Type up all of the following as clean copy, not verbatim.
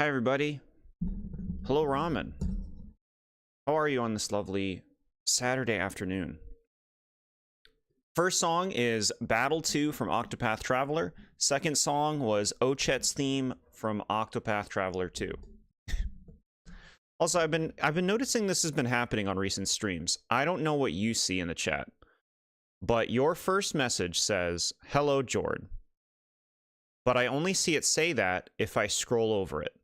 Hi, everybody. Hello, Ramen. How are you on this lovely Saturday afternoon? First song is Battle 2 from Octopath Traveler. Second song was Ochet's theme from Octopath Traveler 2. Also, I've been noticing this has been happening on recent streams. I don't know what you see in the chat, but your first message says, "Hello, Jord." But I only see it say that if I scroll over it.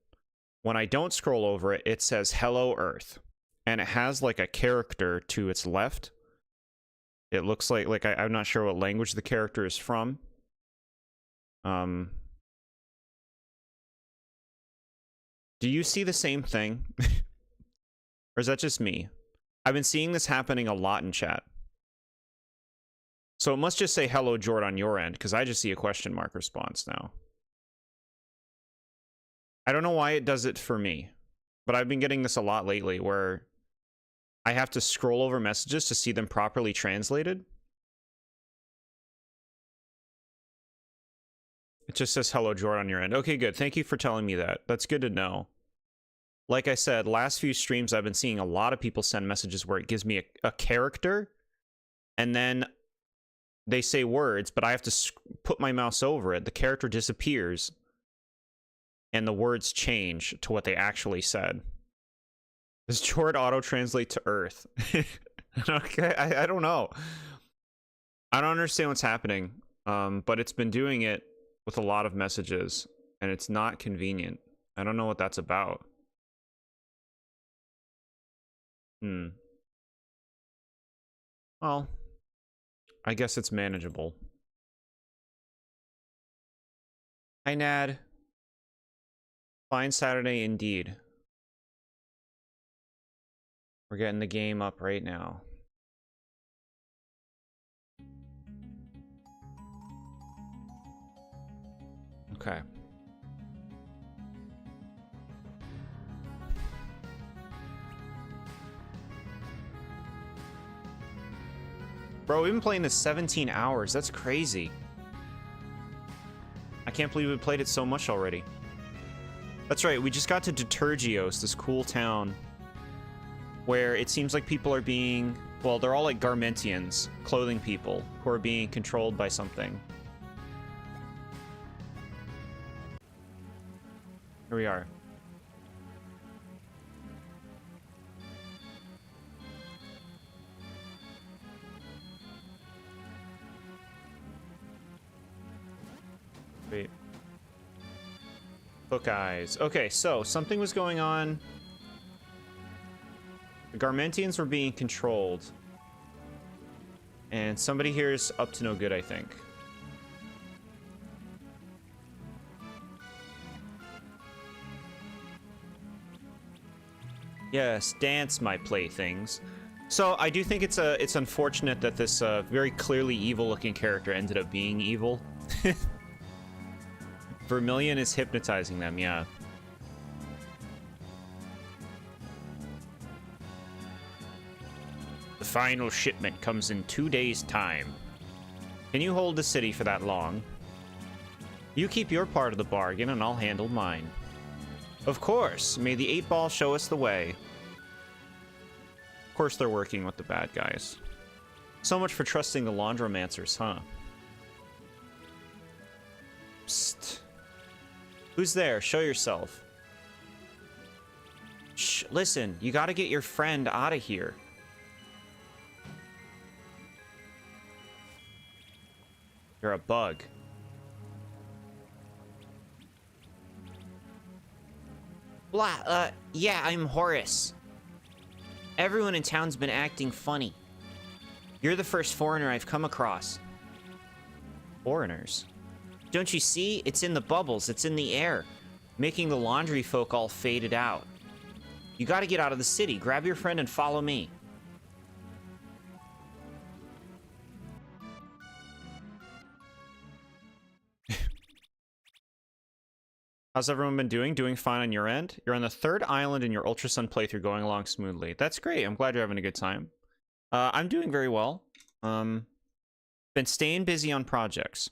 When I don't scroll over it, it says, "Hello, Earth." And it has like a character to its left. It looks like I'm not sure what language the character is from. Do you see the same thing? Or is that just me? I've been seeing this happening a lot in chat. So it must just say "Hello, Jord" on your end, because I just see a question mark response now. I don't know why it does it for me, but I've been getting this a lot lately where I have to scroll over messages to see them properly translated. It just says "Hello, Jord" on your end. Okay, good. Thank you for telling me that. That's good to know. Like I said, last few streams I've been seeing a lot of people send messages where it gives me a character, and then they say words, but I have to put my mouse over it. The character disappears, and the words change to what they actually said. Does Jord auto-translate to Earth? Okay, I don't know. I don't understand what's happening, but it's been doing it with a lot of messages, and it's not convenient. I don't know what that's about. Well, I guess it's manageable. Hi, Nad. Fine Saturday indeed. We're getting the game up right now. Okay. Bro, we've been playing this 17 hours. That's crazy. I can't believe we played it so much already. That's right, we just got to Detergios, this cool town where it seems like people are being... Well, they're all like Garmentians, clothing people, who are being controlled by something. Here we are. Wait. Hook eyes. Okay, so something was going on. The Garmentians were being controlled. And somebody here is up to no good, I think. Yes, dance, my playthings. So I do think it's unfortunate that this very clearly evil-looking character ended up being evil. Vermilion is hypnotizing them, yeah. The final shipment comes in 2 days' time. Can you hold the city for that long? You keep your part of the bargain, and I'll handle mine. Of course. May the 8-ball show us the way. Of course they're working with the bad guys. So much for trusting the laundromancers, huh? Psst. Who's there? Show yourself. Shh, listen, you gotta get your friend out of here. You're a bug. Blah, yeah, I'm Horace. Everyone in town's been acting funny. You're the first foreigner I've come across. Foreigners? Don't you see? It's in the bubbles, it's in the air, making the laundry folk all faded out. You gotta get out of the city. Grab your friend and follow me. How's everyone been doing? Doing fine on your end? You're on the 3rd island in your Ultra Sun playthrough, going along smoothly. That's great. I'm glad you're having a good time. I'm doing very well. Been staying busy on projects.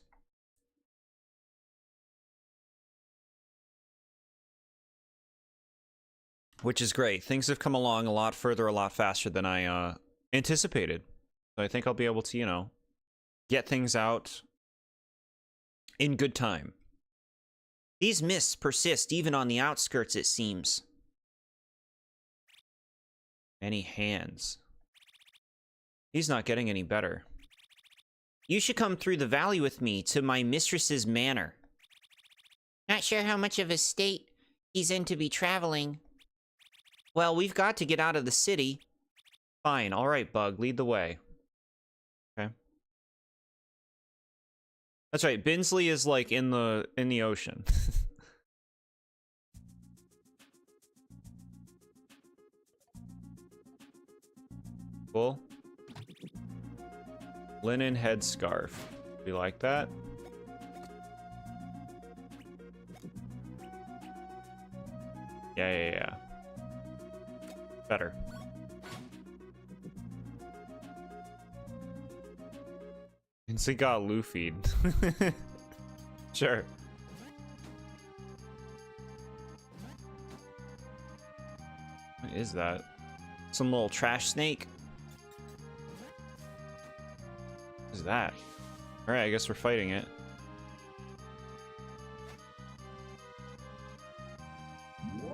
which is great. Things have come along a lot further, a lot faster than I anticipated. So I think I'll be able to, you know, get things out in good time. These mists persist even on the outskirts, it seems. Many hands. He's not getting any better. You should come through the valley with me to my mistress's manor. Not sure how much of a state he's in to be traveling. Well, we've got to get out of the city. Fine, all right, Bug, lead the way. Okay. That's right, Binsley is like in the ocean. Cool. Linen headscarf. We like that. Yeah. Better. Binsley got Luffy. Sure. What is that? Some little trash snake? What is that? Alright, I guess we're fighting it.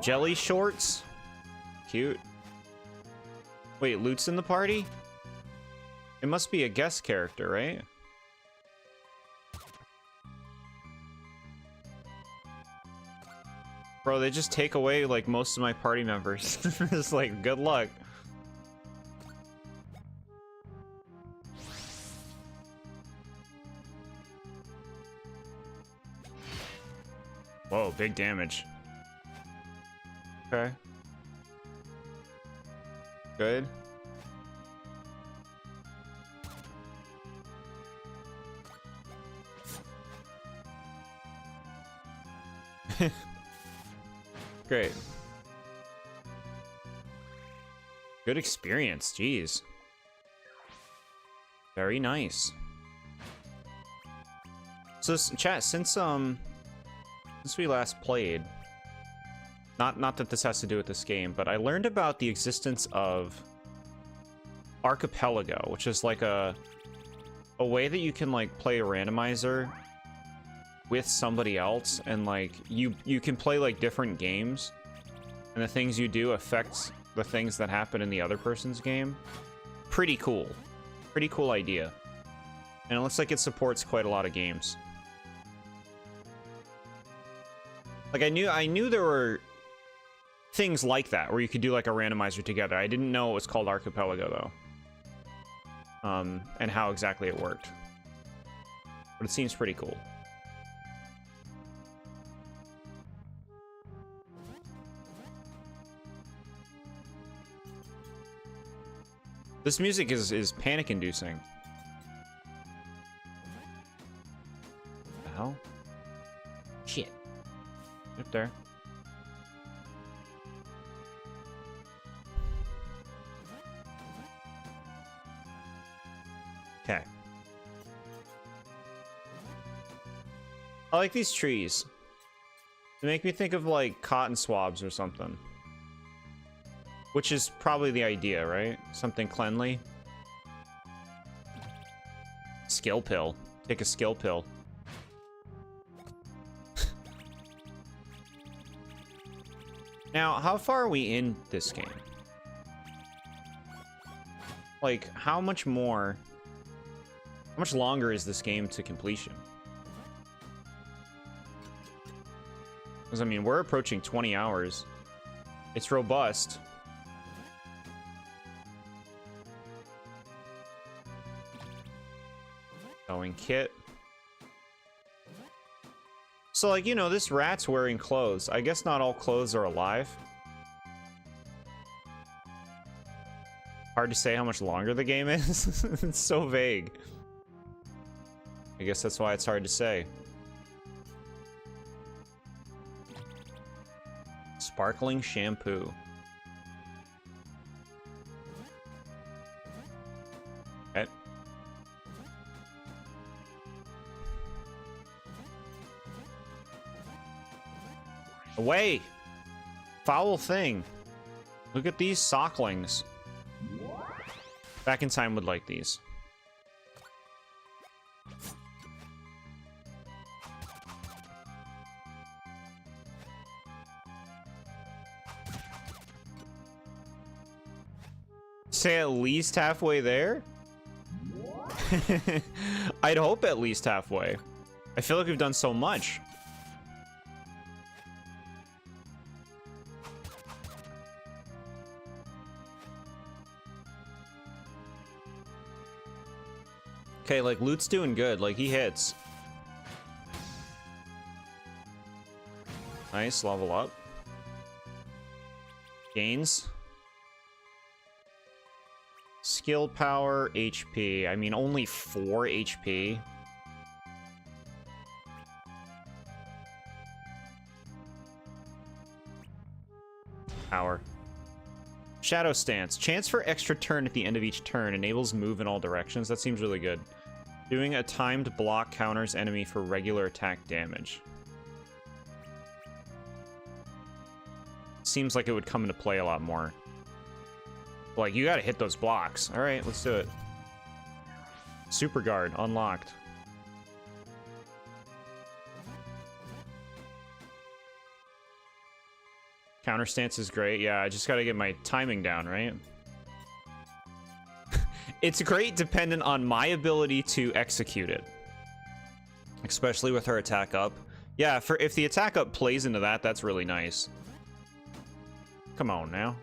Jelly shorts? Cute. Wait, Loot's in the party? It must be a guest character, right? Bro, they just take away, like, most of my party members. It's like, good luck. Whoa, big damage. Okay. Good. Great. Good experience, jeez. Very nice. So, chat, since we last played, not that this has to do with this game, but I learned about the existence of Archipelago, which is like a way that you can like play a randomizer with somebody else, and like you can play like different games, and the things you do affect the things that happen in the other person's game. Pretty cool idea, and it looks like it supports quite a lot of games. Like I knew there were things like that where you could do like a randomizer together. I didn't know it was called Archipelago though, and how exactly it worked, but it seems pretty cool. This music is panic-inducing. What the hell? Shit. Up there. Okay. I like these trees. They make me think of like cotton swabs or something. Which is probably the idea, right? Something cleanly. Skill pill. Take a skill pill. Now, how far are we in this game? Like, how much longer is this game to completion? Because, I mean, we're approaching 20 hours. It's robust. Going kit. So, like, you know, this rat's wearing clothes. I guess not all clothes are alive. Hard to say how much longer the game is. It's so vague. I guess that's why it's hard to say. Sparkling shampoo. Okay. Away! Foul thing. Look at these socklings. Back in Time would like these. Say at least halfway there? I'd hope at least halfway. I feel like we've done so much. Okay, like, loot's doing good. Like, he hits. Nice, level up. Gains. Skill power, HP. I mean, only 4 HP. Power. Shadow Stance. Chance for extra turn at the end of each turn. Enables move in all directions. That seems really good. Doing a timed block counters enemy for regular attack damage. Seems like it would come into play a lot more. Like, you gotta hit those blocks. Alright, let's do it. Super Guard, unlocked. Counter stance is great. Yeah, I just gotta get my timing down, right? It's great dependent on my ability to execute it. Especially with her attack up. Yeah, if the attack up plays into that, that's really nice. Come on now.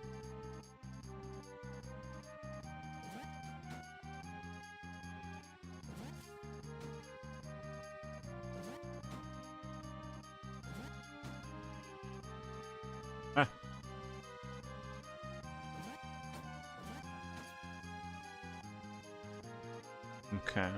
Okay.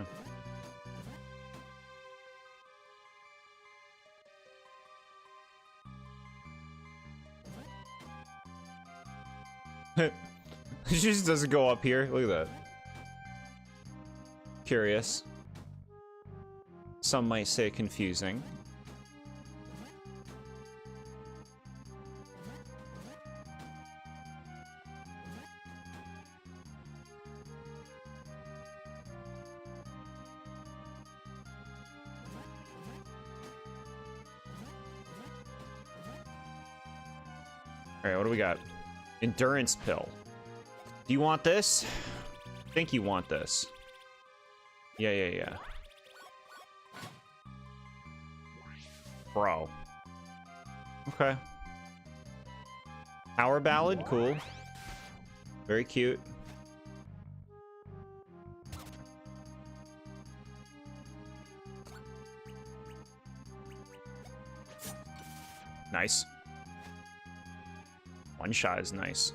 It just doesn't go up here. Look at that. Curious. Some might say confusing. Alright, what do we got? Endurance pill. Do you want this? I think you want this. Yeah. Bro. Okay. Power ballad, cool. Very cute. Nice. One shot is nice.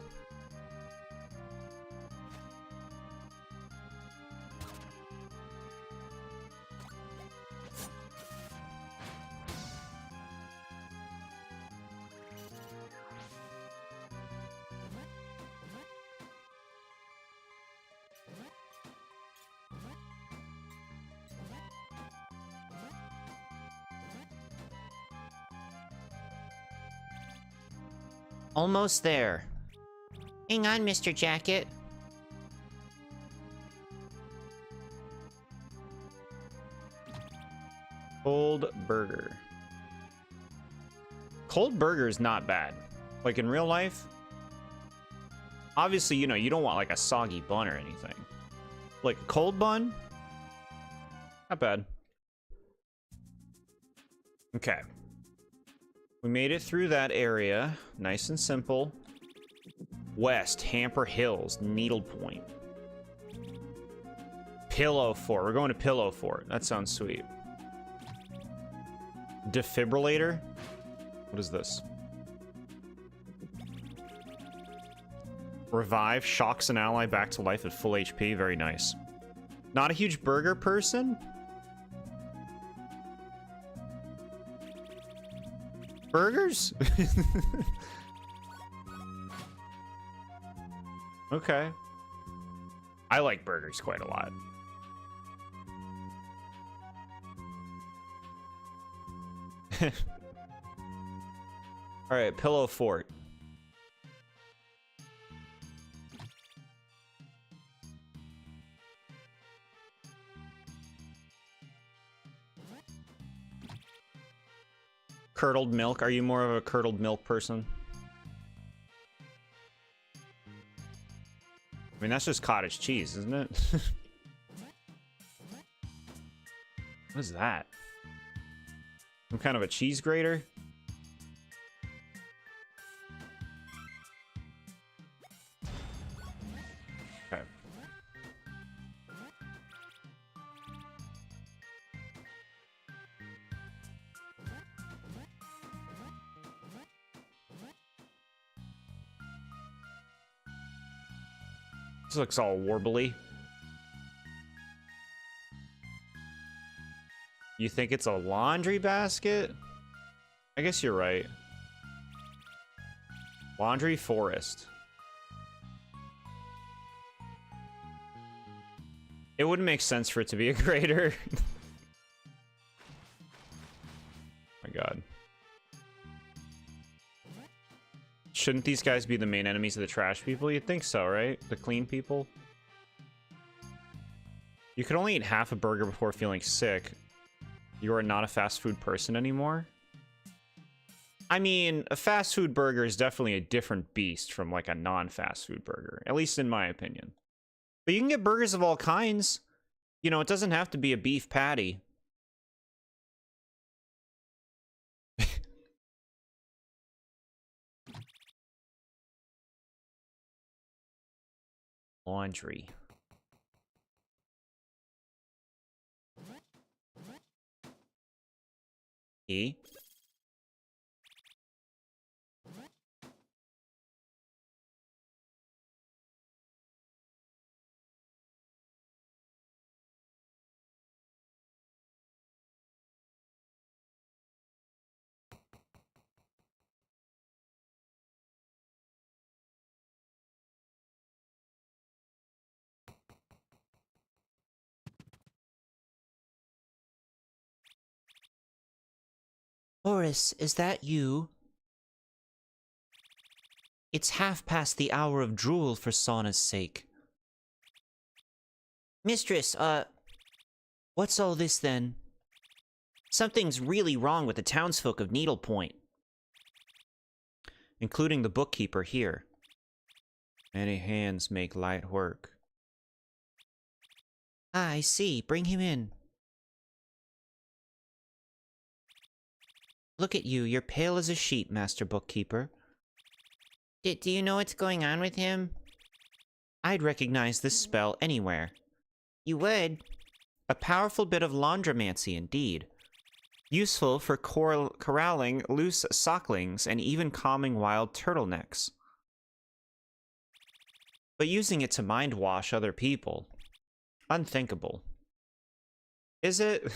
Almost there. Hang on, Mr. Jacket. Cold burger. Cold burger is not bad. Like in real life, obviously, you know, you don't want like a soggy bun or anything. Like a cold bun, not bad. Okay. We made it through that area. Nice and simple. West, Hamper Hills, Needlepoint. Pillow Fort. We're going to Pillow Fort. That sounds sweet. Defibrillator? What is this? Revive shocks an ally back to life at full HP. Very nice. Not a huge burger person? Burgers? Okay. I like burgers quite a lot. Alright, Pillow Fort. curdled milk. Are you more of a curdled milk person? I mean, that's just cottage cheese, isn't it? What is that? Some kind of a cheese grater? Okay. This looks all warbly. You think it's a laundry basket? I guess you're right. Laundry forest. It wouldn't make sense for it to be a grater. My god. Shouldn't these guys be the main enemies of the trash people? You'd think so, right? The clean people? You could only eat half a burger before feeling sick. You are not a fast food person anymore? I mean, a fast food burger is definitely a different beast from like a non-fast food burger, at least in my opinion. But you can get burgers of all kinds. You know, it doesn't have to be a beef patty. Laundry. E? Horace, is that you? It's half past the hour of drool for Sauna's sake. Mistress, what's all this then? Something's really wrong with the townsfolk of Needlepoint. Including the bookkeeper here. Many hands make light work. Ah, I see. Bring him in. Look at you. You're pale as a sheet, Master Bookkeeper. Do you know what's going on with him? I'd recognize this spell anywhere. You would? A powerful bit of laundromancy, indeed. Useful for corralling loose socklings and even calming wild turtlenecks. But using it to mind wash other people. Unthinkable. Is it?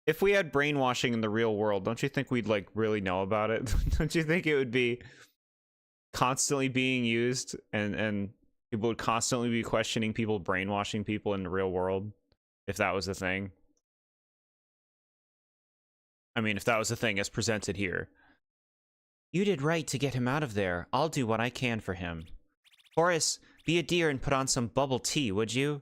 If we had brainwashing in the real world, don't you think we'd, like, really know about it? Don't you think it would be constantly being used and people would constantly be questioning people brainwashing people in the real world if that was the thing? I mean, if that was the thing as presented here. You did right to get him out of there. I'll do what I can for him. Horace, be a dear and put on some bubble tea, would you?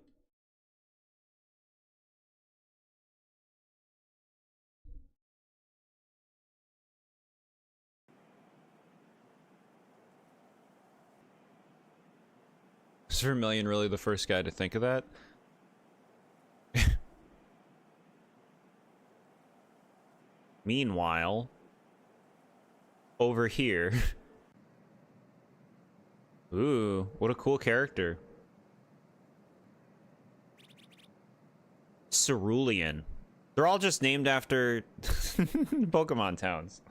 Is Vermilion really the first guy to think of that? Meanwhile, over here. Ooh, what a cool character. Cerulean. They're all just named after Pokemon towns.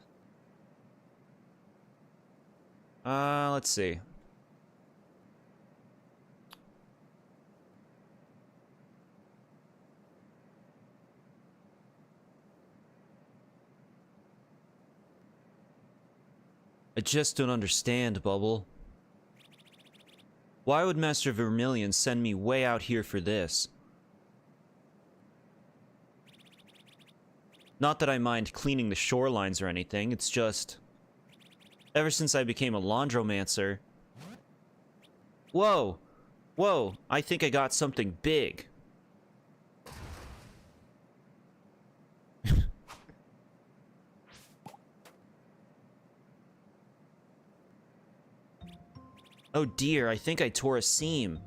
Let's see. I just don't understand, Bubble. Why would Master Vermilion send me way out here for this? Not that I mind cleaning the shorelines or anything, it's just... Ever since I became a laundromancer... Whoa! Whoa, I think I got something big. Oh dear, I think I tore a seam.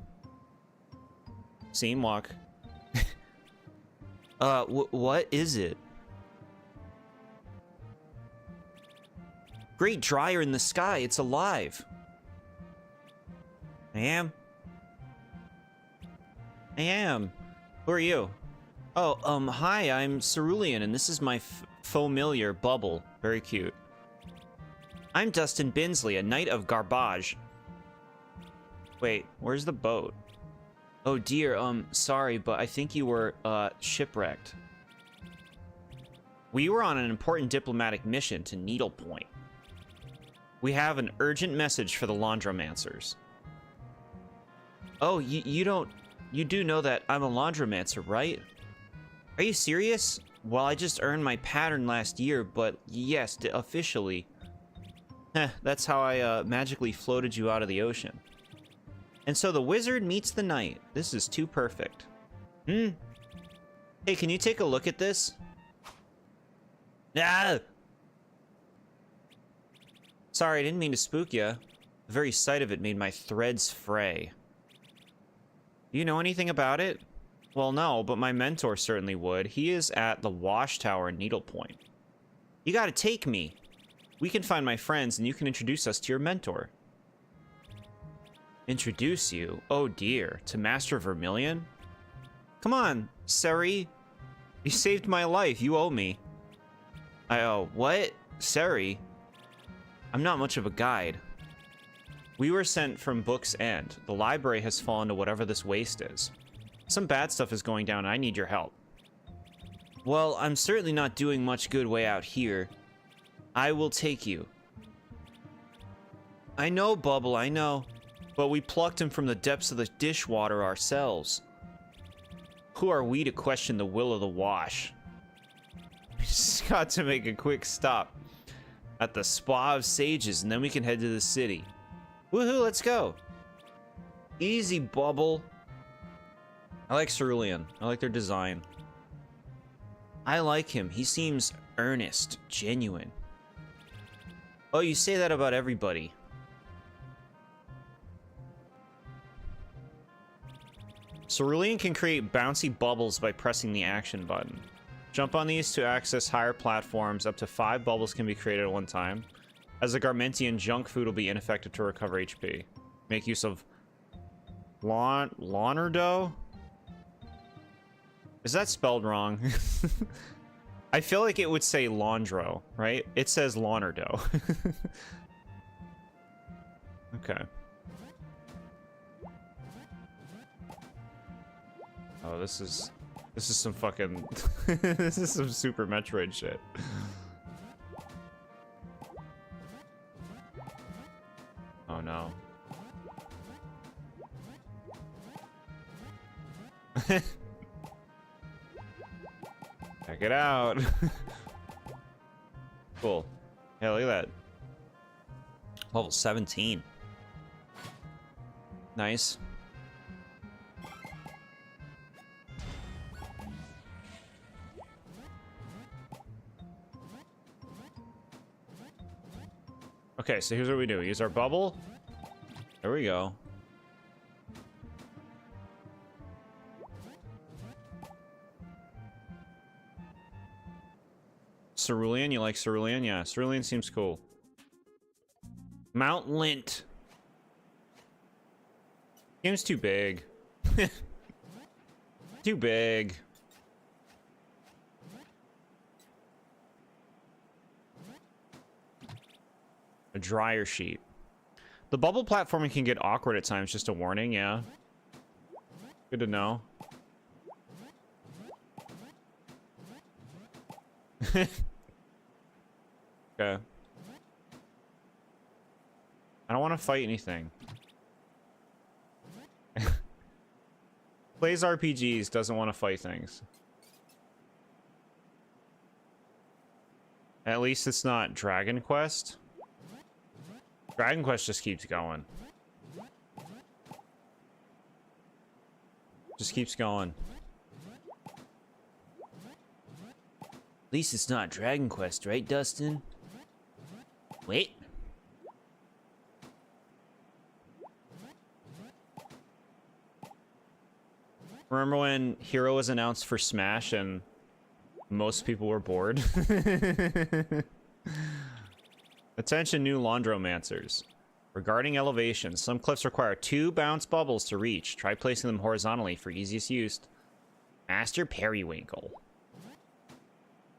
Seam walk. What is it? Great dryer in the sky, it's alive. I am. Who are you? Oh, hi, I'm Cerulean, and this is my familiar Bubble. Very cute. I'm Dustin Binsley, a knight of Garbage. Wait, where's the boat? Oh dear, sorry, but I think you were, shipwrecked. We were on an important diplomatic mission to Needle Point. We have an urgent message for the Laundromancers. Oh, you do know that I'm a Laundromancer, right? Are you serious? Well, I just earned my pattern last year, but yes, officially. Heh, that's how I, magically floated you out of the ocean. And so the wizard meets the knight. This is too perfect. Hey, can you take a look at this? Ah! Sorry, I didn't mean to spook you. The very sight of it made my threads fray. Do you know anything about it? Well, no, but my mentor certainly would. He is at the Wash Tower in Needlepoint. You gotta take me. We can find my friends, and you can introduce us to your mentor. Introduce you? Oh dear, to Master Vermilion? Come on, Seri. You saved my life, you owe me. I owe. What? Seri? I'm not much of a guide. We were sent from Book's End. The library has fallen to whatever this waste is. Some bad stuff is going down and I need your help. Well, I'm certainly not doing much good way out here. I will take you. I know, Bubble, I know. But we plucked him from the depths of the dishwater ourselves. Who are we to question the will of the Wash? We just got to make a quick stop at the Spa of Sages, and then we can head to the city. Woohoo, let's go. Easy, Bubble. I like Cerulean. I like their design. I like him. He seems earnest, genuine. Oh, you say that about everybody. Cerulean can create bouncy bubbles by pressing the action button. Jump on these to access higher platforms. Up to 5 bubbles can be created at one time. As a Garmentian, junk food will be ineffective to recover HP. Make use of Launardo? Is that spelled wrong? I feel like it would say Laundro, right? It says Launardo. Okay. Oh, this is some fucking this is some Super Metroid shit. Oh no. Check it out. Cool. Yeah, look at that. Level 17. Nice. Okay, so here's what we do. Use our bubble. There we go. Cerulean, you like Cerulean? Yeah, Cerulean seems cool. Mount Lint. Game's too big. Too big. A dryer sheet. The bubble platforming can get awkward at times, just a warning, yeah. Good to know. Okay. I don't want to fight anything. Plays RPGs, doesn't want to fight things. At least it's not Dragon Quest. Dragon Quest just keeps going. Just keeps going. At least it's not Dragon Quest, right, Dustin? Wait. Remember when Hero was announced for Smash and most people were bored? Attention new Laundromancers. Regarding elevation, some cliffs require 2 bounce bubbles to reach. Try placing them horizontally for easiest use. Master Periwinkle.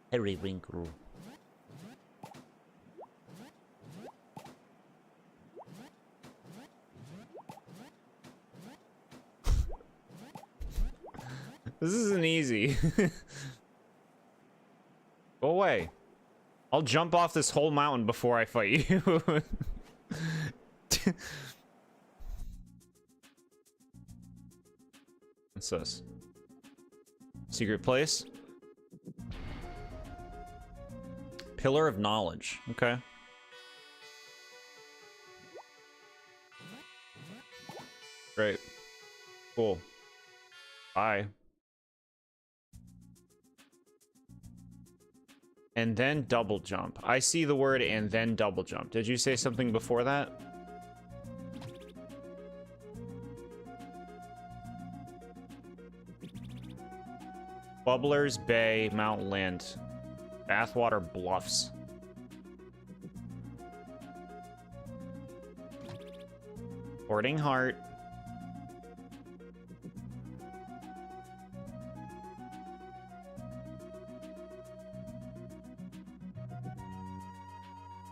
Periwinkle. This isn't easy. Go away. I'll jump off this whole mountain before I fight you. What's this? Secret place? Pillar of Knowledge. Okay. Great. Cool. Bye. And then double jump. I see the word and then double jump. Did you say something before that? Bubblers Bay, Mount Lind. Bathwater Bluffs. Hoarding Heart.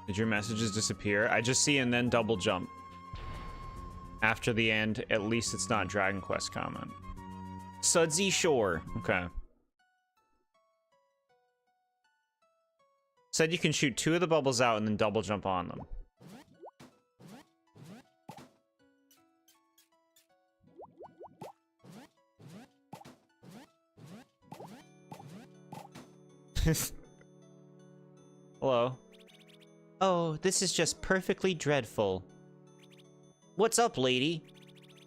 Did your messages disappear? I just see and then double jump. After the end, at least it's not Dragon Quest comment. Sudsy Shore. Okay. Said you can shoot 2 of the bubbles out and then double jump on them. Hello. Oh, this is just perfectly dreadful. What's up, lady?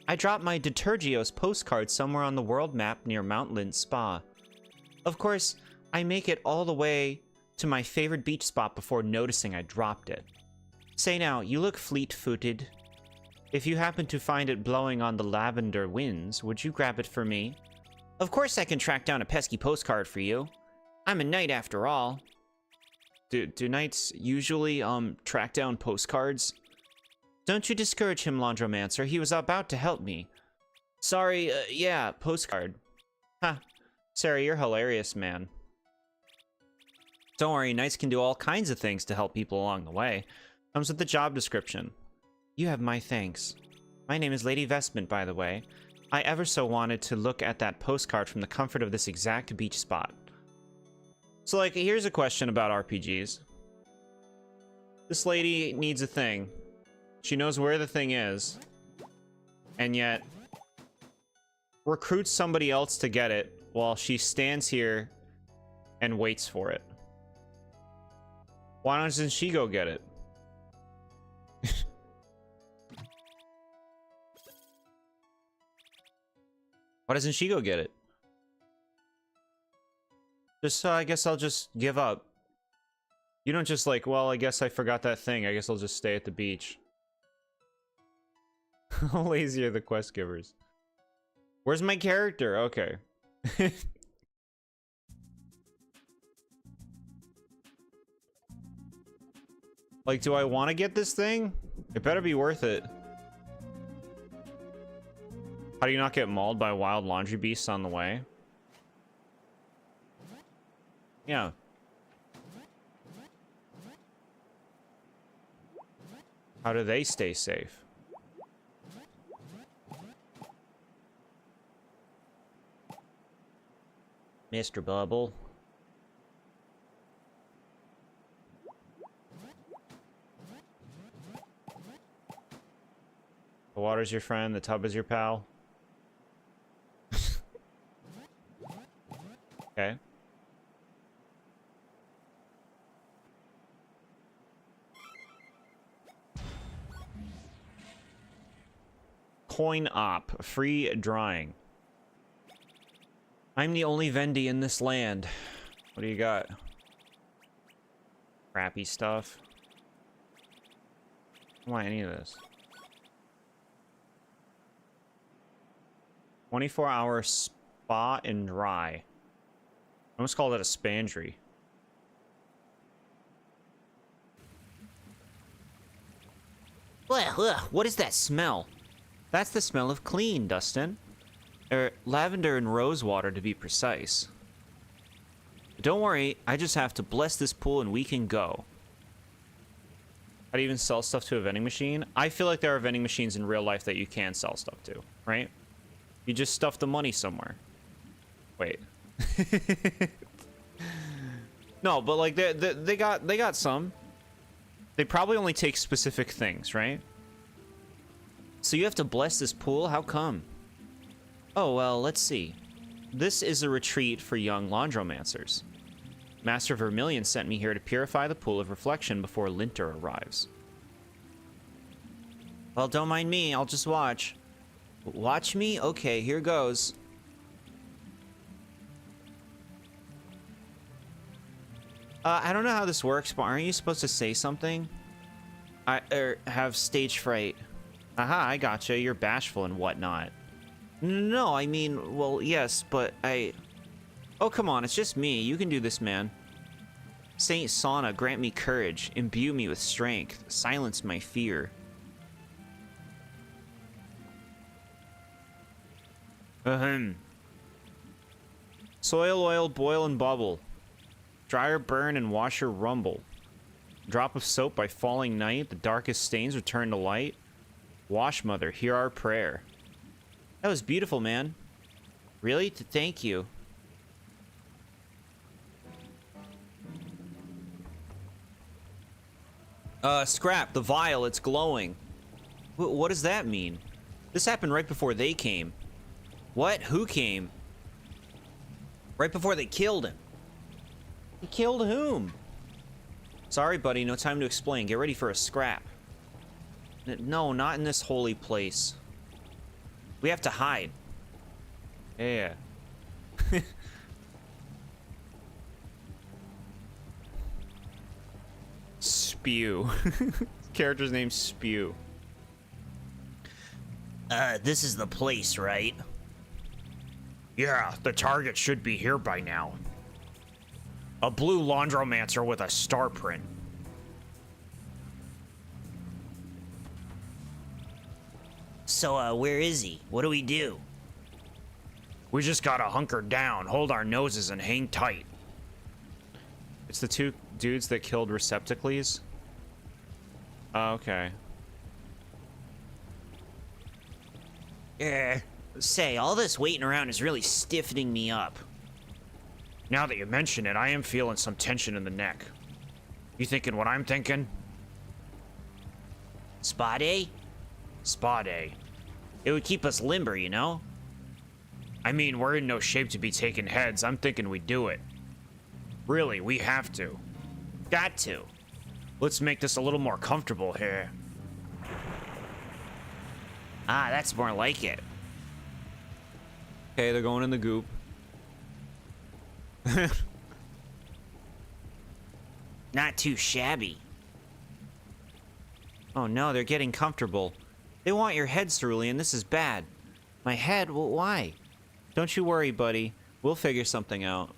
I dropped my Detergios postcard somewhere on the world map near Mount Lind Spa. Of course, I make it all the way to my favorite beach spot before noticing I dropped it. Say now, you look fleet-footed. If you happen to find it blowing on the lavender winds, would you grab it for me? Of course I can track down a pesky postcard for you. I'm a knight after all. Do knights usually, track down postcards? Don't you discourage him, Laundromancer. He was about to help me. Sorry, yeah, postcard. Ha. Sarah, you're hilarious, man. Don't worry, knights can do all kinds of things to help people along the way. Comes with the job description. You have my thanks. My name is Lady Vestment, by the way. I ever so wanted to look at that postcard from the comfort of this exact beach spot. So, like, here's a question about RPGs. This lady needs a thing. She knows where the thing is. And yet, recruits somebody else to get it while she stands here and waits for it. Why doesn't she go get it? Why doesn't she go get it? Just, I guess I'll just give up. You don't just like, well, I guess I forgot that thing. I guess I'll just stay at the beach. How lazy are the quest givers? Where's my character? Okay. Like, do I want to get this thing? It better be worth it. How do you not get mauled by wild laundry beasts on the way? Yeah. How do they stay safe? Mr. Bubble. The water's your friend, the tub is your pal. Okay. Coin op, free drawing. I'm the only Vendy in this land. What do you got? Crappy stuff. I don't want any of this. 24-hour Spa and dry. I almost call it a spandry. What is that smell? That's the smell of clean, Dustin. Lavender and rose water, to be precise. Don't worry, I just have to bless this pool and we can go. How do you even sell stuff to a vending machine? I feel like there are vending machines in real life that you can sell stuff to, right? You just stuff the money somewhere. Wait. No, but like they got some. They probably only take specific things, right? So you have to bless this pool? How come? Oh, well, let's see. This is a retreat for young laundromancers. Master Vermilion sent me here to purify the pool of reflection before Linter arrives. Well, don't mind me. I'll just watch. Watch me? Okay, here goes. I don't know how this works, but aren't you supposed to say something? Have stage fright. Aha, I gotcha. You're bashful and whatnot. No, I mean, well, yes, but Oh, come on, it's just me. You can do this, man. Saint Sauna, grant me courage. Imbue me with strength. Silence my fear. Ahem. Soil, oil, boil, and bubble. Dryer, burn, and washer, rumble. Drop of soap by falling night. The darkest stains return to light. Wash, mother, hear our prayer. That was beautiful, man. Really? Thank you. Scrap, the vial, it's glowing. What does that mean? This happened right before they came. What? Who came? Right before they killed him. He killed whom? Sorry, buddy, no time to explain. Get ready for a scrap. No, not in this holy place. We have to hide. Yeah. Spew. Character's name Spew. This is the place, right? Yeah, the target should be here by now. A blue laundromancer with a star print. So, where is he? What do we do? We just gotta hunker down, hold our noses, and hang tight. It's the two dudes that killed Receptacles? Oh, okay. Say, all this waiting around is really stiffening me up. Now that you mention it, I am feeling some tension in the neck. You thinking what I'm thinking? Spa day? Spa day. It would keep us limber, you know? I mean, we're in no shape to be taking heads. I'm thinking we do it. Really, we have to. Got to. Let's make this a little more comfortable here. Ah, that's more like it. Okay, they're going in the goop. Not too shabby. Oh no, they're getting comfortable. They want your head, Cerulean. This is bad. My head? Well, why? Don't you worry, buddy. We'll figure something out.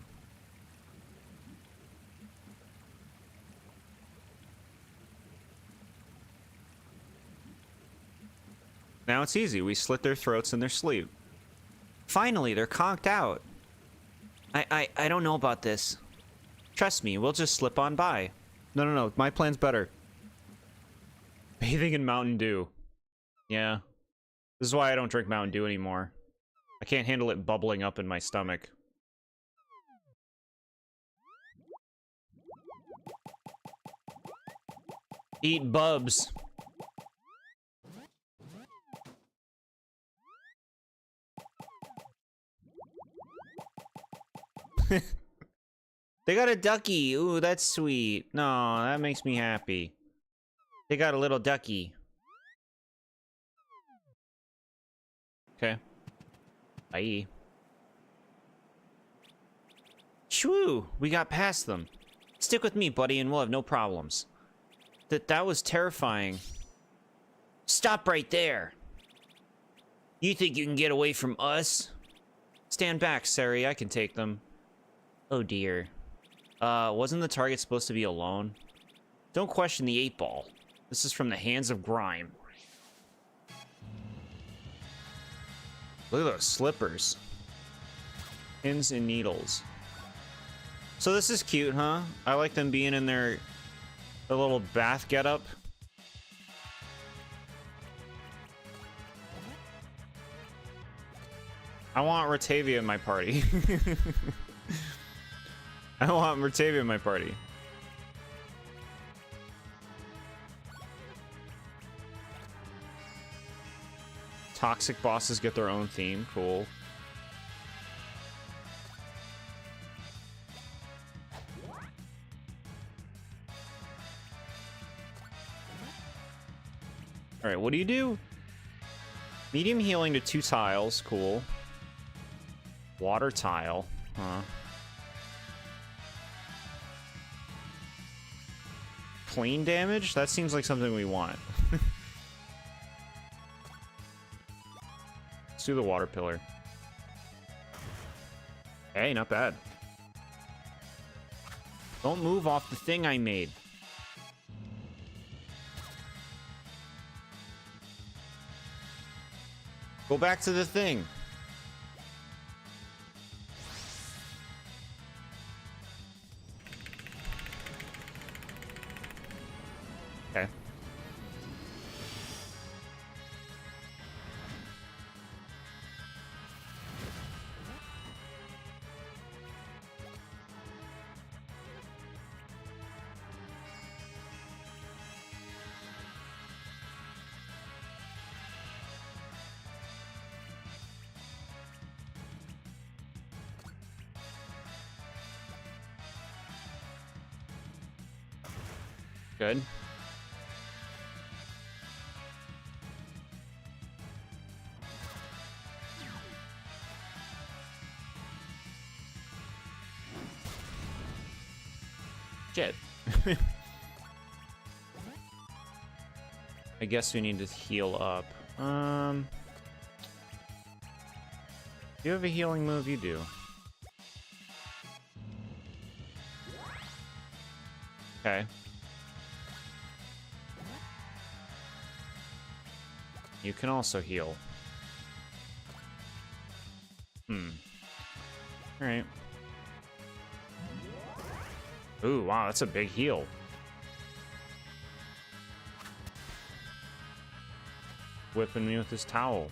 Now it's easy. We slit their throats in their sleep. Finally, they're conked out. I don't know about this. Trust me, we'll just slip on by. No. My plan's better. Bathing in Mountain Dew. Yeah. This is why I don't drink Mountain Dew anymore. I can't handle it bubbling up in my stomach. Eat bubs. They got a ducky. Ooh, that's sweet. No, that makes me happy. They got a little ducky. Okay. Bye. Shwoo! We got past them. Stick with me, buddy, and we'll have no problems. That was terrifying. Stop right there. You think you can get away from us? Stand back, Sari. I can take them. Oh dear. Wasn't the target supposed to be alone? Don't question the 8-ball. This is from the hands of grime. Look at those slippers. Pins and needles. So this is cute, huh? I like them being in their little bath getup. I want Rotavia in my party. I want Rotavia in my party. Toxic bosses get their own theme. Cool. Alright, what do you do? Medium healing to 2 tiles. Cool. Water tile. Huh. Plane damage? That seems like something we want. Let's do the water pillar. Hey, not bad. Don't move off the thing I made. Go back to the thing. Okay. Good. Shit. I guess we need to heal up. Do you have a healing move? You do. Okay. You can also heal. Alright. Ooh, wow, that's a big heal. Whipping me with this towel.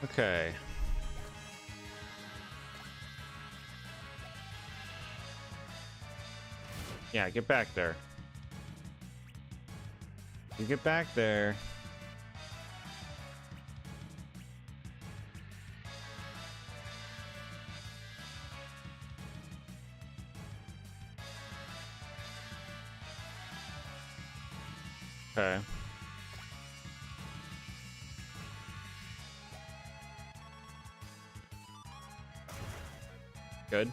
Okay. Yeah, get back there. You get back there. Okay. Good.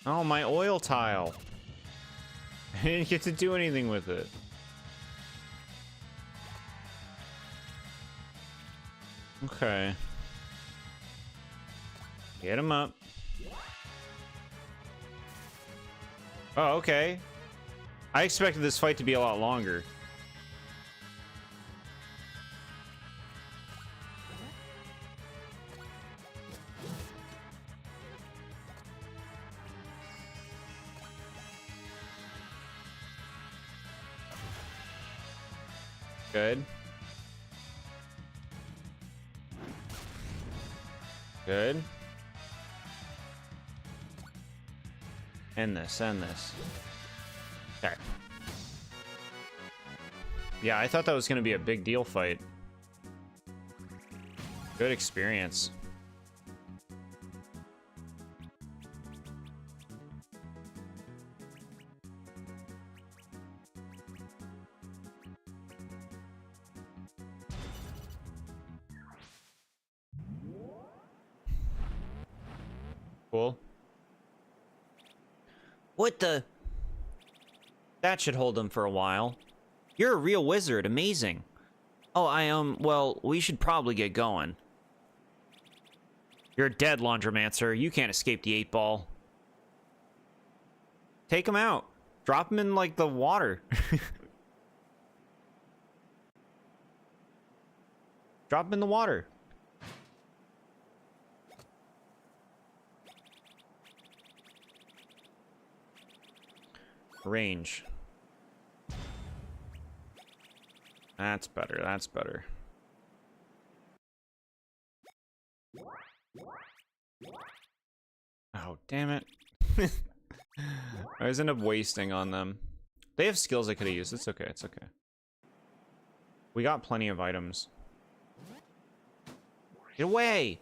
Oh, my oil tile. I didn't get to do anything with it. Okay. Get him up. Oh, okay. I expected this fight to be a lot longer. Good. Good. End this, end this. Okay. Yeah, I thought that was going to be a big deal fight. Good experience. Cool. What the? That should hold him for a while. You're a real wizard. Amazing. Oh, well, we should probably get going. You're dead, Laundromancer. You can't escape the 8-ball. Take him out. Drop him in, like, the water. Drop him in the water. Range. That's better, that's better. Oh, damn it. I always end up wasting on them. They have skills I could have used. It's okay, it's okay. We got plenty of items. Get away!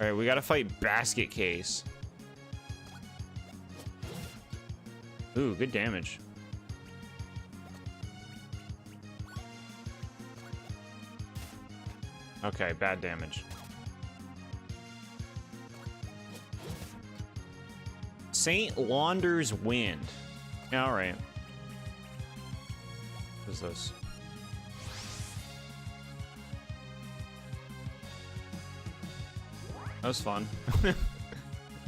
Alright, we gotta fight Basket Case. Ooh, good damage. Okay, bad damage. St. Launder's Wind. Yeah, alright. What is this? That was fun.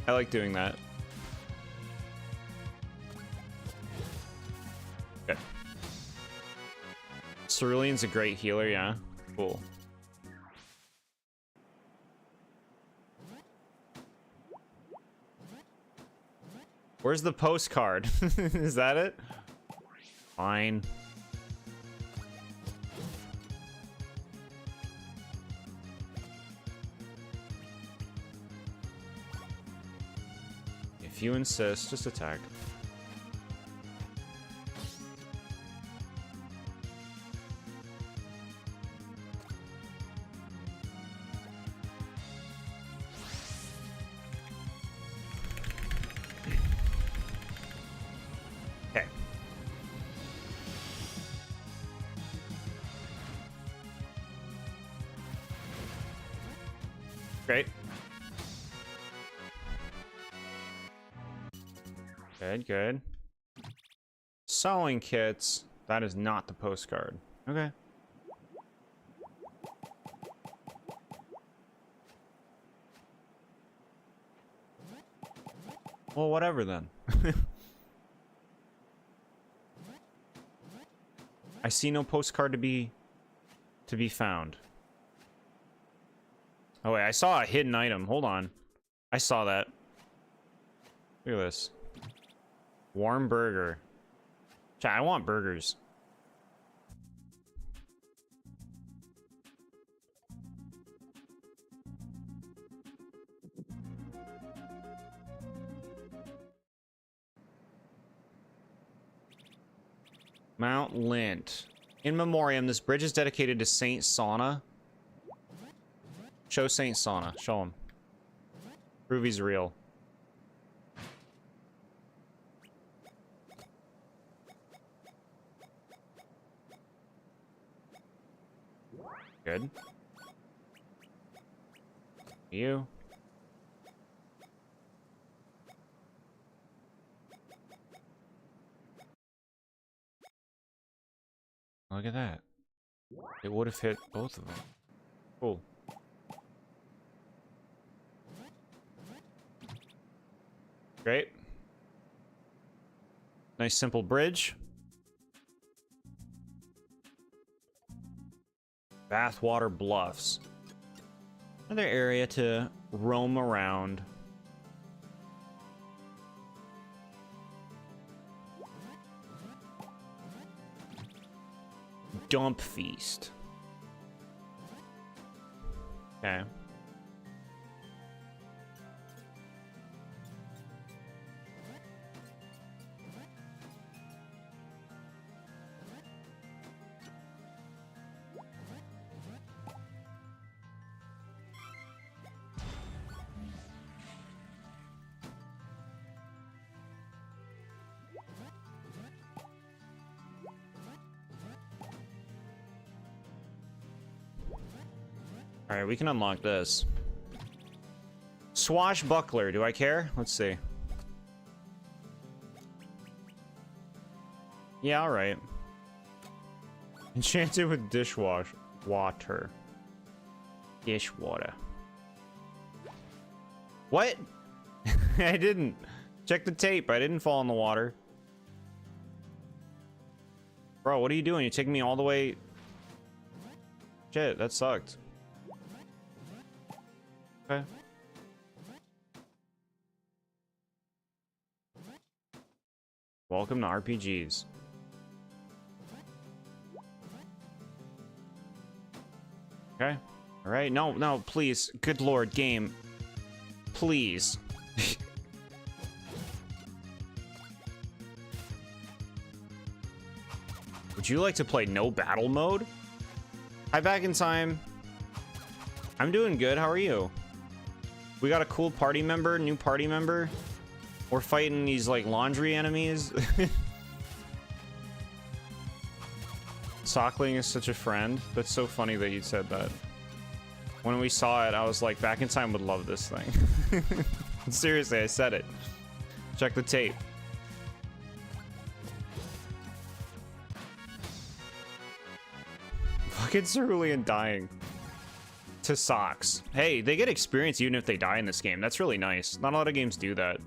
I like doing that. Okay. Cerulean's a great healer, yeah. Cool. Where's the postcard? Is that it? Fine. If you insist, just attack. Okay. Great. Good, good. Sewing kits. That is not the postcard. Okay. Well, whatever then. I see no postcard to be found. Oh wait, I saw a hidden item. Hold on. I saw that. Look at this. Warm burger. Chat, I want burgers. Mount Lint. In memoriam, this bridge is dedicated to Saint Sauna. Show Saint Sauna. Show him. Prove he's real. Good. You. Look at that. It would have hit both of them. Cool. Great. Nice simple bridge. Bathwater Bluffs. Another area to roam around. Dump Feast. Okay. Alright, we can unlock this. Swashbuckler, do I care? Let's see. Yeah, alright. Enchanted with dishwash water. Dishwater. What? I didn't. Check the tape. I didn't fall in the water. Bro, what are you doing? You're taking me all the way... Shit, that sucked. Okay. Welcome to RPGs. Okay. All right. No, no, please. Good Lord, game. Please. Would you like to play no battle mode? Hi, back in time. I'm doing good. How are you? We got a cool party member, new party member. We're fighting these like laundry enemies. Sockling is such a friend. That's so funny that you said that. When we saw it, I was like, back in time would love this thing. Seriously, I said it. Check the tape. Fucking Cerulean dying to socks. Hey, they get experience even if they die in this game. That's really nice. Not a lot of games do that.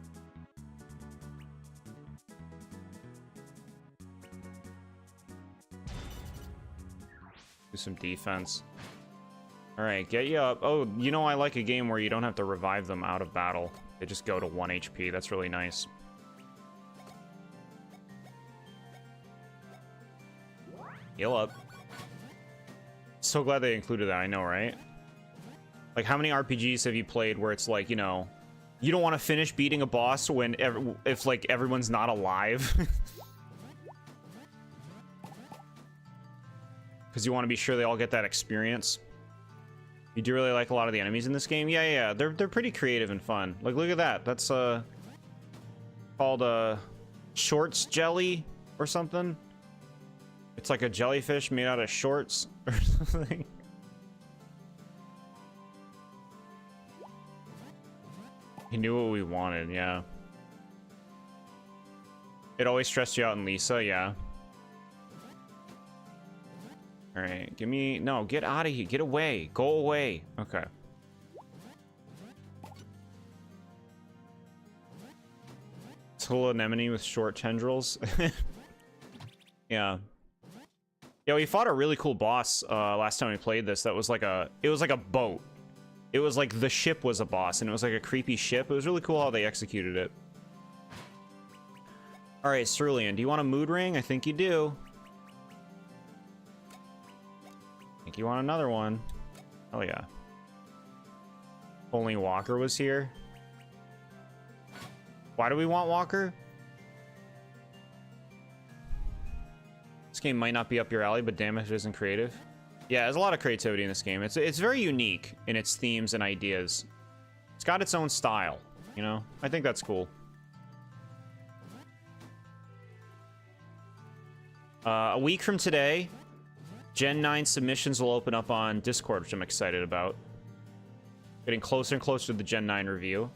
Do some defense. All right, get you up. Oh, you know, I like a game where you don't have to revive them out of battle. They just go to 1 HP. That's really nice. Heal up. So glad they included that, I know, right? Like, how many RPGs have you played where it's like, you know, you don't want to finish beating a boss when if like everyone's not alive? Because you want to be sure they all get that experience. You do really like a lot of the enemies in this game? Yeah, yeah, they're pretty creative and fun. Like, look at that. That's called shorts jelly or something. It's like a jellyfish made out of shorts or something. He knew what we wanted, yeah. It always stressed you out in Lisa, yeah. All right, give me... No, get out of here. Get away. Go away. Okay. It's a little anemone with short tendrils. Yeah. Yeah, we fought a really cool boss last time we played this. That was like a... It was like a boat. It was like the ship was a boss, and it was like a creepy ship. It was really cool how they executed it. All right, Cerulean, do you want a mood ring? I think you do. I think you want another one. Oh yeah. Only Walker was here. Why do we want Walker? This game might not be up your alley, but damn it isn't creative. Yeah, there's a lot of creativity in this game. It's very unique in its themes and ideas. It's got its own style, you know? I think that's cool. A week from today, Gen 9 submissions will open up on Discord, which I'm excited about. Getting closer and closer to the Gen 9 review.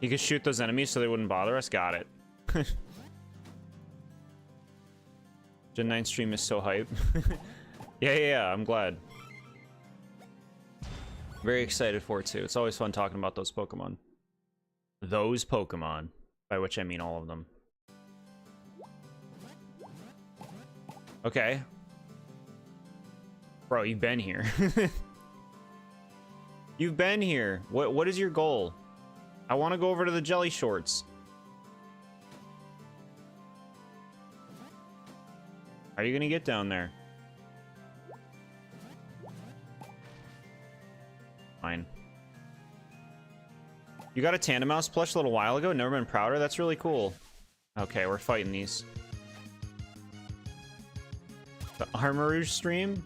You could shoot those enemies so they wouldn't bother us. Got it. Gen 9 stream is so hype. Yeah, I'm glad. Very excited for it too. It's always fun talking about those Pokemon. Those Pokemon, by which I mean all of them. Okay. Bro, you've been here. You've been here. What is your goal? I want to go over to the jelly shorts. How are you gonna get down there? Fine. You got a Tandemaus plush a little while ago? Never been prouder? That's really cool. Okay, we're fighting these. The Armor stream?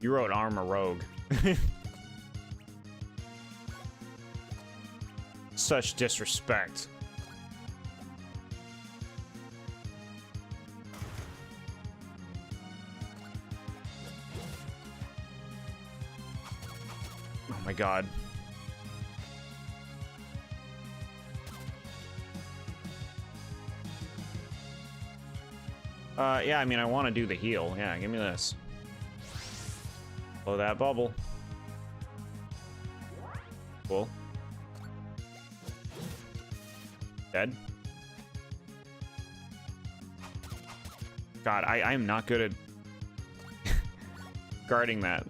You wrote Armor Rogue. Such disrespect. my god. Yeah, I mean, I want to do the heal. Yeah, give me this. Blow that bubble. Cool. Dead. God, I am not good at guarding that.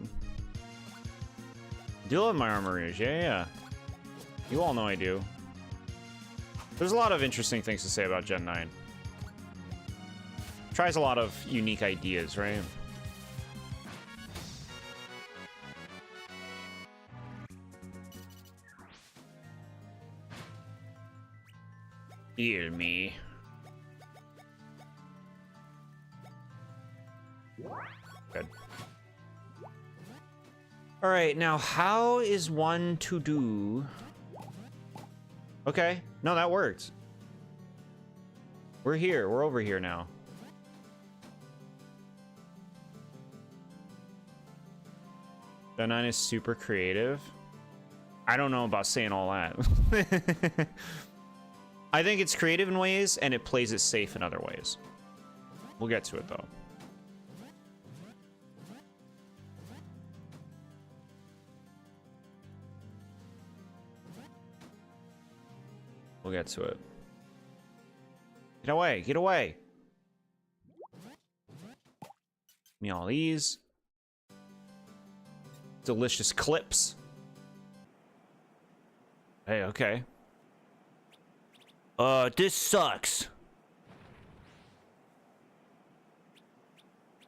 I do love my armor rouge. Yeah. You all know I do. There's a lot of interesting things to say about Gen 9. Tries a lot of unique ideas, right? Heal me. Good. All right, now how is one to do? Okay, no, that worked. We're here, we're over here now. Gen 9 is super creative. I don't know about saying all that. I think it's creative in ways, and it plays it safe in other ways. We'll get to it, though. We'll get to it. Get away, get away! Give me all these. Delicious clips. Hey, okay. This sucks.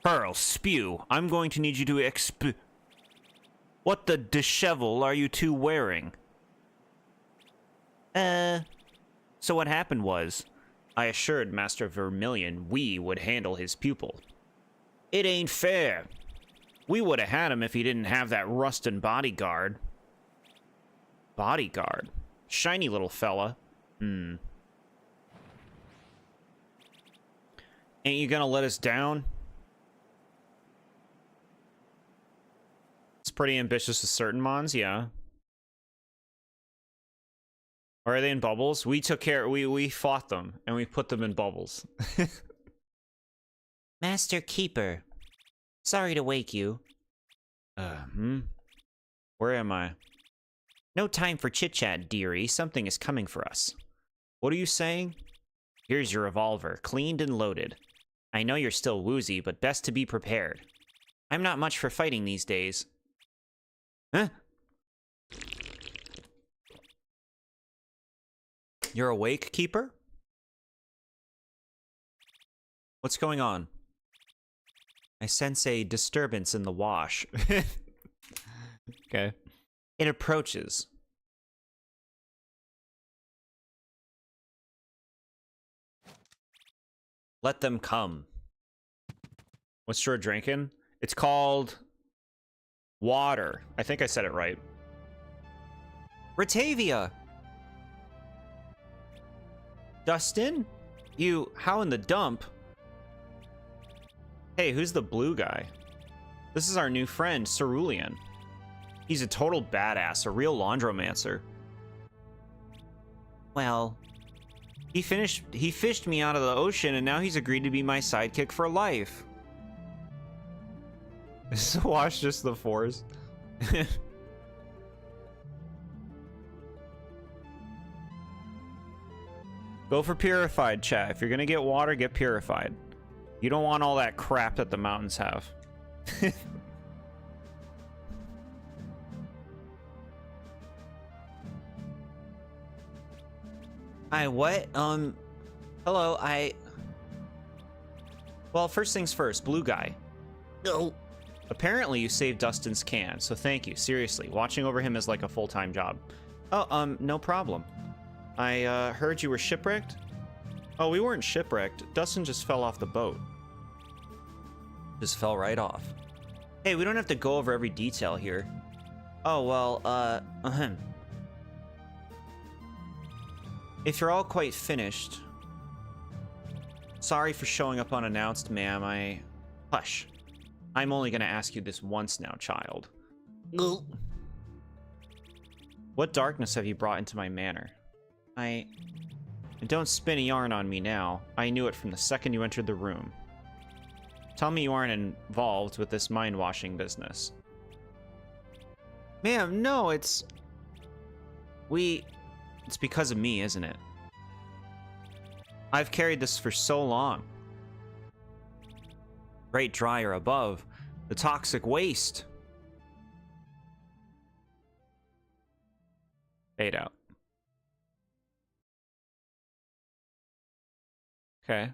Pearl, spew. I'm going to need you to What the dishevel are you two wearing? So what happened was, I assured Master Vermilion we would handle his pupil. It ain't fair. We would have had him if he didn't have that rustin' bodyguard. Bodyguard? Shiny little fella. Ain't you gonna let us down? It's pretty ambitious with certain mons, yeah. Or are they in bubbles? We took care, we fought them, and we put them in bubbles. Master Keeper. Sorry to wake you. Where am I? No time for chit-chat, dearie. Something is coming for us. What are you saying? Here's your revolver, cleaned and loaded. I know you're still woozy, but best to be prepared. I'm not much for fighting these days. Huh? You're awake, Keeper? What's going on? I sense a disturbance in the wash. Okay. It approaches. Let them come. What's Jord drinking? It's called water. I think I said it right. Ratavia! Dustin? How in the dump? Hey, who's the blue guy? This is our new friend, Cerulean. He's a total badass, a real laundromancer. Well, he fished me out of the ocean, and now he's agreed to be my sidekick for life. Is the wash just the force? Go for purified, chat. If you're gonna get water, get purified. You don't want all that crap that the mountains have. What? Hello, Well, first things first, blue guy. No. Apparently you saved Dustin's can, so thank you. Seriously, watching over him is like a full-time job. Oh, no problem. I heard you were shipwrecked? Oh, we weren't shipwrecked. Dustin just fell off the boat. Just fell right off. Hey, we don't have to go over every detail here. Oh, well, If you're all quite finished... Sorry for showing up unannounced, ma'am. Hush. I'm only gonna ask you this once now, child. What darkness have you brought into my manor? And don't spin a yarn on me now. I knew it from the second you entered the room. Tell me you aren't involved with this mind-washing business. Ma'am, no, it's because of me, isn't it? I've carried this for so long. Great dryer above, the toxic waste. Fade out. Okay.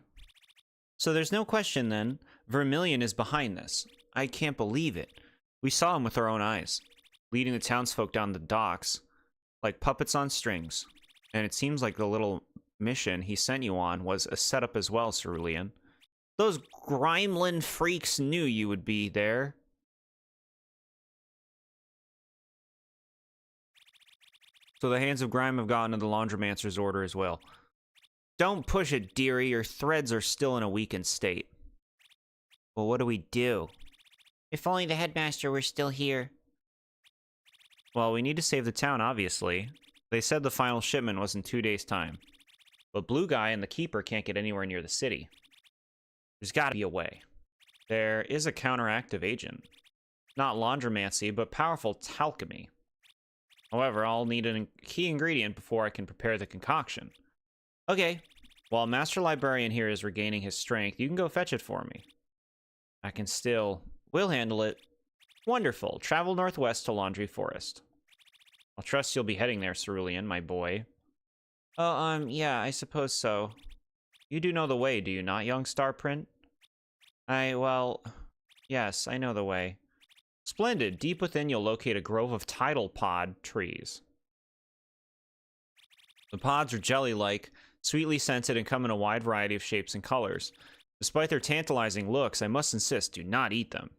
So there's no question then, Vermilion is behind this. I can't believe it. We saw him with our own eyes, leading the townsfolk down the docks like puppets on strings. And it seems like the little mission he sent you on was a setup as well, Cerulean. Those Grimeland freaks knew you would be there. So the hands of Grime have gotten into the laundromancer's order as well. Don't push it, dearie. Your threads are still in a weakened state. Well, what do we do? If only the headmaster were still here. Well, we need to save the town, obviously. They said the final shipment was in 2 days' time. But Blue Guy and the Keeper can't get anywhere near the city. There's gotta be a way. There is a counteractive agent. Not laundromancy, but powerful alchemy. However, I'll need a key ingredient before I can prepare the concoction. Okay. While Master Librarian here is regaining his strength, you can go fetch it for me. I can still... We'll handle it. Wonderful. Travel northwest to Laundry Forest. I'll trust you'll be heading there, Cerulean, my boy. Oh, yeah, I suppose so. You do know the way, do you not, young Starprint? Well, yes, I know the way. Splendid. Deep within, you'll locate a grove of tidal pod trees. The pods are jelly-like, sweetly scented, and come in a wide variety of shapes and colors. Despite their tantalizing looks, I must insist, do not eat them.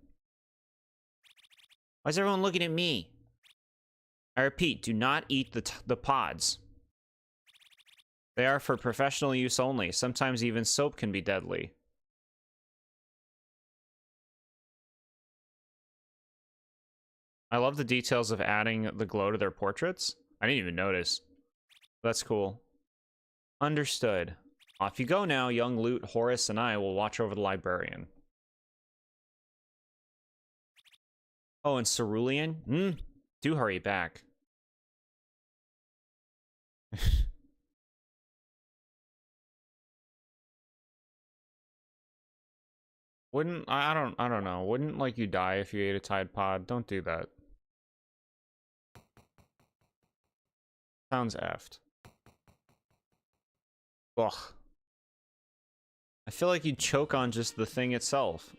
Why is everyone looking at me? I repeat, do not eat the pods. They are for professional use only. Sometimes even soap can be deadly. I love the details of adding the glow to their portraits. I didn't even notice. That's cool. Understood. Off you go now, young Lute, Horace, and I will watch over the librarian. Oh, and Cerulean? Do hurry back. I don't know. Wouldn't like you die if you ate a Tide Pod? Don't do that. Sounds effed. Ugh. I feel like you'd choke on just the thing itself.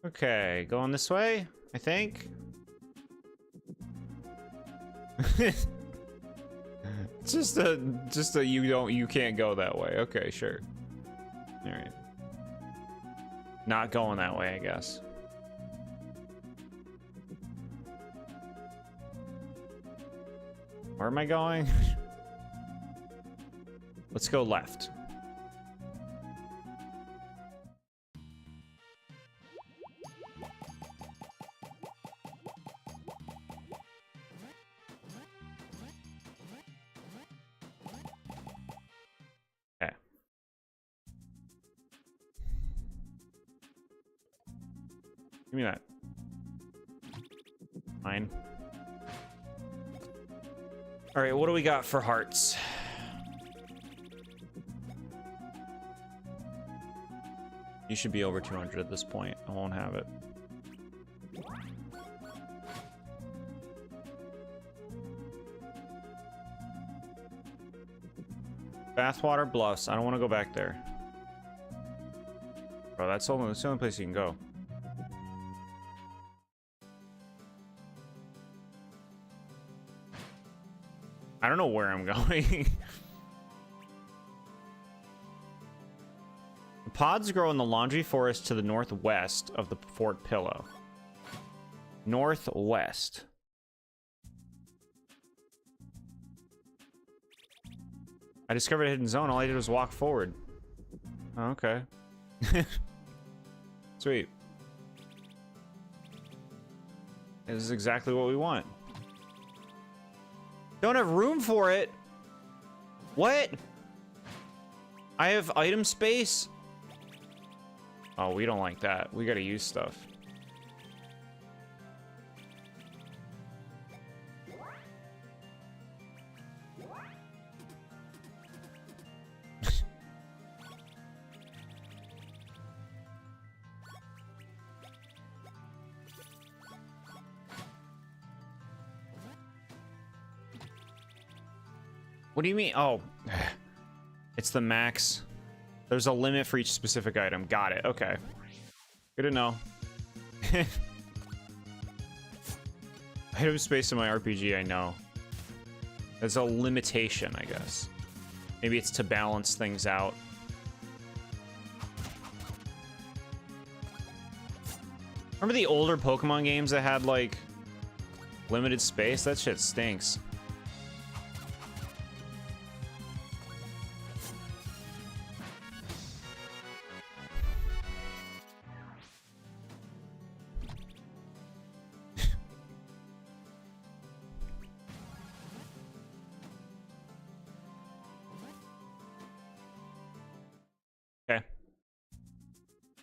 Okay, going this way, I think. just a you can't go that way. Okay, sure. All right. Not going that way, I guess. Where am I going? Let's go left. Give me that. Fine. Alright, what do we got for hearts? You should be over 200 at this point. I won't have it. Bathwater Bluffs. I don't want to go back there. Bro, that's the only place you can go. I don't know where I'm going. The pods grow in the Laundry Forest to the northwest of the Fort Pillow. Northwest. I discovered a hidden zone. All I did was walk forward. Oh, okay. Sweet. This is exactly what we want. Don't have room for it. What? I have item space. Oh, we don't like that. We gotta use stuff. What do you mean? Oh, it's the max. There's a limit for each specific item. Got it. Okay. Good to know. Item space in my RPG, I know. There's a limitation, I guess. Maybe it's to balance things out. Remember the older Pokemon games that had, like, limited space? That shit stinks. Okay.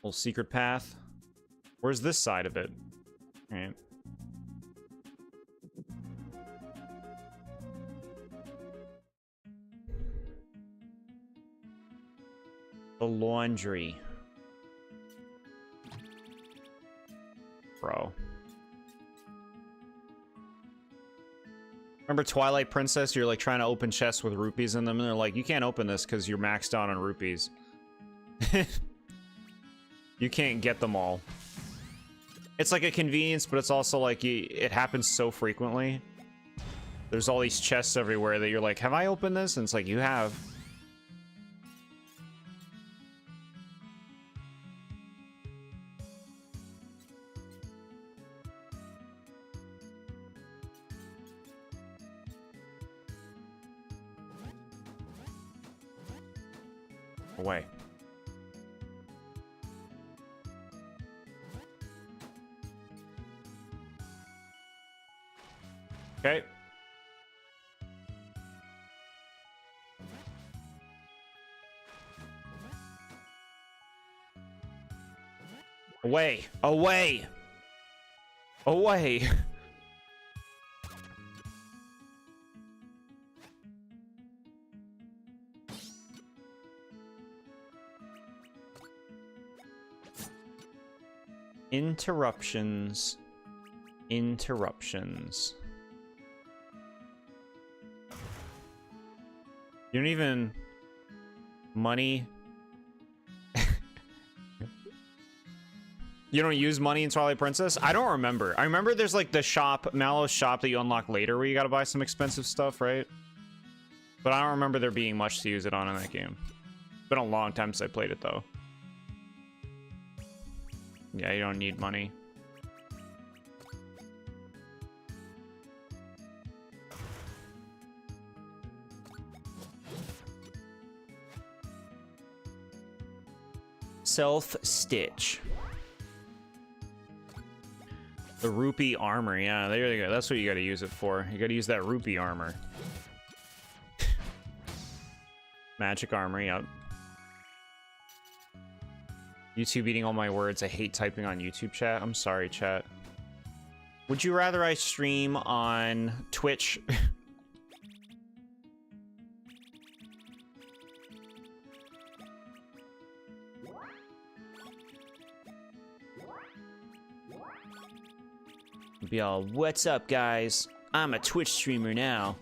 Little secret path. Where's this side of it? All right. The laundry. Bro. Remember Twilight Princess? You're like trying to open chests with rupees in them, and they're like, you can't open this because you're maxed out on rupees. You can't get them all. It's like a convenience, but it's also like it happens so frequently. There's all these chests everywhere that you're like, have I opened this? And it's like, you have. Away. Okay. Away. Away. Away. Interruptions. Interruptions. You don't even... Money? You don't use money in Twilight Princess? I don't remember. I remember there's like the shop, Mallow's shop that you unlock later where you gotta buy some expensive stuff, right? But I don't remember there being much to use it on in that game. It's been a long time since I played it though. Yeah, you don't need money. Self-stitch. The rupee armor, yeah, there you go. That's what you gotta use it for. You gotta use that rupee armor. Magic armor, yep. YouTube eating all my words. I hate typing on YouTube chat. I'm sorry, chat. Would you rather I stream on Twitch? Be all, what's up, guys? I'm a Twitch streamer now.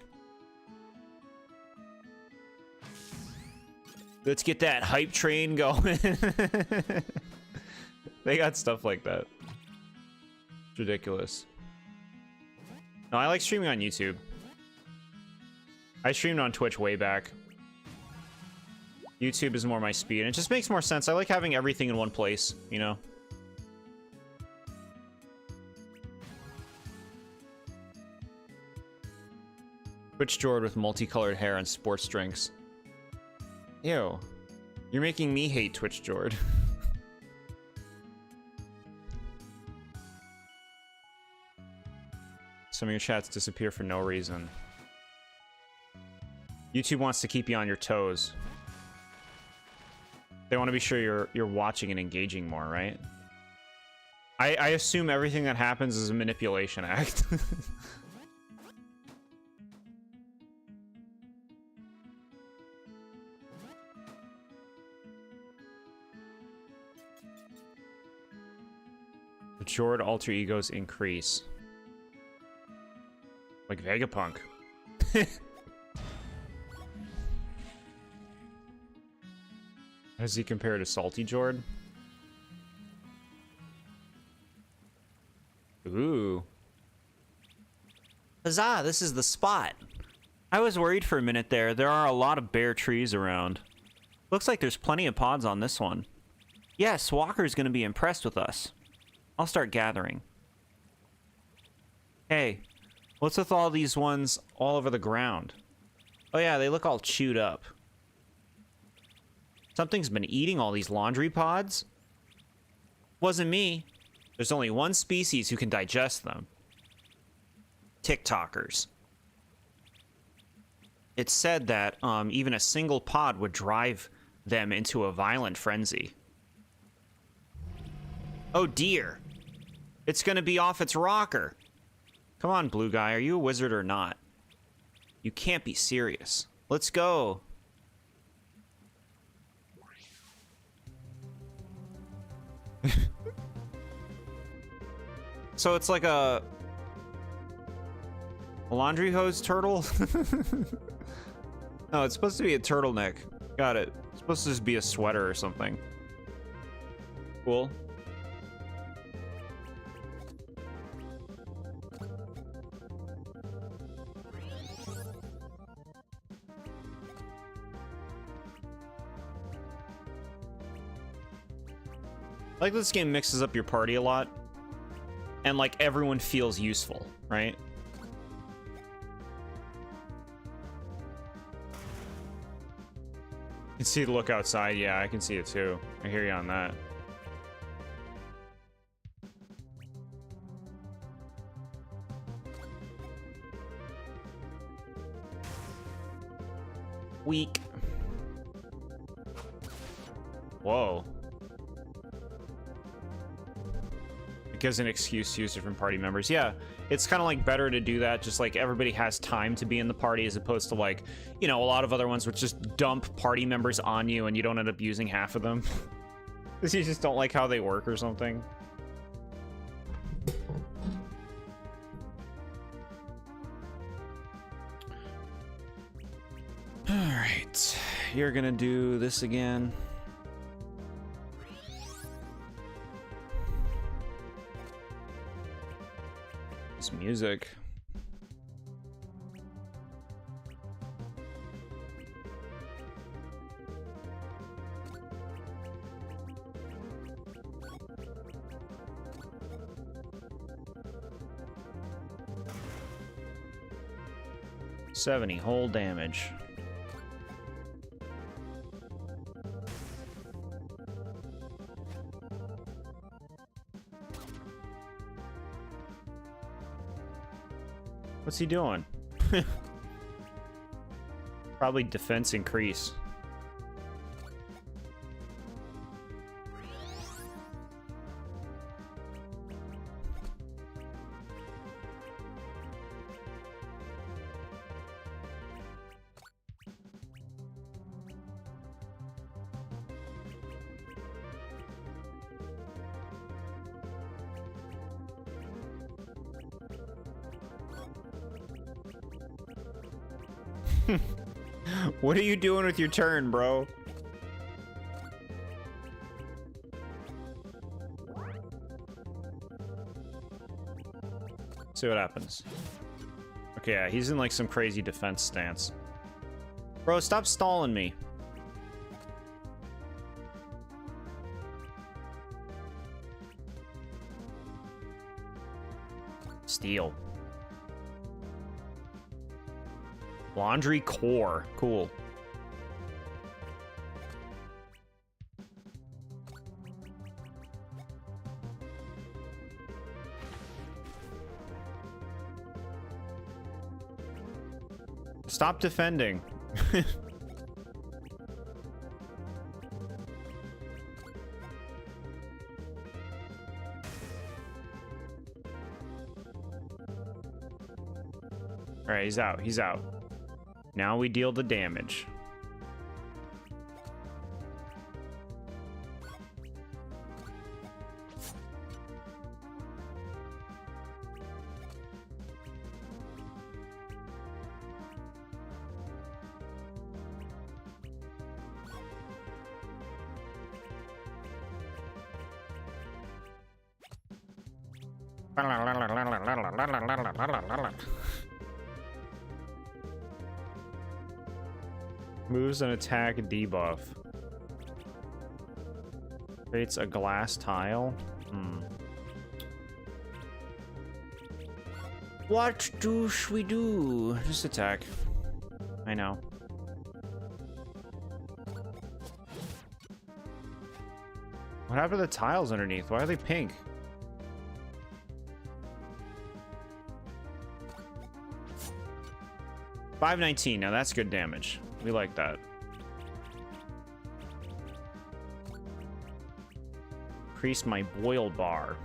Let's get that hype train going. They got stuff like that. It's ridiculous. No, I like streaming on YouTube. I streamed on Twitch way back. YouTube is more my speed, and it just makes more sense. I like having everything in one place, you know? TweetJord with multicolored hair and sports drinks. Ew. You're making me hate TwitchJord. Some of your chats disappear for no reason. YouTube wants to keep you on your toes. They want to be sure you're watching and engaging more, right? I assume everything that happens is a manipulation act. The Jord alter egos increase. Like Vegapunk. How does he compare to Salty Jord? Ooh. Huzzah, this is the spot. I was worried for a minute there. There are a lot of bare trees around. Looks like there's plenty of pods on this one. Yes, Walker's gonna be impressed with us. I'll start gathering. Hey, what's with all these ones all over the ground? Oh yeah, they look all chewed up. Something's been eating all these laundry pods? Wasn't me. There's only one species who can digest them. TikTokers. It's said that even a single pod would drive them into a violent frenzy. Oh dear. It's gonna be off its rocker. Come on, blue guy, are you a wizard or not? You can't be serious. Let's go. So it's like a laundry hose turtle? No, it's supposed to be a turtleneck. Got it. It's supposed to just be a sweater or something. Cool. I like this game mixes up your party a lot. And like everyone feels useful, right? You can see the look outside. Yeah, I can see it too. I hear you on that. Weak. Whoa. Because an excuse to use different party members. Yeah, it's kind of like better to do that. Just like everybody has time to be in the party as opposed to like, you know, a lot of other ones which just dump party members on you and you don't end up using half of them. Because you just don't like how they work or something. All right, you're gonna do this again. This music. $70 whole damage. What's he doing? Probably defense increase. What are you doing with your turn, bro? See what happens. Okay, yeah, he's in like some crazy defense stance. Bro, stop stalling me. Steal. Laundry core. Cool. Stop defending. Alright, he's out. He's out. Now we deal the damage. Moves an attack debuff. Creates a glass tile. What do we do? Just attack. I know. What happened to the tiles underneath? Why are they pink? $519. Now that's good damage. We like that. Increase my boil bar.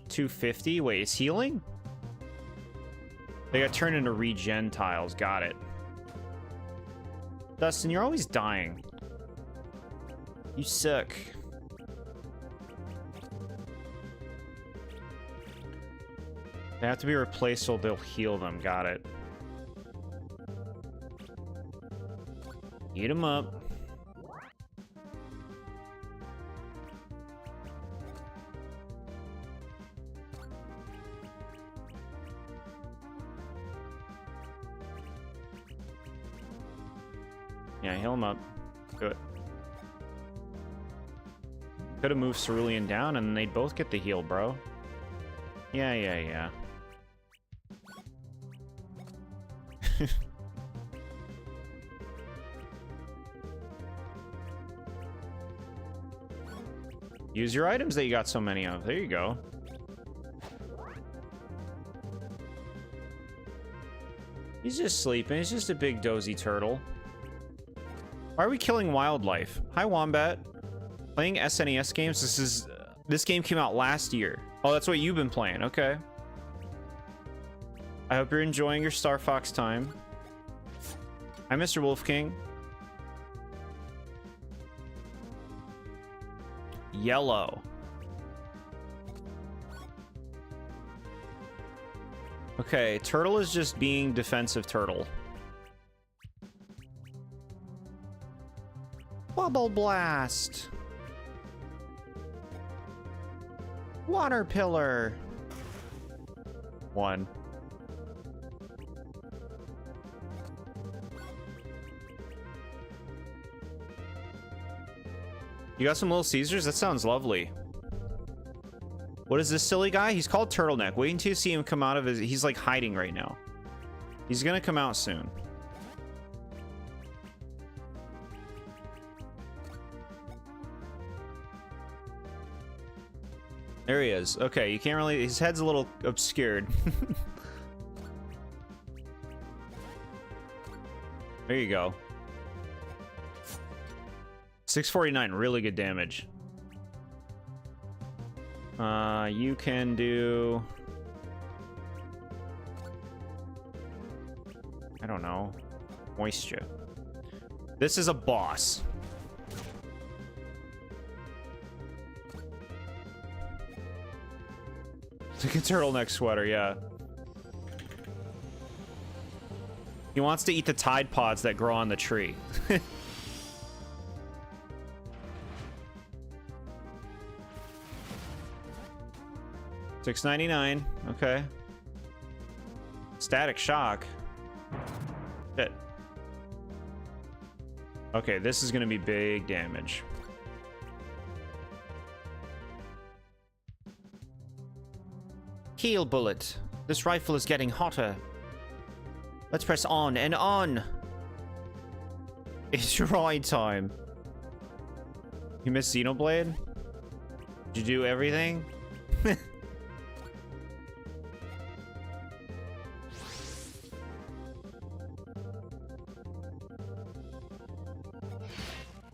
$250. Wait, it's healing? They got turned into regen tiles. Got it. Dustin, you're always dying. You suck. They have to be replaced so they'll heal them. Got it. Eat them up. Yeah, heal him up. Good. Could have moved Cerulean down and they'd both get the heal, bro. Yeah. Use your items that you got so many of. There you go. He's just sleeping. He's just a big dozy turtle. Why are we killing wildlife? Hi, Wombat. Playing SNES games? This game came out last year. Oh, that's what you've been playing. Okay. I hope you're enjoying your Star Fox time. Hi, Mr. Wolf King. Yellow. Okay, turtle is just being defensive turtle. Bubble blast. Water pillar. 1. You got some Little Caesars? That sounds lovely. What is this silly guy? He's called Turtleneck. Wait until you see him come out of his... He's like hiding right now. He's gonna come out soon. There he is. Okay, you can't really... His head's a little obscured. There you go. 649, really good damage. You can do... I don't know. Moisture. This is a boss. It's like a turtleneck sweater, yeah. He wants to eat the Tide Pods that grow on the tree. $6.99. Okay. Static shock. Shit. Okay, this is gonna be big damage. Heal bullet. This rifle is getting hotter. Let's press on and on. It's ride time. You missed Xenoblade? Did you do everything?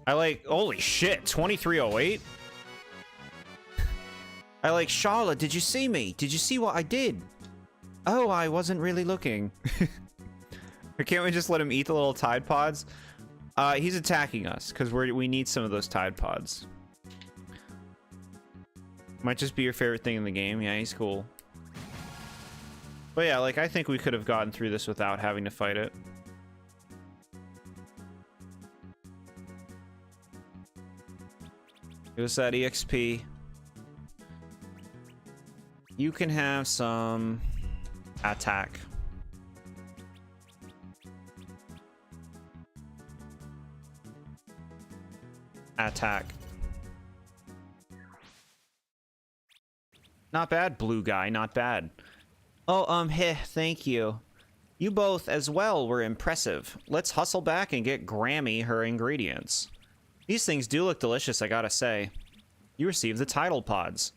I like, holy shit, 2308? I like, Charlotte, did you see me? Did you see what I did? Oh, I wasn't really looking. Or can't we just let him eat the little Tide Pods? He's attacking us, because we need some of those Tide Pods. Might just be your favorite thing in the game. Yeah, he's cool. But yeah, like, I think we could have gotten through this without having to fight it. Give us that EXP. You can have some attack. Attack. Not bad, blue guy, not bad. Oh, heh, thank you. You both as well were impressive. Let's hustle back and get Grammy her ingredients. These things do look delicious, I gotta say. You received the title pods.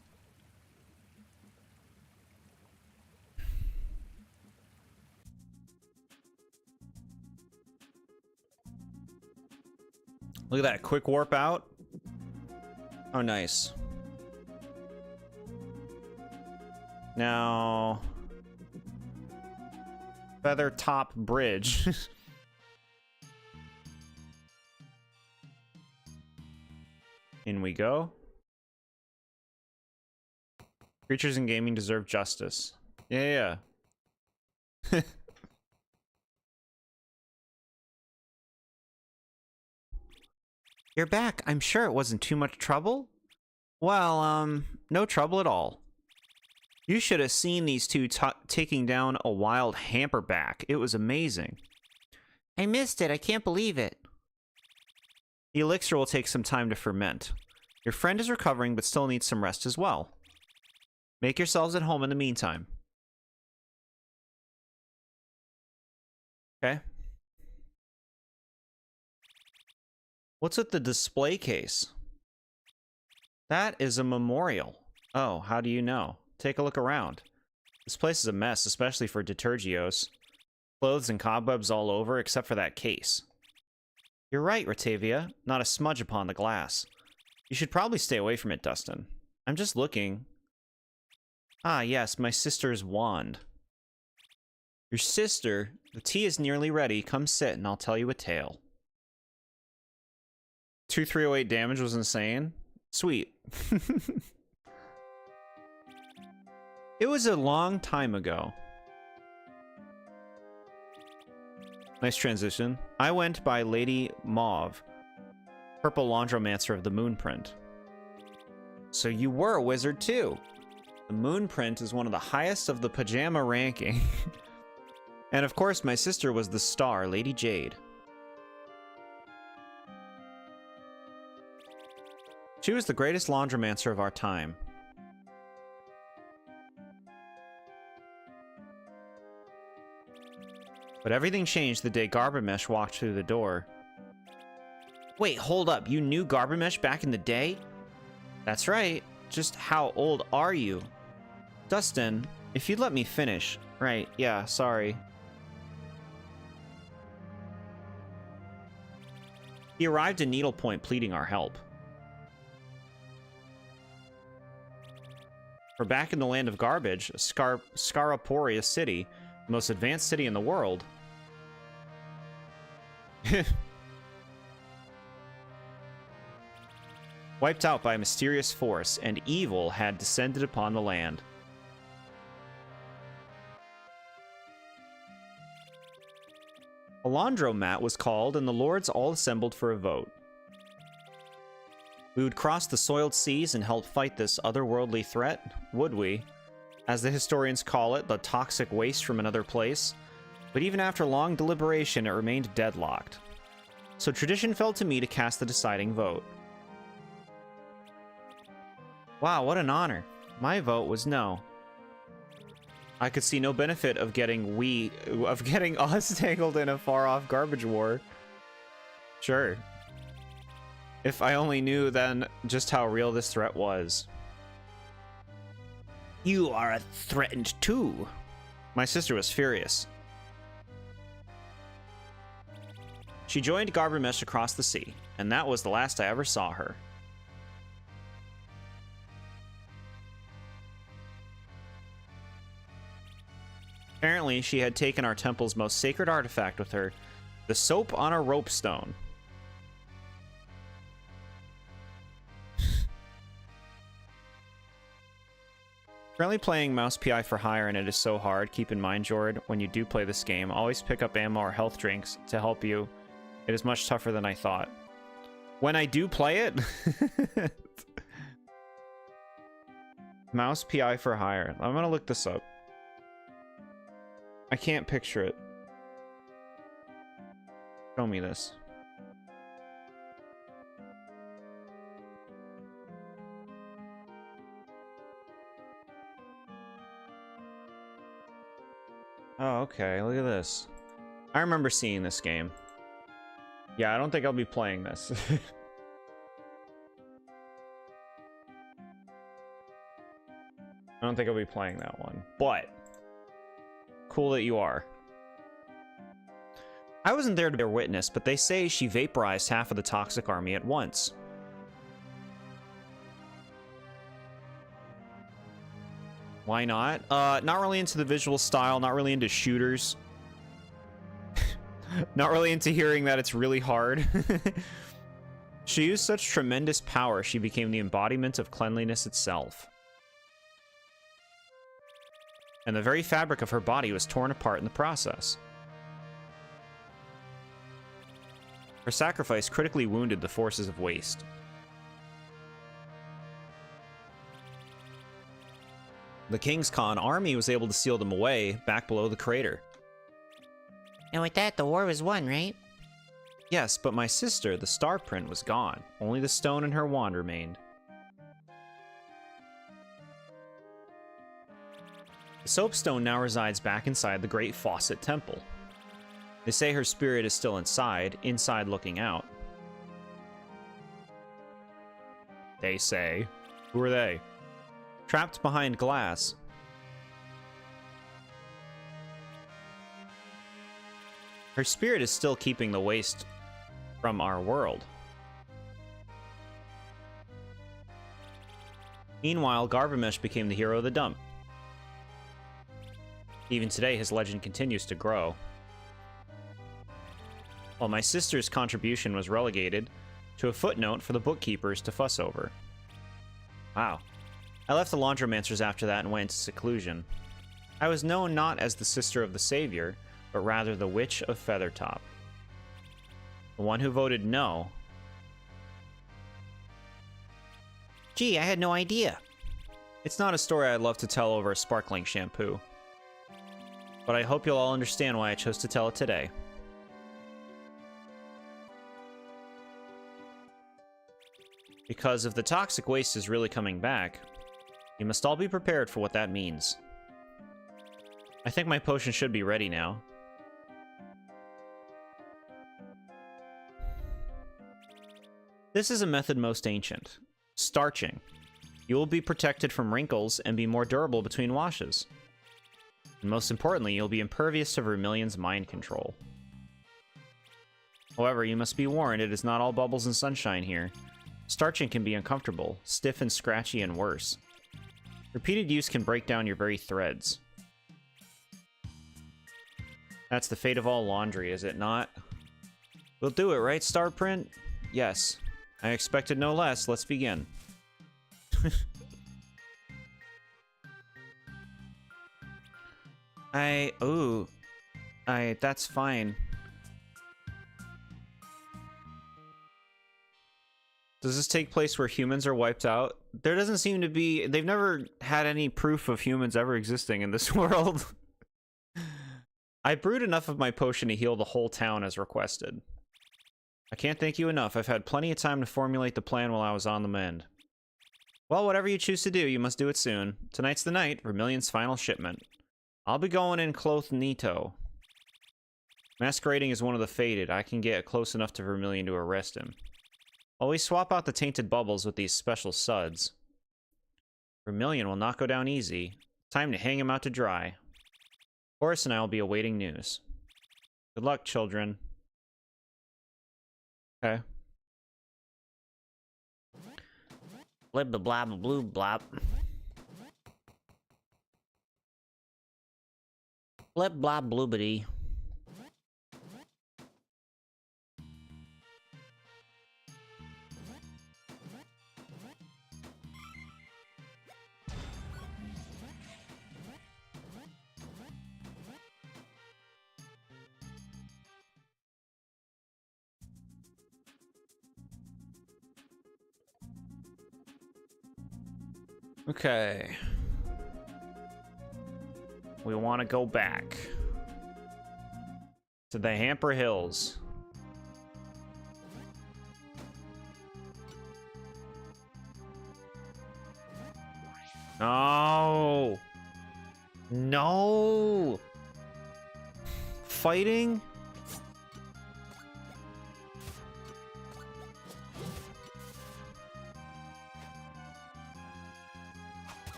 Look at that, quick warp out. Oh, nice. Now... Feather Top Bridge. In we go. Creatures in gaming deserve justice. Yeah, yeah. You're back. I'm sure it wasn't too much trouble. Well, no trouble at all. You should have seen these two taking down a wild hamperback. It was amazing. I missed it. I can't believe it. The elixir will take some time to ferment. Your friend is recovering, but still needs some rest as well. Make yourselves at home in the meantime. Okay. What's with the display case? That is a memorial. Oh, how do you know? Take a look around. This place is a mess, especially for Detergios. Clothes and cobwebs all over, except for that case. You're right, Ratavia. Not a smudge upon the glass. You should probably stay away from it, Dustin. I'm just looking. Ah, yes, my sister's wand. Your sister? The tea is nearly ready. Come sit and I'll tell you a tale. 2308 damage was insane. Sweet. It was a long time ago. Nice transition. I went by Lady Mauve, purple laundromancer of the Moonprint. So you were a wizard too. The Moonprint is one of the highest of the pajama ranking. And of course, my sister was the star, Lady Jade. She was the greatest laundromancer of our time. But everything changed the day Garbamesh walked through the door. Wait, hold up. You knew Garbamesh back in the day? That's right. Just how old are you? Dustin, if you'd let me finish. Right, yeah, sorry. He arrived in Needlepoint pleading our help. We're back in the land of garbage, Scaraporia City, the most advanced city in the world. Wiped out by a mysterious force, and evil had descended upon the land. A laundromat was called, and the lords all assembled for a vote. We would cross the soiled seas and help fight this otherworldly threat, would we? As the historians call it, the toxic waste from another place. But even after long deliberation, it remained deadlocked. So tradition fell to me to cast the deciding vote. Wow, what an honor. My vote was no. I could see no benefit of getting us tangled in a far-off garbage war. Sure. If I only knew then just how real this threat was. You are threatened too. My sister was furious. She joined Garbamesh across the sea. and that was the last I ever saw her. Apparently, she had taken our temple's most sacred artifact with her, the soap on a rope stone. Currently playing Mouse PI for hire, and it is so hard. Keep in mind, Jord, when you do play this game, always pick up ammo or health drinks to help you. It is much tougher than I thought. When I do play it... Mouse PI for hire. I'm gonna look this up. I can't picture it. Show me this. Oh, okay. Look at this. I remember seeing this game. Yeah, I don't think I'll be playing this. I don't think I'll be playing that one. But, cool that you are. I wasn't there to bear witness, but they say she vaporized half of the toxic army at once. Why not? Not really into the visual style, not really into shooters. Not really into hearing that it's really hard. She used such tremendous power, she became the embodiment of cleanliness itself. And the very fabric of her body was torn apart in the process. Her sacrifice critically wounded the forces of waste. The King's Khan army was able to seal them away back below the crater. And with that, the war was won, right? Yes, but my sister, the star print, was gone. Only the stone and her wand remained. The soapstone now resides back inside the Great Faucet Temple. They say her spirit is still inside looking out. They say. Who are they? Trapped behind glass. Her spirit is still keeping the waste from our world. Meanwhile, Garbamesh became the hero of the dump. Even today, his legend continues to grow. While my sister's contribution was relegated to a footnote for the bookkeepers to fuss over. Wow. I left the laundromancers after that and went into seclusion. I was known not as the sister of the Savior, but rather the Witch of Feathertop. The one who voted no. Gee, I had no idea. It's not a story I'd love to tell over a sparkling shampoo. But I hope you'll all understand why I chose to tell it today. Because if the toxic waste is really coming back, you must all be prepared for what that means. I think my potion should be ready now. This is a method most ancient. Starching. You will be protected from wrinkles and be more durable between washes. And most importantly, you'll be impervious to Vermilion's mind control. However, you must be warned, it is not all bubbles and sunshine here. Starching can be uncomfortable, stiff and scratchy, and worse. Repeated use can break down your very threads. That's the fate of all laundry, is it not? We'll do it, right, Starprint? Yes. I expected no less. Let's begin. That's fine. Does this take place where humans are wiped out? There doesn't seem to be... They've never had any proof of humans ever existing in this world. I brewed enough of my potion to heal the whole town as requested. I can't thank you enough. I've had plenty of time to formulate the plan while I was on the mend. Well, whatever you choose to do, you must do it soon. Tonight's the night, Vermilion's final shipment. I'll be going in Clothnito. Masquerading as one of the fated. I can get close enough to Vermilion to arrest him. Always swap out the tainted bubbles with these special suds. Vermilion will not go down easy. Time to hang him out to dry. Horace and I will be awaiting news. Good luck, children. Okay. Blib blah blah blue blop. Blib blah bloobity. Okay. We want to go back to the Hamper Hills. No. No. Fighting?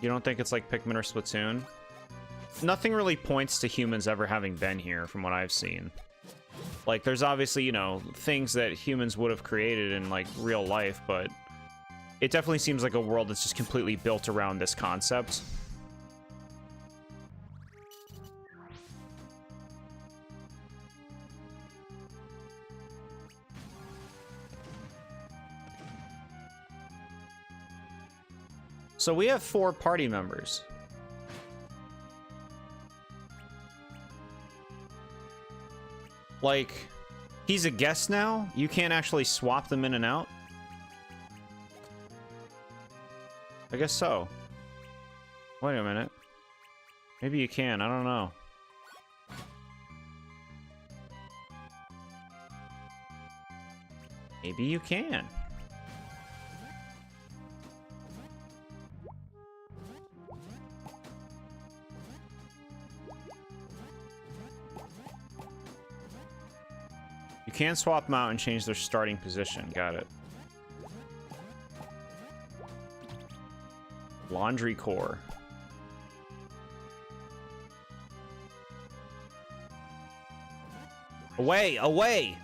You don't think it's like Pikmin or Splatoon? Nothing really points to humans ever having been here from what I've seen. Like, there's obviously, you know, things that humans would have created in, like, real life, but it definitely seems like a world that's just completely built around this concept. So we have 4 party members. Like, he's a guest now? You can't actually swap them in and out? I guess so. Wait a minute. Maybe you can, I don't know. Maybe you can. You can swap them out and change their starting position. Got it. Laundry core. Away! Away!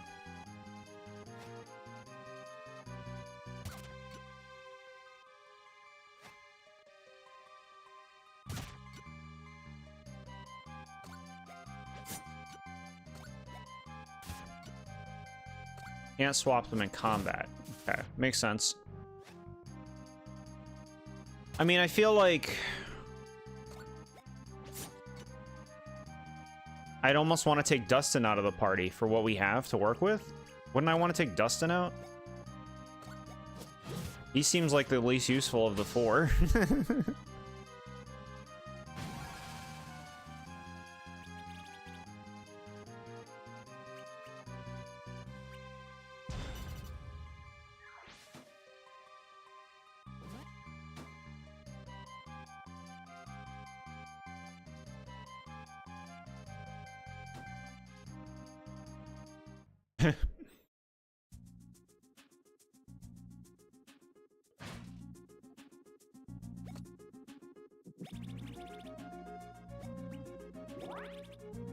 Can't swap them in combat. Okay, makes sense. I mean, I feel like I'd almost want to take Dustin out of the party for what we have to work with. Wouldn't I want to take Dustin out? He seems like the least useful of the 4.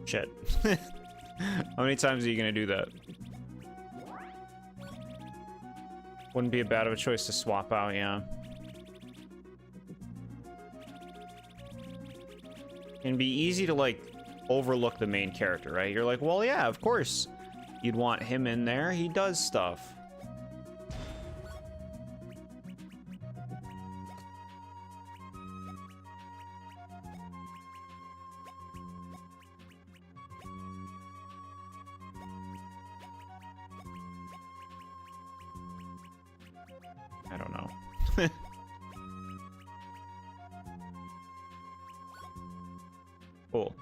Shit. How many times are you gonna do that? Wouldn't be a bad of a choice to swap out, yeah. It'd be easy to, like, overlook the main character, right? You're like, well, yeah, of course. You'd want him in there. He does stuff. I don't know. Cool.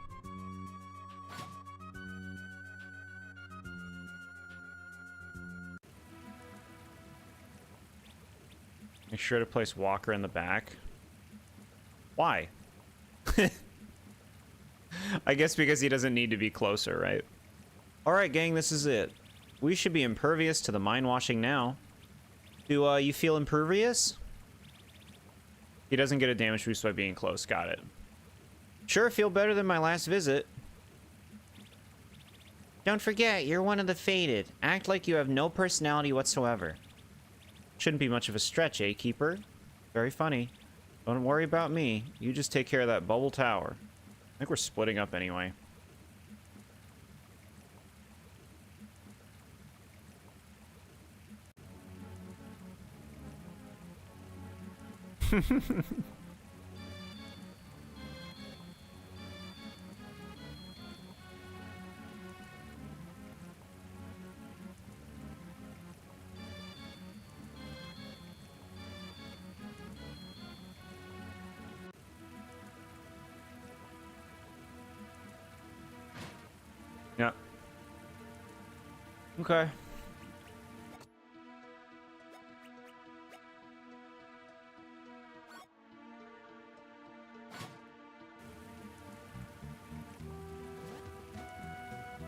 Make sure to place Walker in the back. Why? I guess because he doesn't need to be closer, right? Alright, gang, this is it. We should be impervious to the mind washing now. Do you feel impervious? He doesn't get a damage boost by being close. Got it. Sure, feel better than my last visit. Don't forget, you're one of the fated. Act like you have no personality whatsoever. Shouldn't be much of a stretch, eh, Keeper? Very funny. Don't worry about me. You just take care of that bubble tower. I think we're splitting up anyway. Yeah. Okay.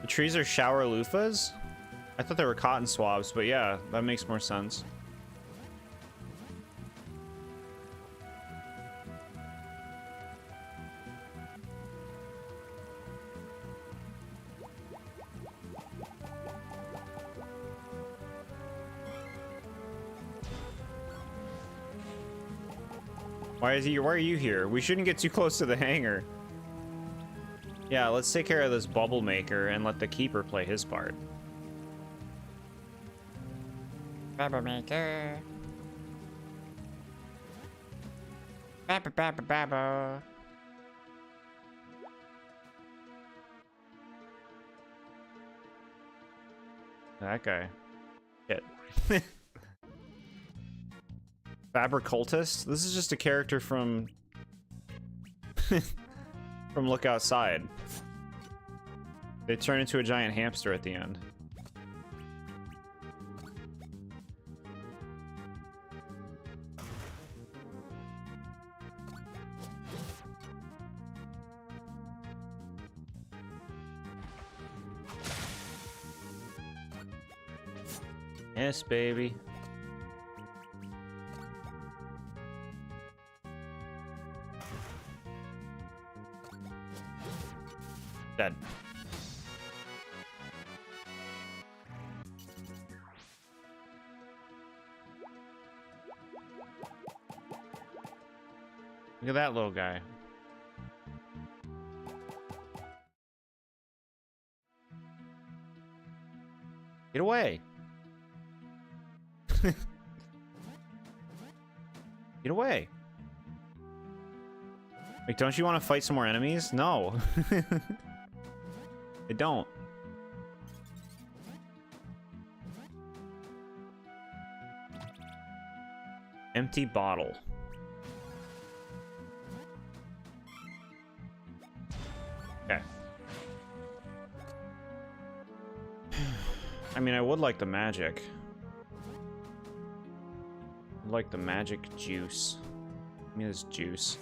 The trees are shower loofahs? I thought they were cotton swabs, but yeah, that makes more sense. Why are you here? We shouldn't get too close to the hangar. Yeah, let's take care of this bubble maker and let the keeper play his part. Bubble maker. Babble, babble, babble. That guy. Hit. Fabricultist? This is just a character from... from Look Outside. They turn into a giant hamster at the end. Yes, baby. Dead. Look at that little guy. Get away. Get away. Like, don't you want to fight some more enemies? No. I don't. Empty bottle. Okay. I mean, I would like the magic. I'd like the magic juice. Give me this juice.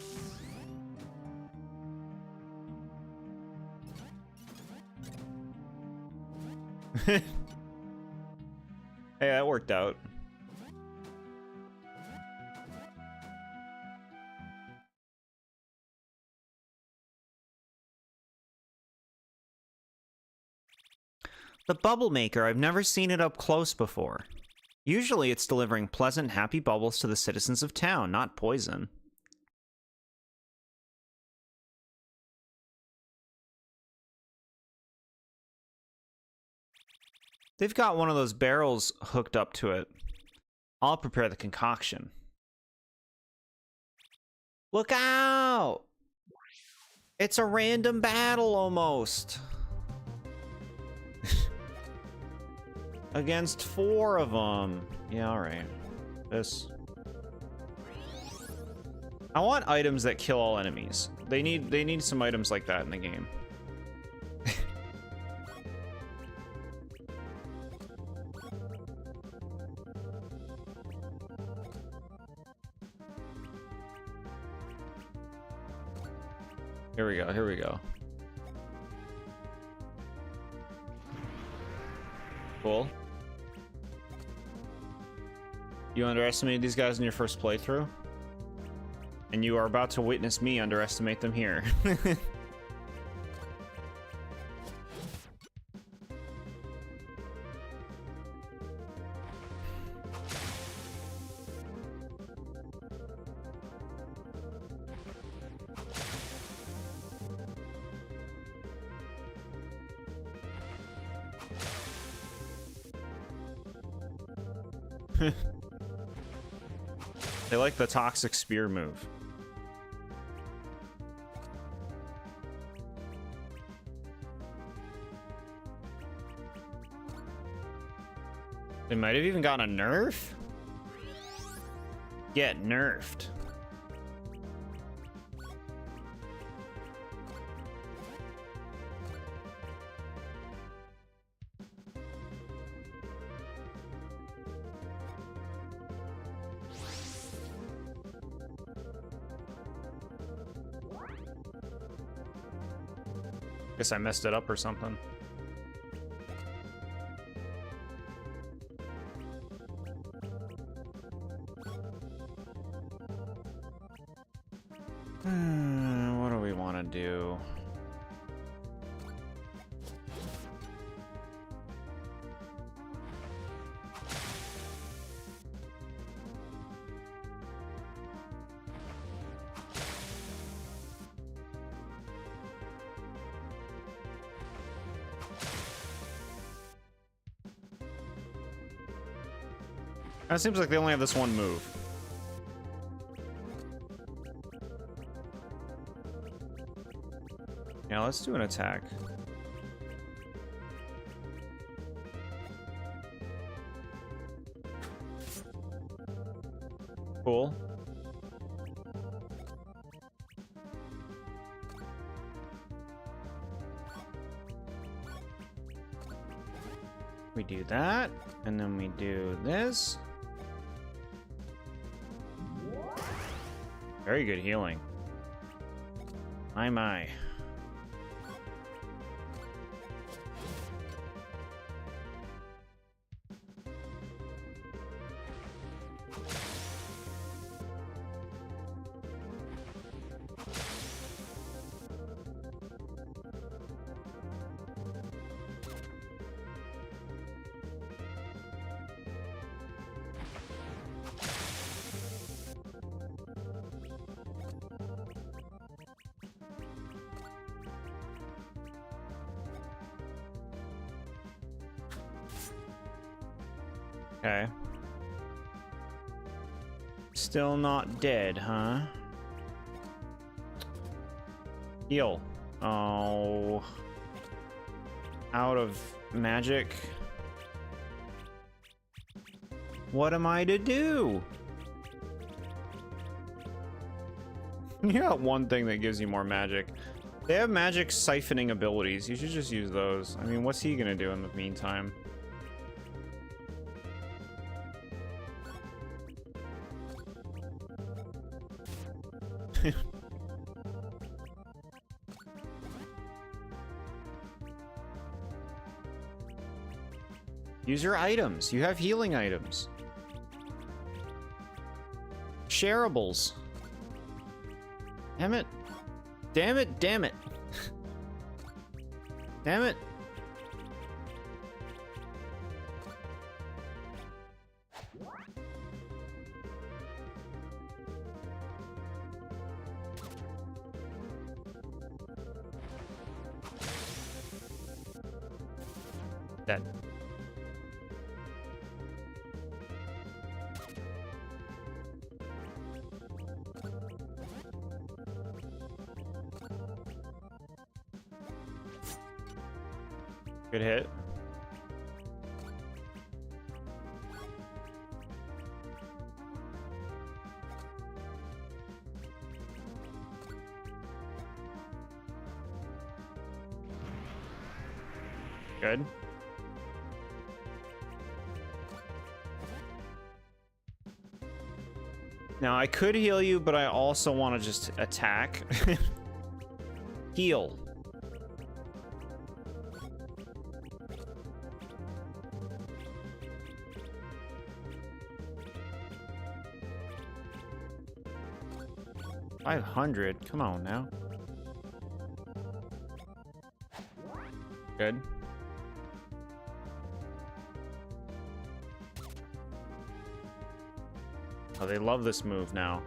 Hey, that worked out. The bubble maker, I've never seen it up close before. Usually it's delivering pleasant, happy bubbles to the citizens of town, not poison. They've got one of those barrels hooked up to it. I'll prepare the concoction. Look out! It's a random battle almost. Against 4 of them. Yeah, alright. This. I want items that kill all enemies. They need some items like that in the game. Here we go, here we go. Cool. You underestimated these guys in your first playthrough? And you are about to witness me underestimate them here. They like the toxic spear move. They might have even gotten a nerf? Get nerfed. Guess I messed it up or something. What do we want to do? It seems like they only have this one move. Yeah, let's do an attack. Cool. We do that, and then we do this. Very good healing. My. Okay. Still not dead, huh? Heal. Oh. Out of magic. What am I to do? You got one thing that gives you more magic. They have magic siphoning abilities. You should just use those. I mean, what's he gonna do in the meantime? Use your items. You have healing items. Shareables. Damn it. Damn it, damn it. Damn it. Dead. Good hit. Good. Now, I could heal you, but I also want to just attack. Heal. $500. Come on now. Good. Oh, they love this move now.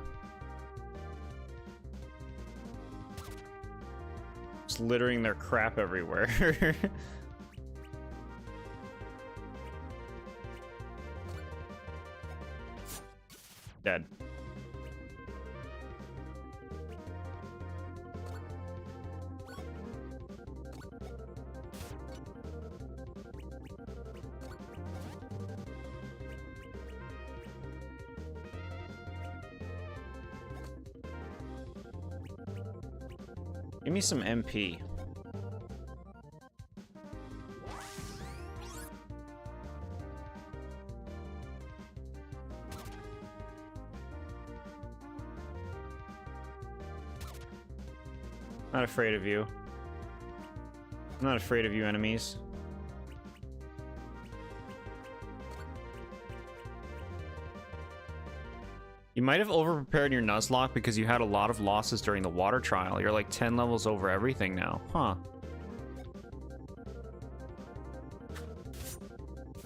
Just littering their crap everywhere. Give me some MP. Not afraid of you. I'm not afraid of you, enemies. You might have overprepared your Nuzlocke because you had a lot of losses during the water trial. You're like 10 levels over everything now. Huh.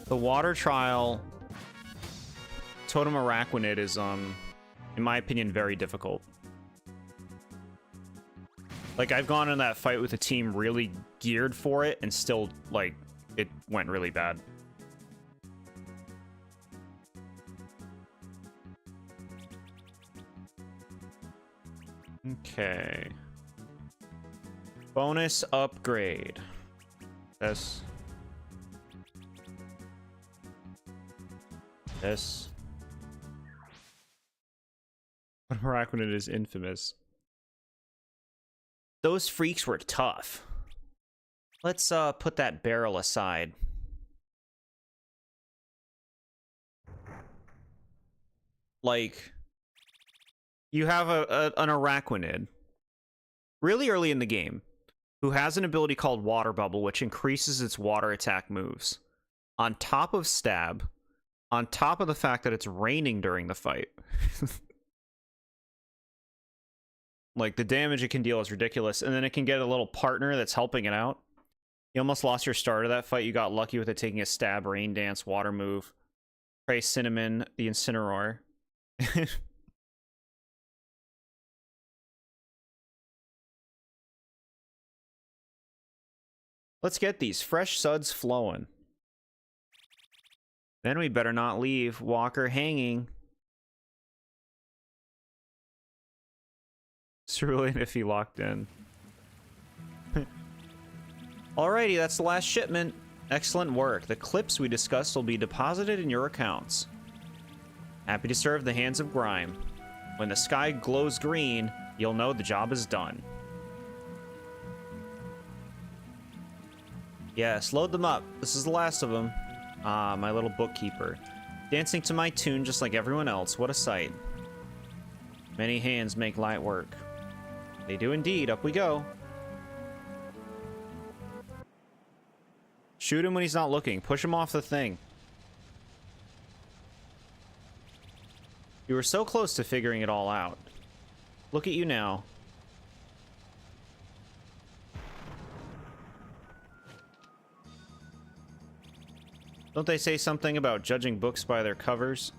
The water trial Totem Araquanid is, in my opinion, very difficult. Like, I've gone in that fight with a team really geared for it, and still, like, it went really bad. Okay. Bonus upgrade. This. This. Araquanid is infamous. Those freaks were tough. Let's put that barrel aside. Like, you have an Araquanid really early in the game who has an ability called Water Bubble, which increases its water attack moves. On top of stab, on top of the fact that it's raining during the fight. Like, the damage it can deal is ridiculous, and then it can get a little partner that's helping it out. You almost lost your start of that fight. You got lucky with it taking a stab, rain dance, water move. Pray Cinnamon, the Incineroar. Let's get these fresh suds flowing. Then we better not leave Walker hanging. Cerulean if he locked in. Alrighty, that's the last shipment. Excellent work. The clips we discussed will be deposited in your accounts. Happy to serve the hands of Grime. When the sky glows green, you'll know the job is done. Yes, load them up. This is the last of them. Ah, my little bookkeeper. Dancing to my tune just like everyone else. What a sight. Many hands make light work. They do indeed. Up we go. Shoot him when he's not looking. Push him off the thing. You were so close to figuring it all out. Look at you now. Don't they say something about judging books by their covers?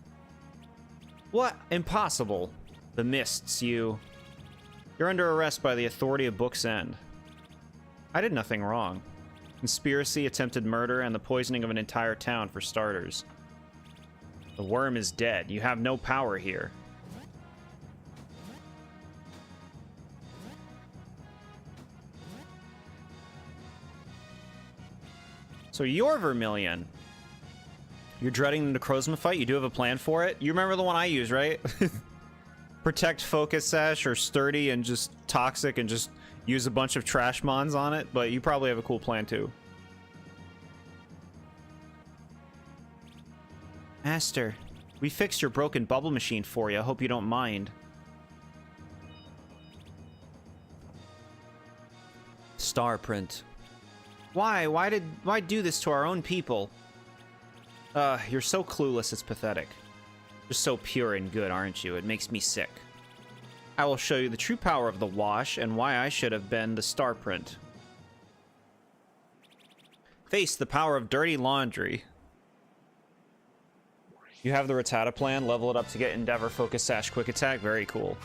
What? Impossible. The mists, you. You're under arrest by the authority of Book's End. I did nothing wrong. Conspiracy, attempted murder, and the poisoning of an entire town for starters. The worm is dead. You have no power here. So you're Vermilion. You're dreading the Necrozma fight? You do have a plan for it? You remember the one I use, right? Protect, Focus Sash, or Sturdy, and just Toxic, and just use a bunch of trash mons on it, but you probably have a cool plan too. Master, we fixed your broken bubble machine for you. I hope you don't mind. Starprint. Why do this to our own people? You're so clueless, it's pathetic. You're so pure and good, aren't you? It makes me sick. I will show you the true power of the wash and why I should have been the Starprint. Face the power of dirty laundry. You have the Rattata plan, level it up to get Endeavor, Focus Sash, Quick Attack. Very cool.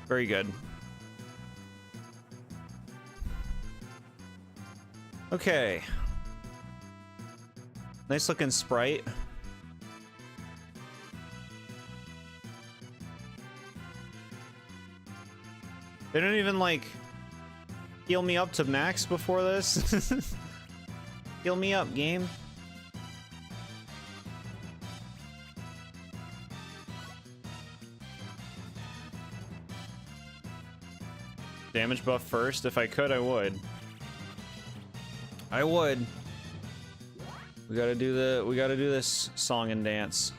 Very good. Okay. Nice looking sprite. They don't even, like, heal me up to max before this. Heal me up, game. Damage buff first. If I could, I would. I would. We gotta do this song and dance.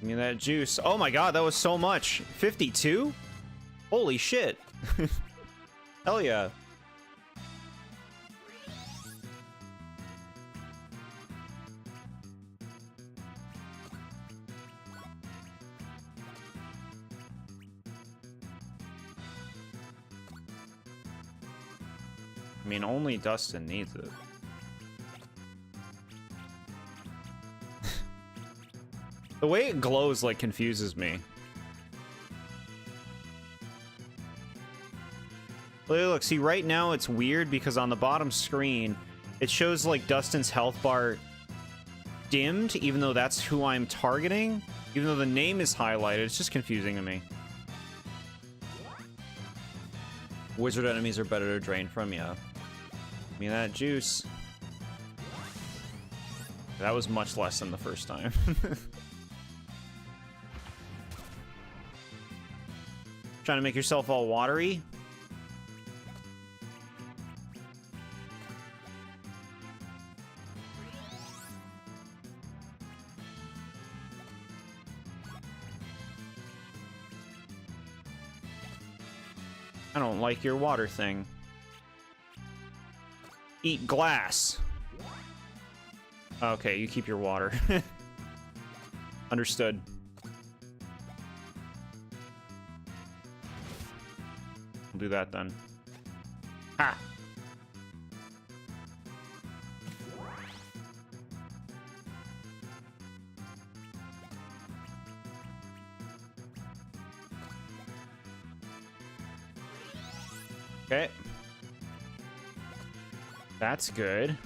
Give me that juice. Oh my god, that was so much. 52? Holy shit. Hell yeah. I mean, only Dustin needs it. The way it glows, like, confuses me. Look, see, right now it's weird because on the bottom screen, it shows, like, Dustin's health bar dimmed, even though that's who I'm targeting. Even though the name is highlighted, it's just confusing to me. Wizard enemies are better to drain from, yeah. Give me that juice. That was much less than the first time. Trying to make yourself all watery? I don't like your water thing. Eat glass. Okay, you keep your water. Understood. We'll do that then. Ha! Okay. That's good.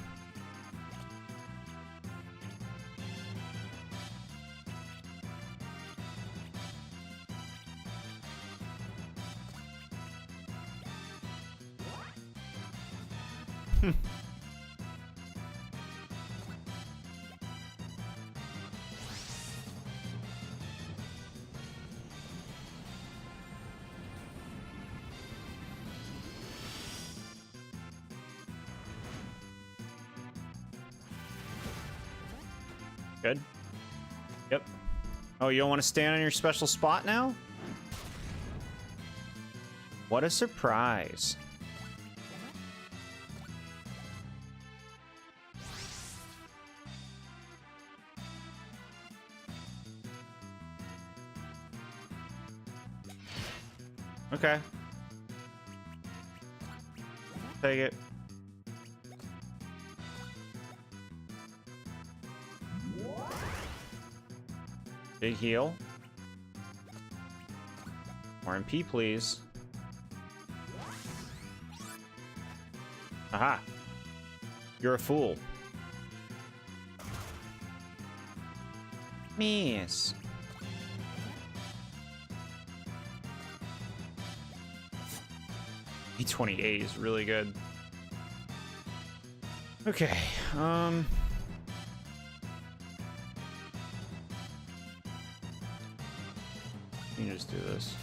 Good. Yep. Oh, you don't want to stand on your special spot now? What a surprise. Okay. Take it. Big heal. RMP, please. Aha. You're a fool. Miss. E28 is really good. Okay, you can just do this.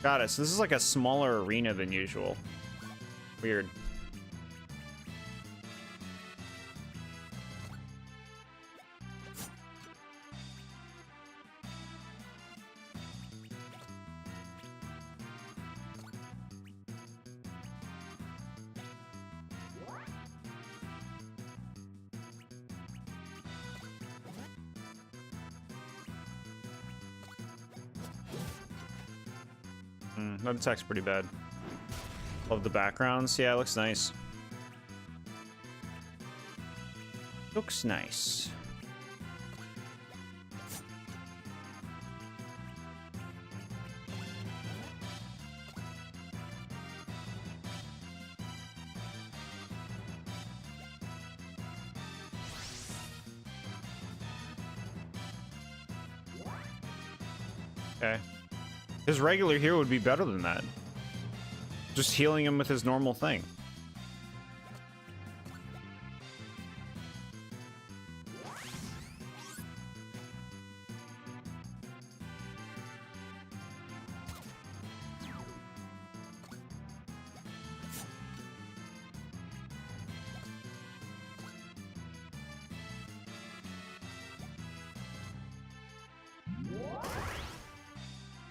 Got it. So this is like a smaller arena than usual. Weird. That attack's pretty bad. Love the backgrounds. Yeah, it looks nice. Looks nice. Okay. His regular hero would be better than that. Just healing him with his normal thing.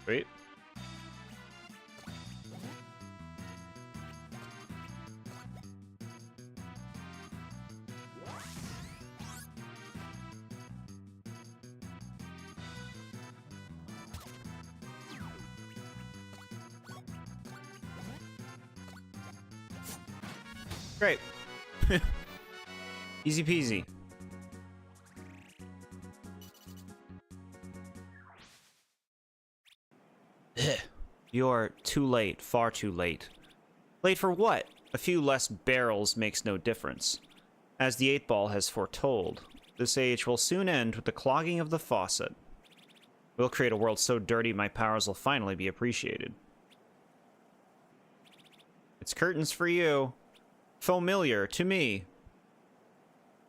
Wait. Great. Easy peasy. You're too late, far too late. Late for what? A few less barrels makes no difference. As the 8-ball has foretold, this age will soon end with the clogging of the faucet. We'll create a world so dirty my powers will finally be appreciated. It's curtains for you. Familiar to me.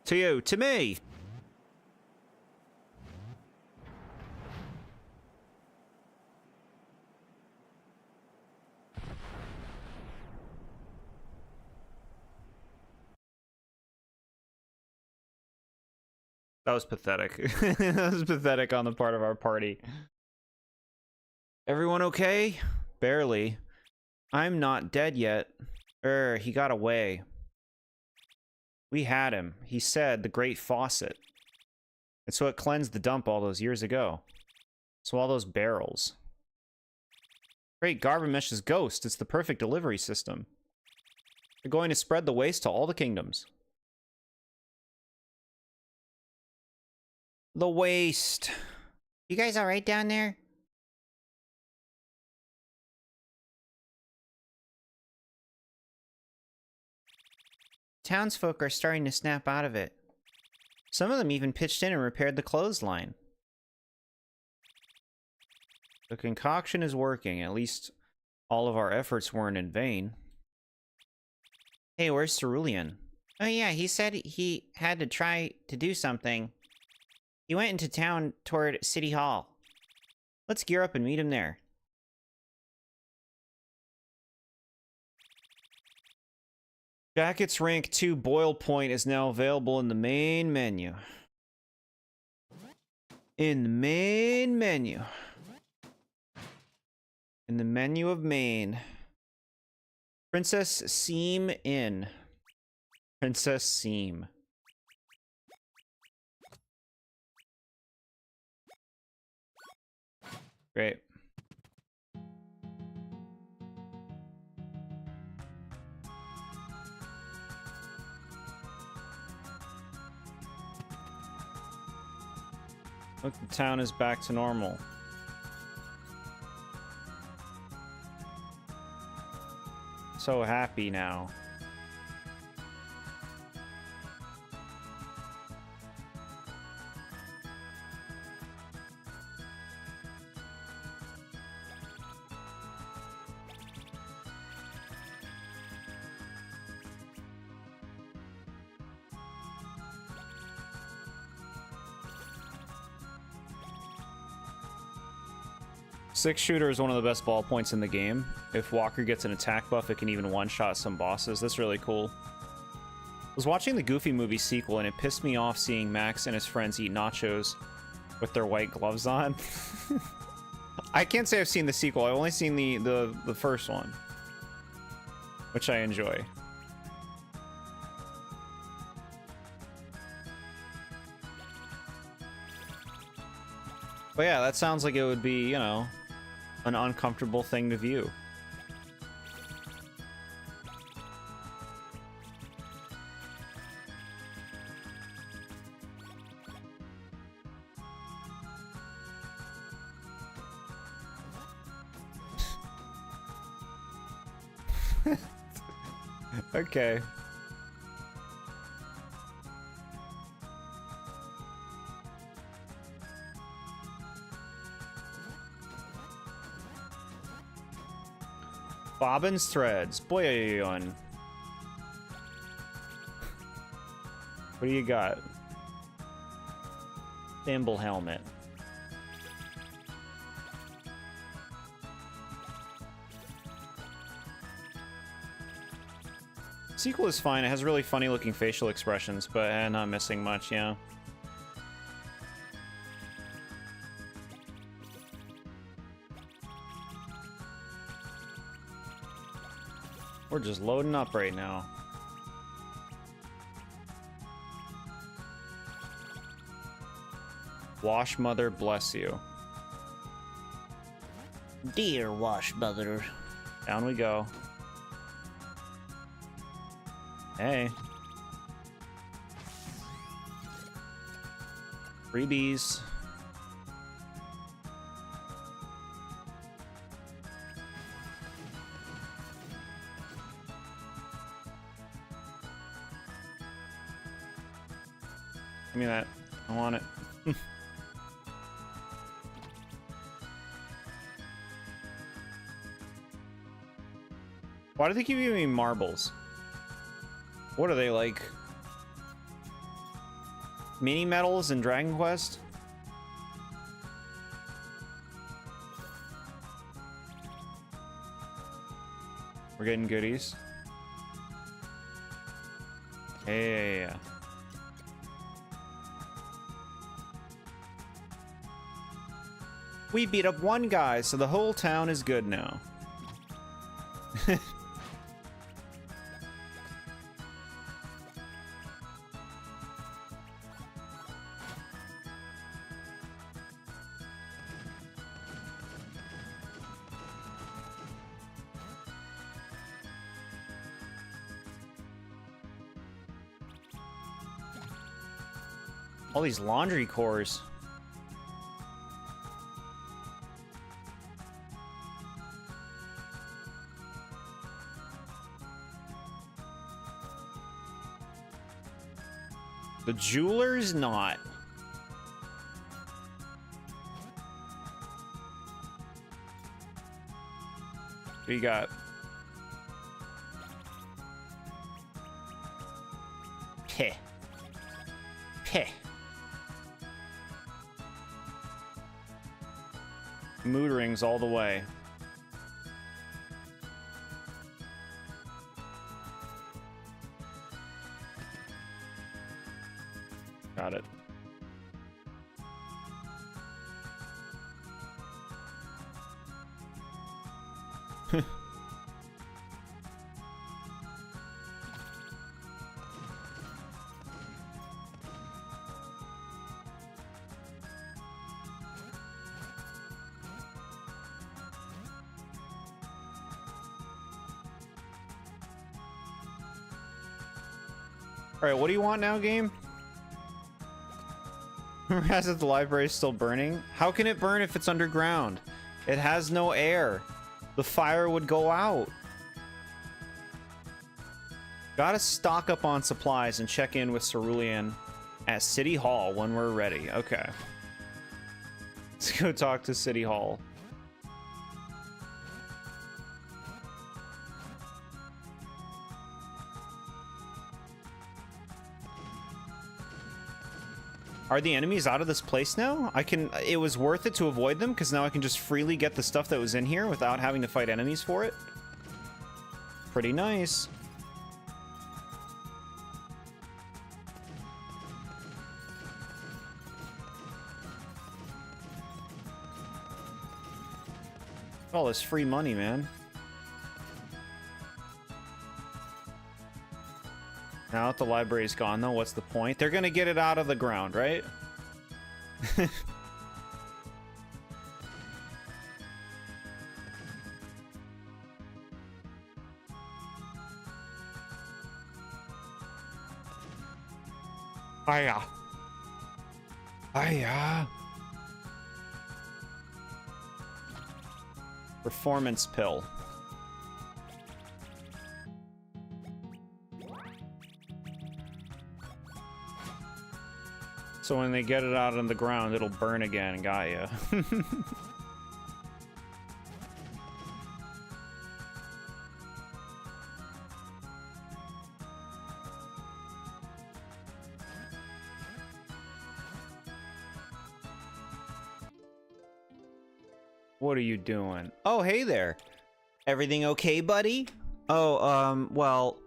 To you, to me! That was pathetic. That was pathetic on the part of our party. Everyone okay? Barely. I'm not dead yet. He got away. We had him. He said the great faucet. And so it cleansed the dump all those years ago. So all those barrels. Great Garbamesh's ghost. It's the perfect delivery system. They're going to spread the waste to all the kingdoms. The waste. You guys alright down there? Townsfolk are starting to snap out of it. Some of them even pitched in and repaired the clothesline. The concoction is working. At least all of our efforts weren't in vain. Hey, where's Cerulean? Oh yeah, he said he had to try to do something. He went into town toward City Hall. Let's gear up and meet him there. Jacket's Rank 2 Boil Point is now available in the main menu. In the main menu. In the menu of main. Princess Seam Inn. Princess Seam. Great. Look, the town is back to normal. So happy now. Six shooter is one of the best ball points in the game. If Walker gets an attack buff, it can even one-shot some bosses. That's really cool. I was watching the Goofy movie sequel, and it pissed me off seeing Max and his friends eat nachos with their white gloves on. I can't say I've seen the sequel. I've only seen the first one, which I enjoy. But yeah, that sounds like it would be, you know, an uncomfortable thing to view. Okay. Bobbin's threads. Boy, what do you got? Thimble helmet. Sequel is fine. It has really funny looking facial expressions, but not missing much, yeah. We're just loading up right now. Wash Mother bless you. Dear Wash Mother. Down we go. Hey. Freebies. Give me that. I want it. Why do they keep giving me marbles? What are they, like? Mini medals in Dragon Quest? We're getting goodies. Yeah. We beat up one guy, so the whole town is good now. All these laundry cores. The jeweler's not. What you got? Heh. Heh. Mood rings all the way. Got it. Alright, what do you want now, game? As if the library is still burning? How can it burn if it's underground? It has no air. The fire would go out. Gotta stock up on supplies and check in with Cerulean at City Hall when we're ready. Okay. Let's go talk to City Hall. Are the enemies out of this place now? It was worth it to avoid them because now I can just freely get the stuff that was in here without having to fight enemies for it. Pretty nice. All this free money, man. Now that the library's gone, though, what's the point? They're gonna get it out of the ground, right? Hiya. Hiya. Performance pill. So when they get it out on the ground, it'll burn again. Got ya. What are you doing? Oh, hey there. Everything okay, buddy? Oh, well,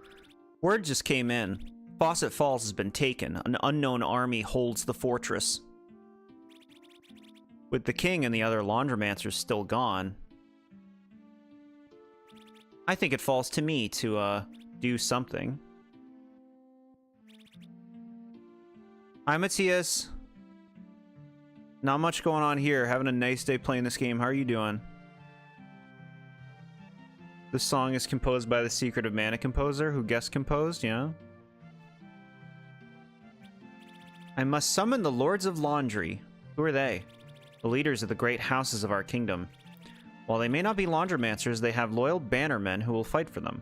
word just came in. Fawcett Falls has been taken. An unknown army holds the fortress. With the king and the other laundromancers still gone, I think it falls to me to, do something. Hi, Matthias. Not much going on here. Having a nice day playing this game. How are you doing? This song is composed by the Secret of Mana composer, who guest composed, yeah? I must summon the Lords of Laundry. Who are they? The leaders of the great houses of our kingdom. While they may not be laundromancers, they have loyal bannermen who will fight for them.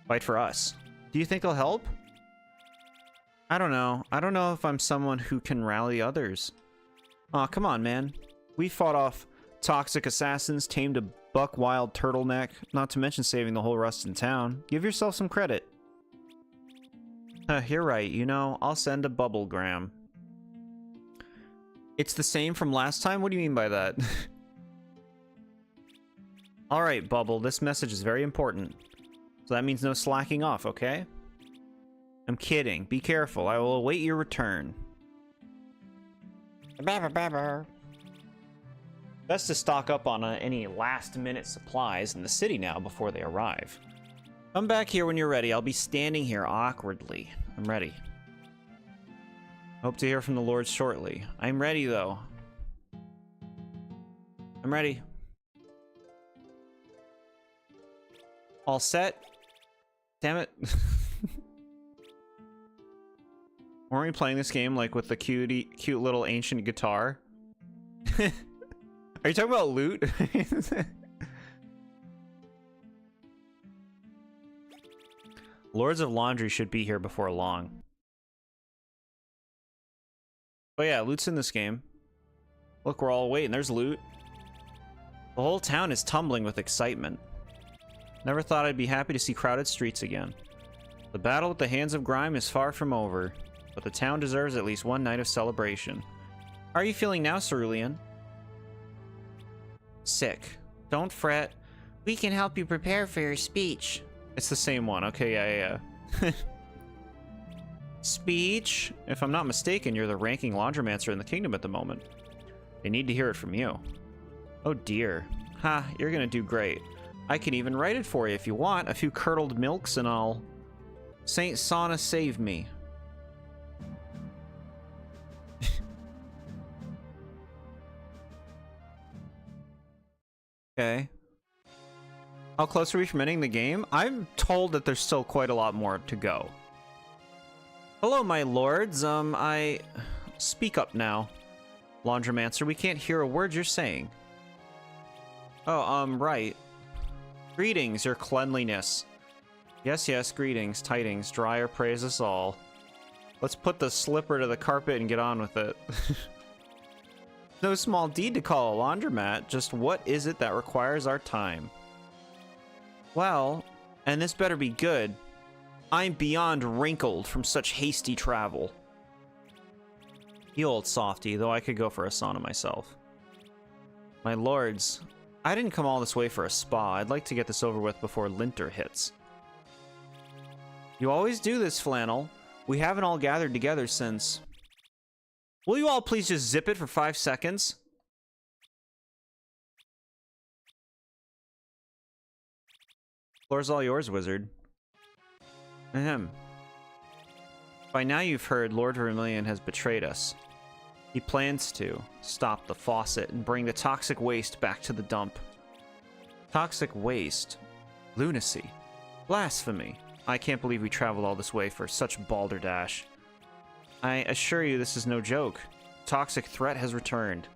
Fight for us. Do you think they'll help? I don't know. I don't know if I'm someone who can rally others. Aw, come on, man. We fought off toxic assassins, tamed a buck-wild turtleneck, not to mention saving the whole Rustin town. Give yourself some credit. You're right. You know, I'll send a bubblegram. It's the same from last time? What do you mean by that? Alright, Bubble. This message is very important. So that means no slacking off, okay? I'm kidding. Be careful. I will await your return. Best to stock up on any last-minute supplies in the city now before they arrive. Come back here when you're ready. I'll be standing here awkwardly. I'm ready. Hope to hear from the Lord shortly. I'm ready, though. I'm ready. All set? Damn it. Weren't we playing this game, like, with the cute little ancient guitar? Are you talking about loot? Lords of Laundry should be here before long. Oh yeah, loot's in this game. Look, we're all waiting. There's loot. The whole town is tumbling with excitement. Never thought I'd be happy to see crowded streets again. The battle with the Hands of Grime is far from over, but the town deserves at least one night of celebration. How are you feeling now, Cerulean? Sick. Don't fret. We can help you prepare for your speech. It's the same one. Okay, yeah. Speech? If I'm not mistaken, you're the ranking laundromancer in the kingdom at the moment. They need to hear it from you. Oh dear. Ha, you're gonna do great. I can even write it for you if you want. A few curdled milks and all. Saint Sauna save me. Okay. How close are we from ending the game? I'm told that there's still quite a lot more to go. Hello, my lords. Speak up now. Laundromancer, we can't hear a word you're saying. Oh, right. Greetings, your cleanliness. Yes, yes, greetings, tidings. Dryer praise us all. Let's put the slipper to the carpet and get on with it. No small deed to call a laundromat, just what is it that requires our time? Well, and this better be good. I'm beyond wrinkled from such hasty travel. You old softy, though I could go for a sauna myself. My lords, I didn't come all this way for a spa. I'd like to get this over with before Linter hits. You always do this, Flannel. We haven't all gathered together since... Will you all please just zip it for 5 seconds? Floor's all yours, wizard. Ahem. By now you've heard Lord Vermilion has betrayed us. He plans to stop the faucet and bring the toxic waste back to the dump. Toxic waste? Lunacy. Blasphemy. I can't believe we traveled all this way for such balderdash. I assure you this is no joke. Toxic threat has returned.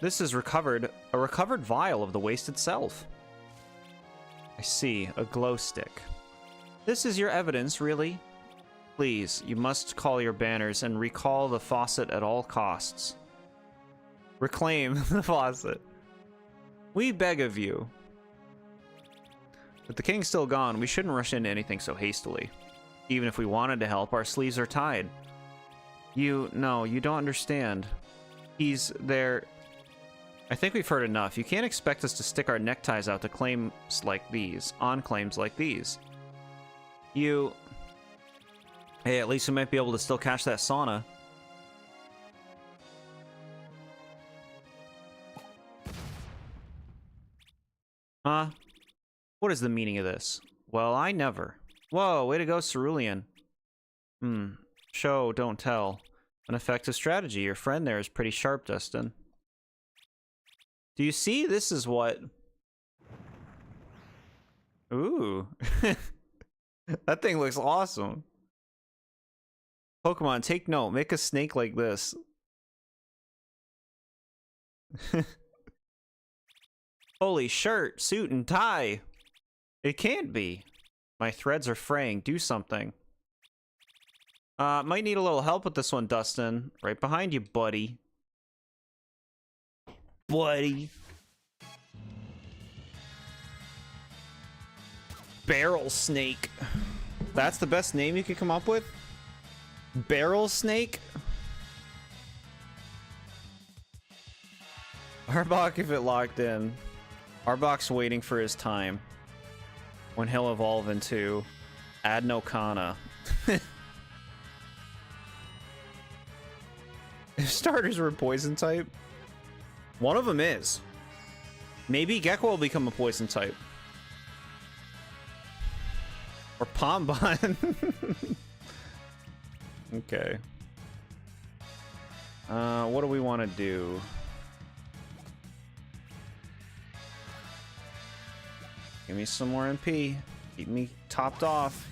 This is a recovered vial of the waste itself. I see, a glow stick. This is your evidence, really? Please, you must call your banners and recall the faucet at all costs. Reclaim the faucet. We beg of you. With the king still gone, we shouldn't rush into anything so hastily. Even if we wanted to help, our sleeves are tied. No, you don't understand. He's there. I think we've heard enough. You can't expect us to stick our neckties out to claims like these, on claims like these. You... Hey, at least we might be able to still catch that sauna. Huh? What is the meaning of this? Well, I never. Whoa, way to go, Cerulean. Show, don't tell. An effective strategy. Your friend there is pretty sharp, Dustin. Do you see? This is what... Ooh. That thing looks awesome. Pokemon, take note. Make a snake like this. Holy shirt, suit, and tie. It can't be. My threads are fraying. Do something. Might need a little help with this one, Dustin. Right behind you, buddy. Buddy. Barrel snake. That's the best name you could come up with? Barrel snake? Arbok if it locked in. Arbok's waiting for his time. When he'll evolve into Adnokana. If starters were poison type, one of them is. Maybe Gecko will become a poison type. Or Pombon. Okay. What do we want to do? Give me some more MP. Keep me topped off.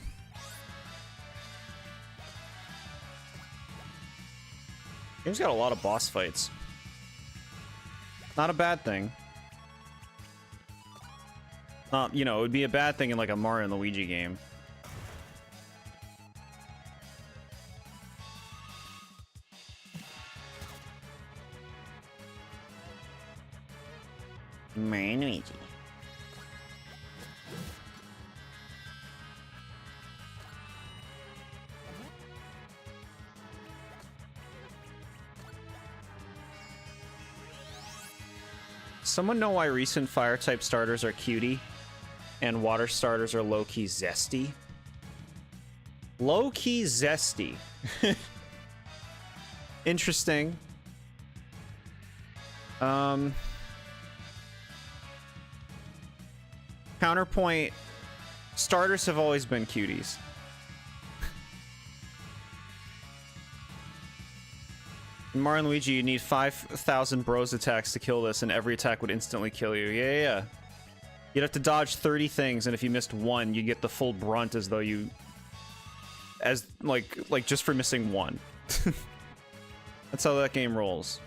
Game's got a lot of boss fights. Not a bad thing. Not, you know, it would be a bad thing in like a Mario and Luigi game. Mario and Luigi. Someone know why recent fire type starters are cutie and water starters are low-key zesty? Low-key zesty. Interesting. Counterpoint, starters have always been cuties. In Mario and Luigi, you need 5,000 bros attacks to kill this, and every attack would instantly kill you. Yeah. You'd have to dodge 30 things, and if you missed one, you get the full brunt as though you... As, like just for missing one. That's how that game rolls.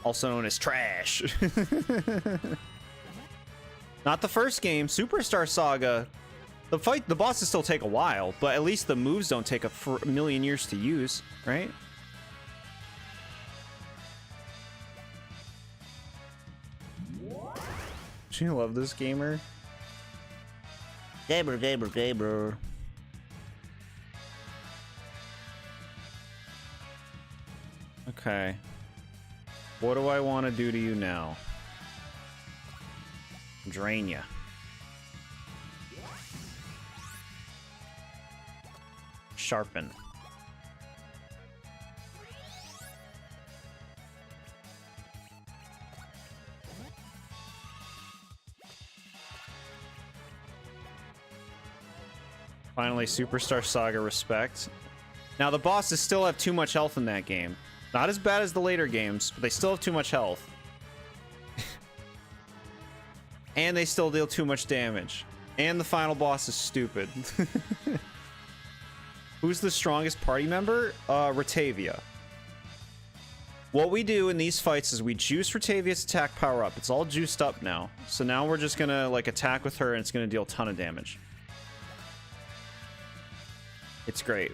Also known as trash. Not the first game, Superstar Saga. The bosses still take a while, but at least the moves don't take a million years to use, right? Do you love this gamer? Gamer. Okay. What do I want to do to you now? Drain ya. Sharpen. Finally, Superstar Saga respect. Now, the bosses still have too much health in that game. Not as bad as the later games, but they still have too much health. And they still deal too much damage. And the final boss is stupid. Who's the strongest party member? Ratavia. What we do in these fights is we juice Ratavia's attack power up. It's all juiced up now. So now we're just gonna like attack with her and it's gonna deal a ton of damage. It's great.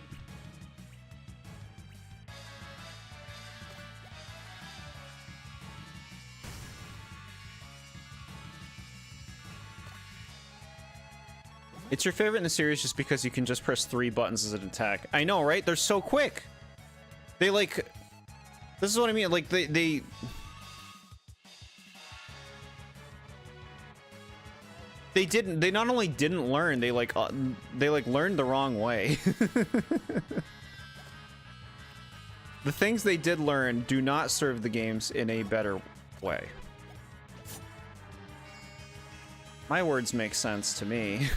It's your favorite in the series just because you can just press 3 buttons as an attack. I know, right? They're so quick. They like... This is what I mean. Like they didn't. They not only didn't learn, they like learned the wrong way. The things they did learn do not serve the games in a better way. My words make sense to me.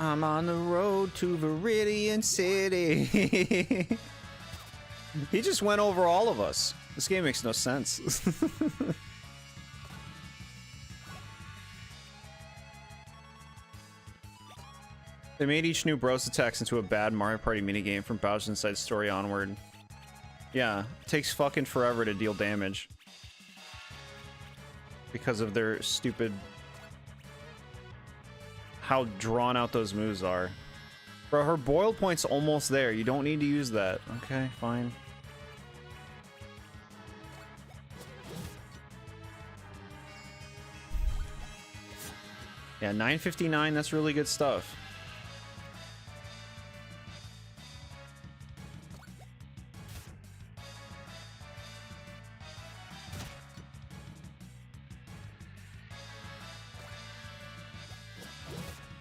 I'm on the road to Viridian City. He just went over all of us. This game makes no sense. They made each new Bros attacks into a bad Mario Party minigame from Bowser's Inside Story onward. Yeah, it takes fucking forever to deal damage. Because of their stupid... how drawn out those moves are. Bro, her boil point's almost there. You don't need to use that. Okay, fine. Yeah, 959, that's really good stuff.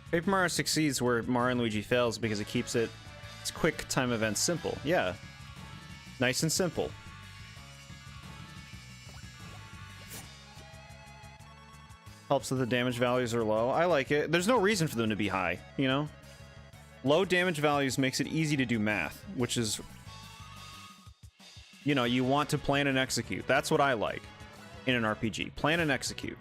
Paper Mario succeeds where Mario and Luigi fails because it keeps its quick time events simple. Yeah. Nice and simple. Helps that the damage values are low. I like it. There's no reason for them to be high, you know? Low damage values makes it easy to do math, which is... you know, you want to plan and execute. That's what I like in an RPG. Plan and execute.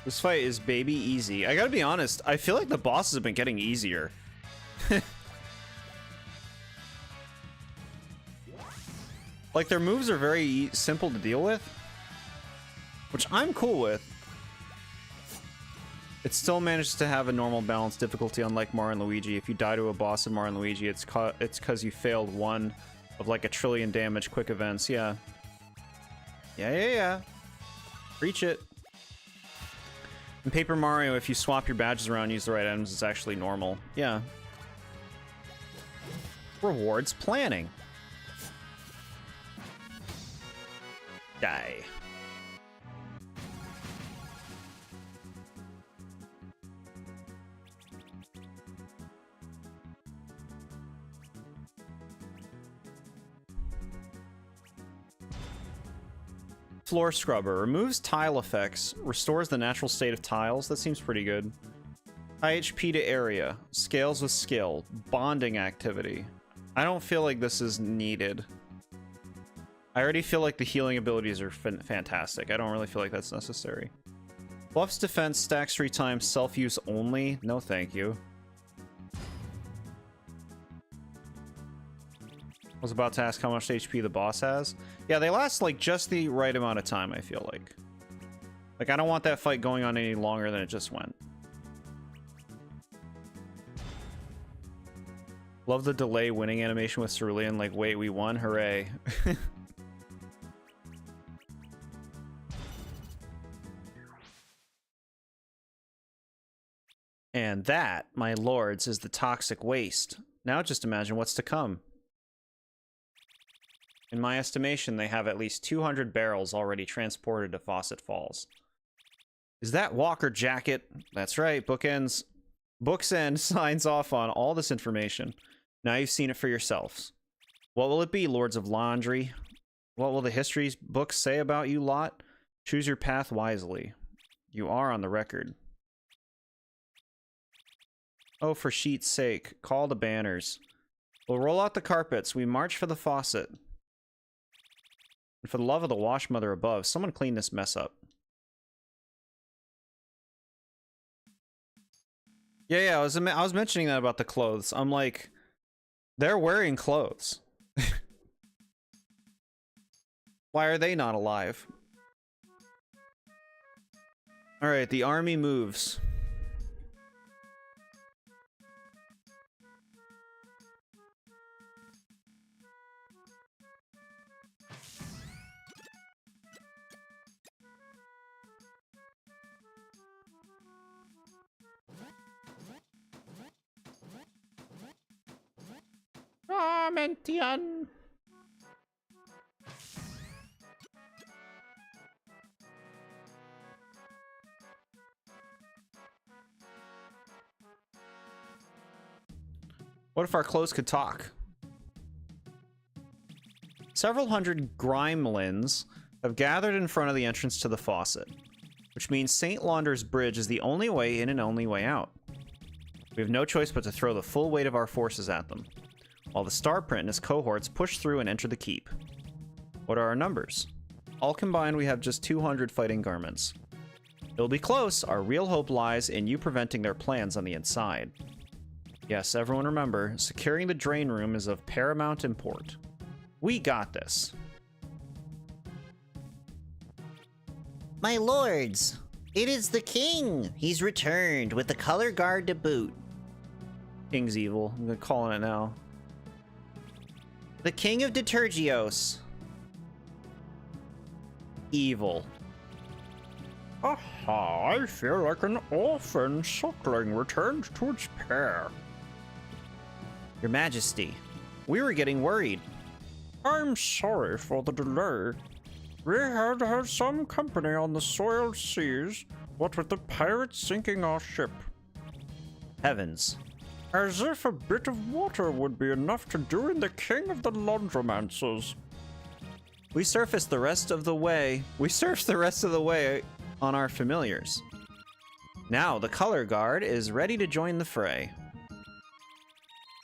This fight is baby easy. I gotta be honest, I feel like the bosses have been getting easier. Like, their moves are very simple to deal with, which I'm cool with. It still manages to have a normal balanced difficulty, unlike Mario and Luigi. If you die to a boss in Mario and Luigi, it's because you failed one of like 1 trillion damage quick events. Yeah. Yeah. Reach it. In Paper Mario, if you swap your badges around and use the right items, it's actually normal. Yeah. Rewards planning. Die. Floor Scrubber. Removes tile effects. Restores the natural state of tiles. That seems pretty good. High HP to area. Scales with skill. Bonding activity. I don't feel like this is needed. I already feel like the healing abilities are fantastic. I don't really feel like that's necessary. Buffs defense, stacks 3 times, self-use only. No thank you. I was about to ask how much HP the boss has. Yeah, they last like just the right amount of time, I feel like. Like, I don't want that fight going on any longer than it just went. Love the delay winning animation with Cerulean. Like, wait, we won? Hooray. And that, my lords, is the toxic waste. Now just imagine what's to come. In my estimation, they have at least 200 barrels already transported to Fawcett Falls. Is that Walker Jacket? That's right, Bookends. Books End signs off on all this information. Now you've seen it for yourselves. What will it be, Lords of Laundry? What will the history books say about you lot? Choose your path wisely. You are on the record. Oh, for sheet's sake, call the banners. We'll roll out the carpets. We march for the faucet. And for the love of the wash mother above, someone clean this mess up. Yeah, I was mentioning that about the clothes. I'm like, they're wearing clothes. Why are they not alive? All right, the army moves. Mentian. What if our clothes could talk? Several hundred Grimelins have gathered in front of the entrance to the faucet, which means St. Launder's Bridge is the only way in and only way out. We have no choice but to throw the full weight of our forces at them, while the Starprint and his cohorts push through and enter the keep. What are our numbers? All combined, we have just 200 fighting garments. It'll be close. Our real hope lies in you preventing their plans on the inside. Yes, everyone remember, securing the drain room is of paramount import. We got this. My lords, it is the king. He's returned with the color guard to boot. King's evil. I'm calling it now. The king of Detergios. Evil. Aha, I feel like an orphan suckling returned to its pair. Your Majesty, we were getting worried. I'm sorry for the delay. We had had some company on the soiled seas, what with the pirates sinking our ship. Heavens. As if a bit of water would be enough to do in the king of the laundromancers. We surfaced the rest of the way. We surfed the rest of the way on our familiars. Now the color guard is ready to join the fray.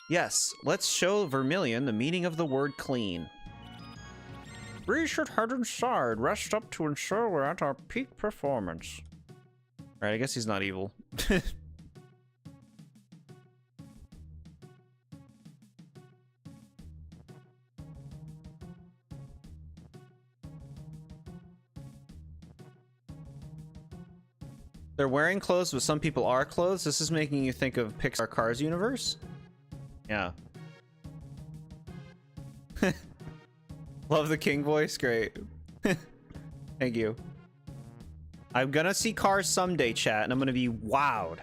Yes, let's show Vermilion the meaning of the word clean. We should head inside, rest up to ensure we're at our peak performance. Right, I guess he's not evil. They're wearing clothes, but some people are clothes. This is making you think of Pixar Cars universe. Yeah. Love the king voice. Great. Thank you. I'm gonna see Cars someday, chat, and I'm gonna be wowed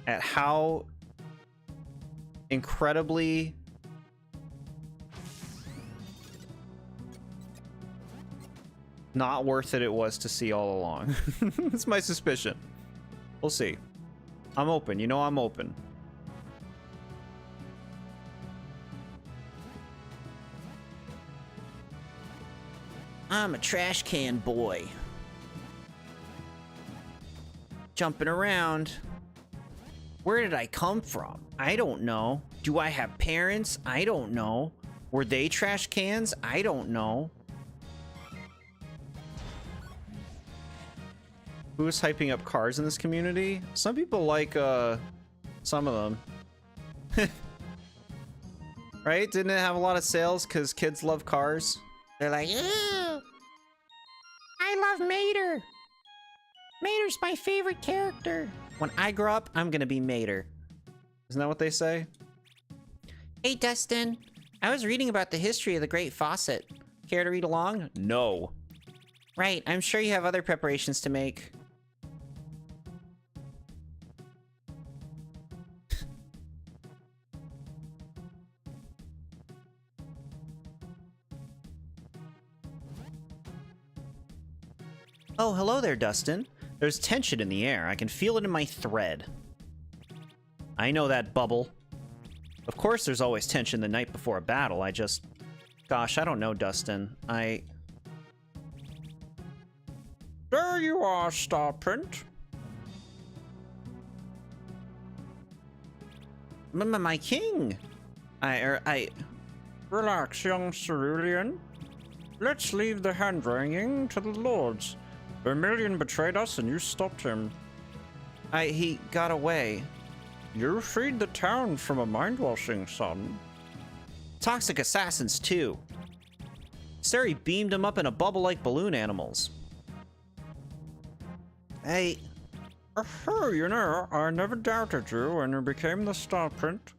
at how incredibly not worth it was to see all along. That's my suspicion. We'll see. I'm open. You know I'm open. I'm a trash can boy. Jumping around. Where did I come from? I don't know. Do I have parents? I don't know. Were they trash cans? I don't know. Who's hyping up Cars in this community? Some people like some of them. Right? Didn't it have a lot of sales because kids love Cars? They're like, ew! I love Mater! Mater's my favorite character. When I grow up, I'm gonna be Mater. Isn't that what they say? Hey, Dustin. I was reading about the history of the Great Faucet. Care to read along? No. Right, I'm sure you have other preparations to make. Oh, hello there, Dustin. There's tension in the air. I can feel it in my thread. I know that, Bubble. Of course there's always tension the night before a battle. Gosh, I don't know, Dustin. There you are, Starprint. My king! Relax, young cerulean. Let's leave the hand-wringing to the lords. Vermilion betrayed us and you stopped him. He got away. You freed the town from a mind-washing, son. Toxic assassins, too. Sari beamed him up in a bubble like balloon animals. Hey. You know, I never doubted you when you became the star print.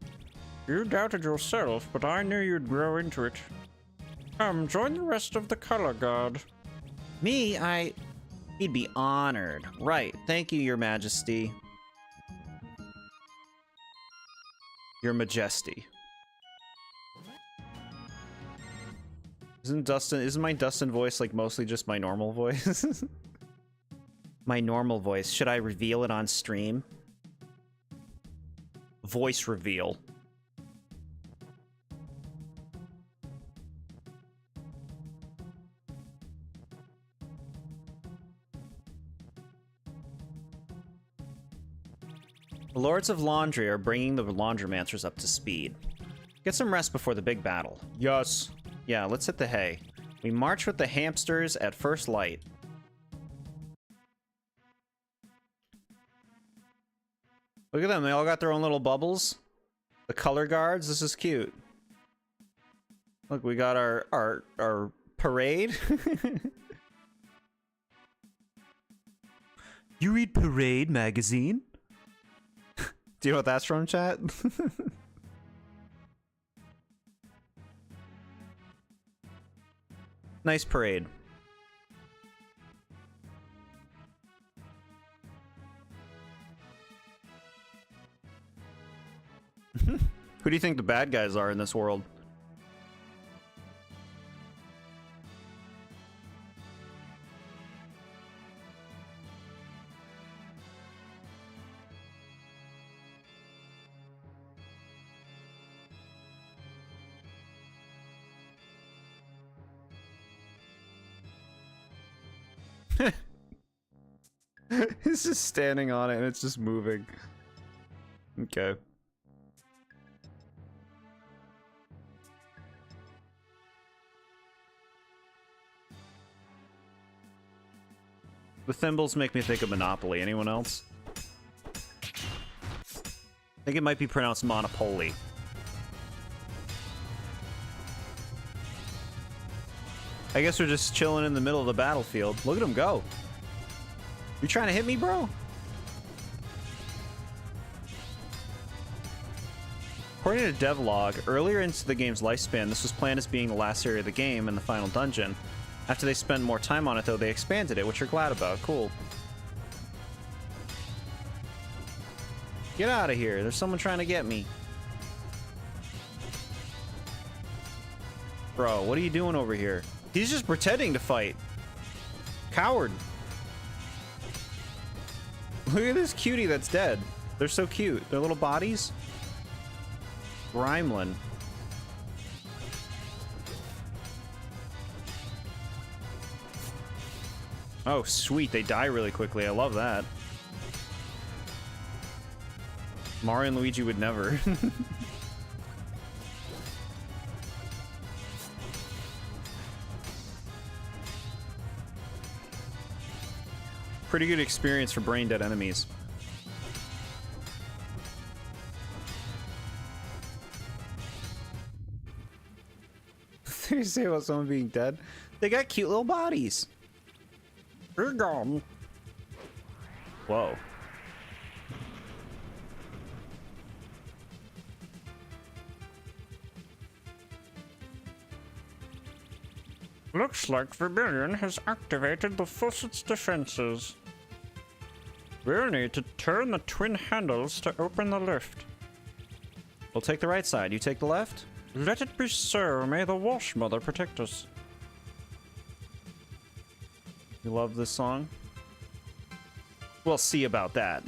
You doubted yourself, but I knew you'd grow into it. Come, join the rest of the color guard. Me? He'd be honored. Right. Thank you, Your Majesty. Your Majesty. Isn't my Dustin voice like mostly just my normal voice? My normal voice. Should I reveal it on stream? Voice reveal. The Lords of Laundry are bringing the Laundromancers up to speed. Get some rest before the big battle. Yes. Yeah, let's hit the hay. We march with the hamsters at first light. Look at them, they all got their own little bubbles. The color guards, this is cute. Look, we got our parade. You read Parade magazine? Do you know what that's from, chat? Nice parade. Who do you think the bad guys are in this world? He's just standing on it and it's just moving. Okay. The thimbles make me think of Monopoly. Anyone else? I think it might be pronounced Monopoly. I guess we're just chilling in the middle of the battlefield. Look at him go. You trying to hit me, bro? According to devlog, earlier into the game's lifespan, this was planned as being the last area of the game and the final dungeon. After they spent more time on it, though, they expanded it, which you're glad about. Cool. Get out of here. There's someone trying to get me. Bro, what are you doing over here? He's just pretending to fight. Coward. Look at this cutie that's dead. They're so cute. Their little bodies. Grimeland. Oh, sweet. They die really quickly. I love that. Mario and Luigi would never. Pretty good experience for brain-dead enemies. They say about someone being dead. They got cute little bodies. Be gone. Whoa. Looks like Rebellion has activated the faucet's defenses. We'll need to turn the twin handles to open the lift. We'll take the right side. You take the left? Let it be so. May the Wash Mother protect us. You love this song? We'll see about that.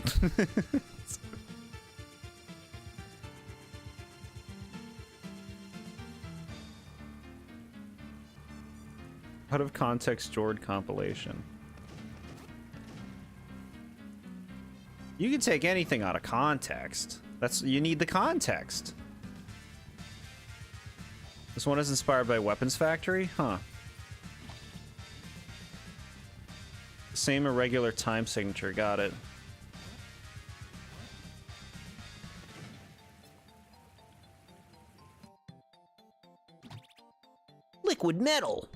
Out of context Jord compilation. You can take anything out of context. You need the context. This one is inspired by Weapons Factory? Huh. Same irregular time signature, got it. liquid metal.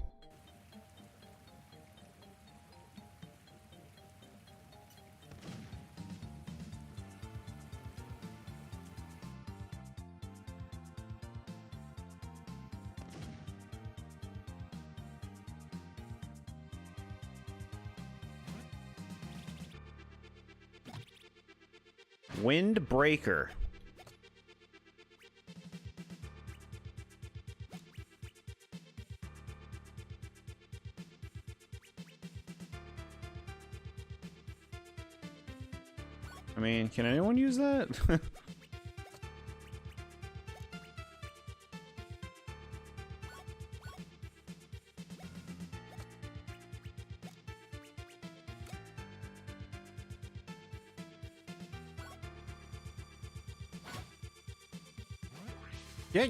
Windbreaker. I mean, can anyone use that?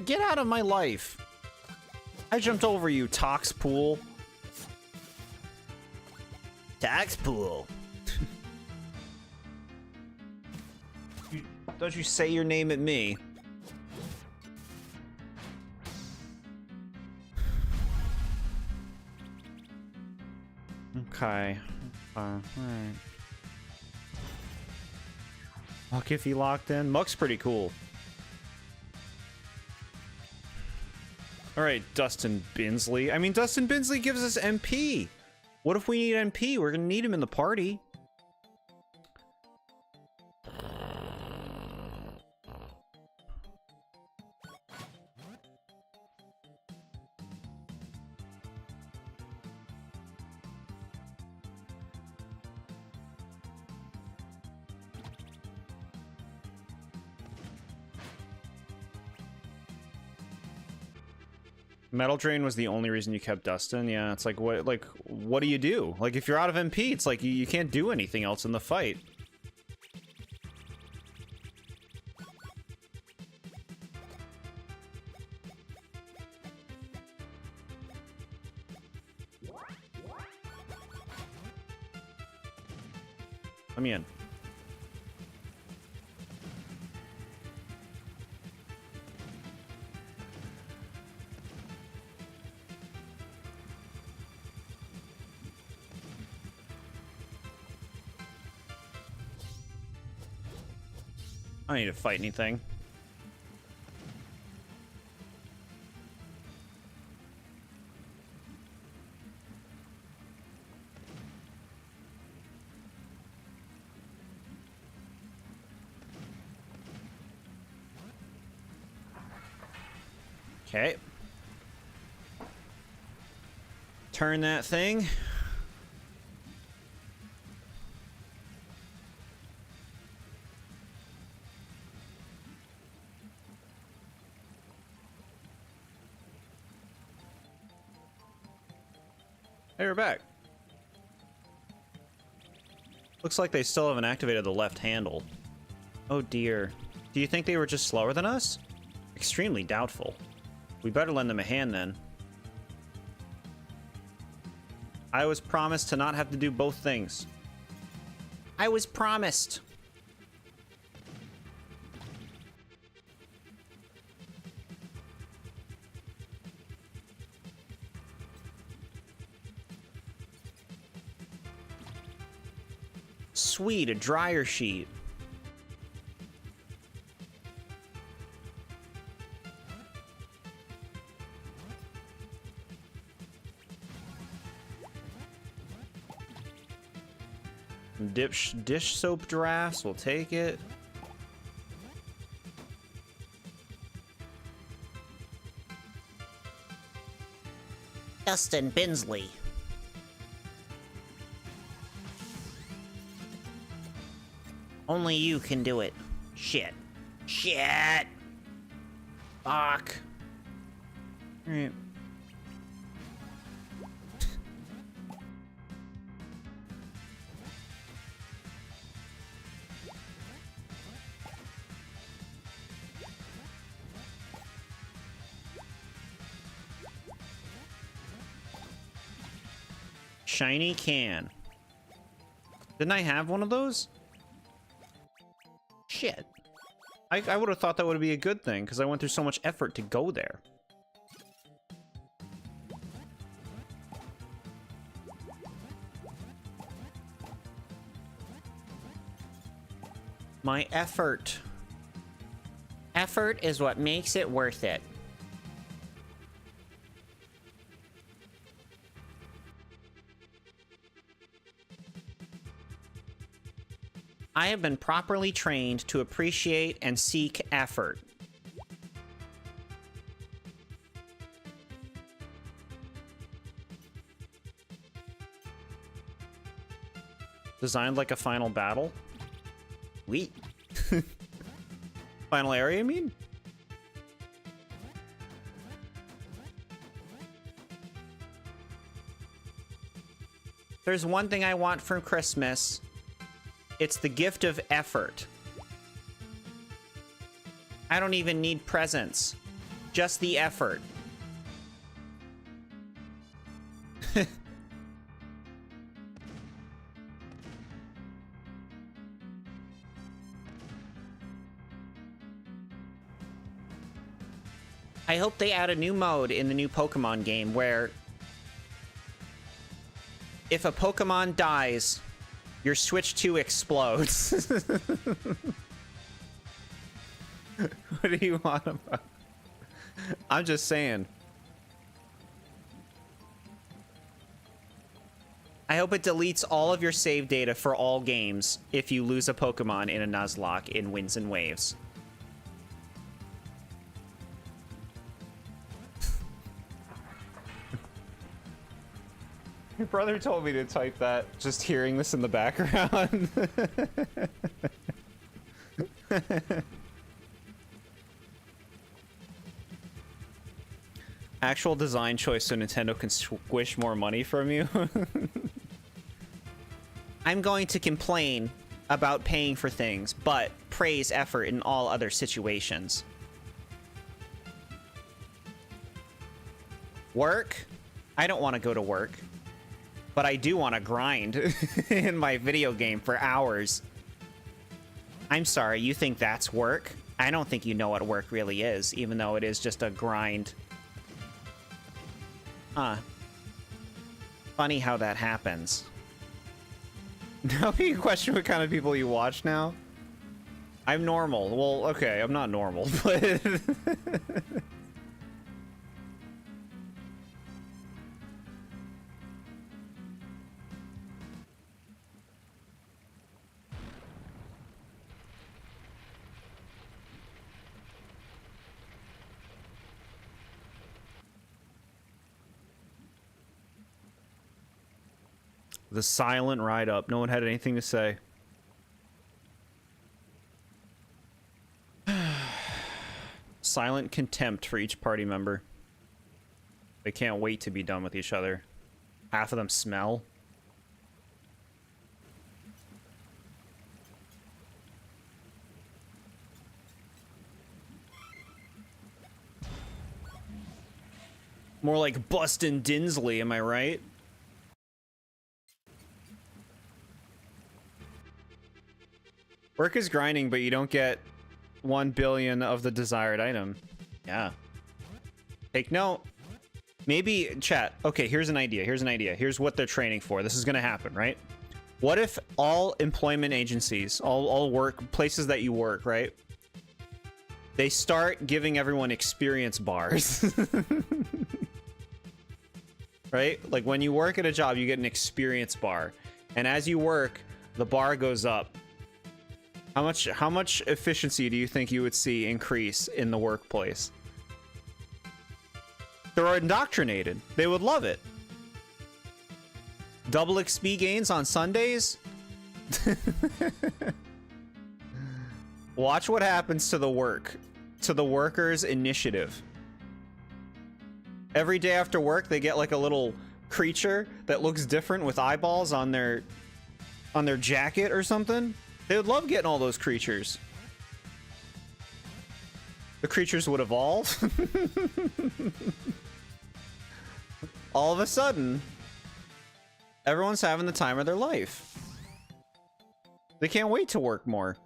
Get out of my life. I jumped over you, Tox Pool. Tax pool. Don't you say your name at me. Okay. Alright. Muck if he locked in. Muck's pretty cool. Alright, Dustin Binsley. I mean, Dustin Binsley gives us MP. What if we need MP? We're gonna need him in the party. Metal Drain was the only reason you kept Dustin. Yeah, it's like what do you do? Like if you're out of MP, it's like you can't do anything else in the fight. Let me in. I don't need to fight anything. Okay. Turn that thing. Hey, we're back. Looks like they still haven't activated the left handle. Oh dear. Do you think they were just slower than us? Extremely doubtful. We better lend them a hand then. I was promised to not have to do both things. I was promised. Sweet, a dryer sheet. Dish soap drafts, we'll take it. Dustin Binsley. Only you can do it. Shit. Shit! Fuck. Alright. Shiny can. Didn't I have one of those? Shit. I would have thought that would be a good thing, because I went through so much effort to go there. My effort. Effort is what makes it worth it. I have been properly trained to appreciate and seek effort. Designed like a final battle? Wheat. Final area, I mean? There's one thing I want for Christmas. It's the gift of effort. I don't even need presents. Just the effort. I hope they add a new mode in the new Pokemon game where if a Pokemon dies, your Switch 2 explodes. What do you want about? I'm just saying. I hope it deletes all of your save data for all games if you lose a Pokemon in a Nuzlocke in Winds and Waves. Your brother told me to type that, just hearing this in the background. Actual design choice so Nintendo can squish more money from you. I'm going to complain about paying for things, but praise effort in all other situations. Work? I don't want to go to work. But I do want to grind in my video game for hours. I'm sorry, you think that's work? I don't think you know what work really is, even though it is just a grind. Huh. Funny how that happens. Now you question what kind of people you watch now? I'm normal. Well, okay, I'm not normal, but... The silent ride up. No one had anything to say. Silent contempt for each party member. They can't wait to be done with each other. Half of them smell. More like Bustin' Dinsley, am I right? Work is grinding, but you don't get 1 billion of the desired item. Yeah. Take note. Maybe, chat. Okay, here's an idea. Here's an idea. Here's what they're training for. This is going to happen, right? What if all employment agencies, all work, places that you work, right? They start giving everyone experience bars. Right? Like when you work at a job, you get an experience bar. And as you work, the bar goes up. How much efficiency do you think you would see increase in the workplace? They're indoctrinated. They would love it. Double XP gains on Sundays? Watch what happens to the workers' initiative. Every day after work, they get like a little creature that looks different with eyeballs on their jacket or something. They would love getting all those creatures. The creatures would evolve. All of a sudden, everyone's having the time of their life. They can't wait to work more.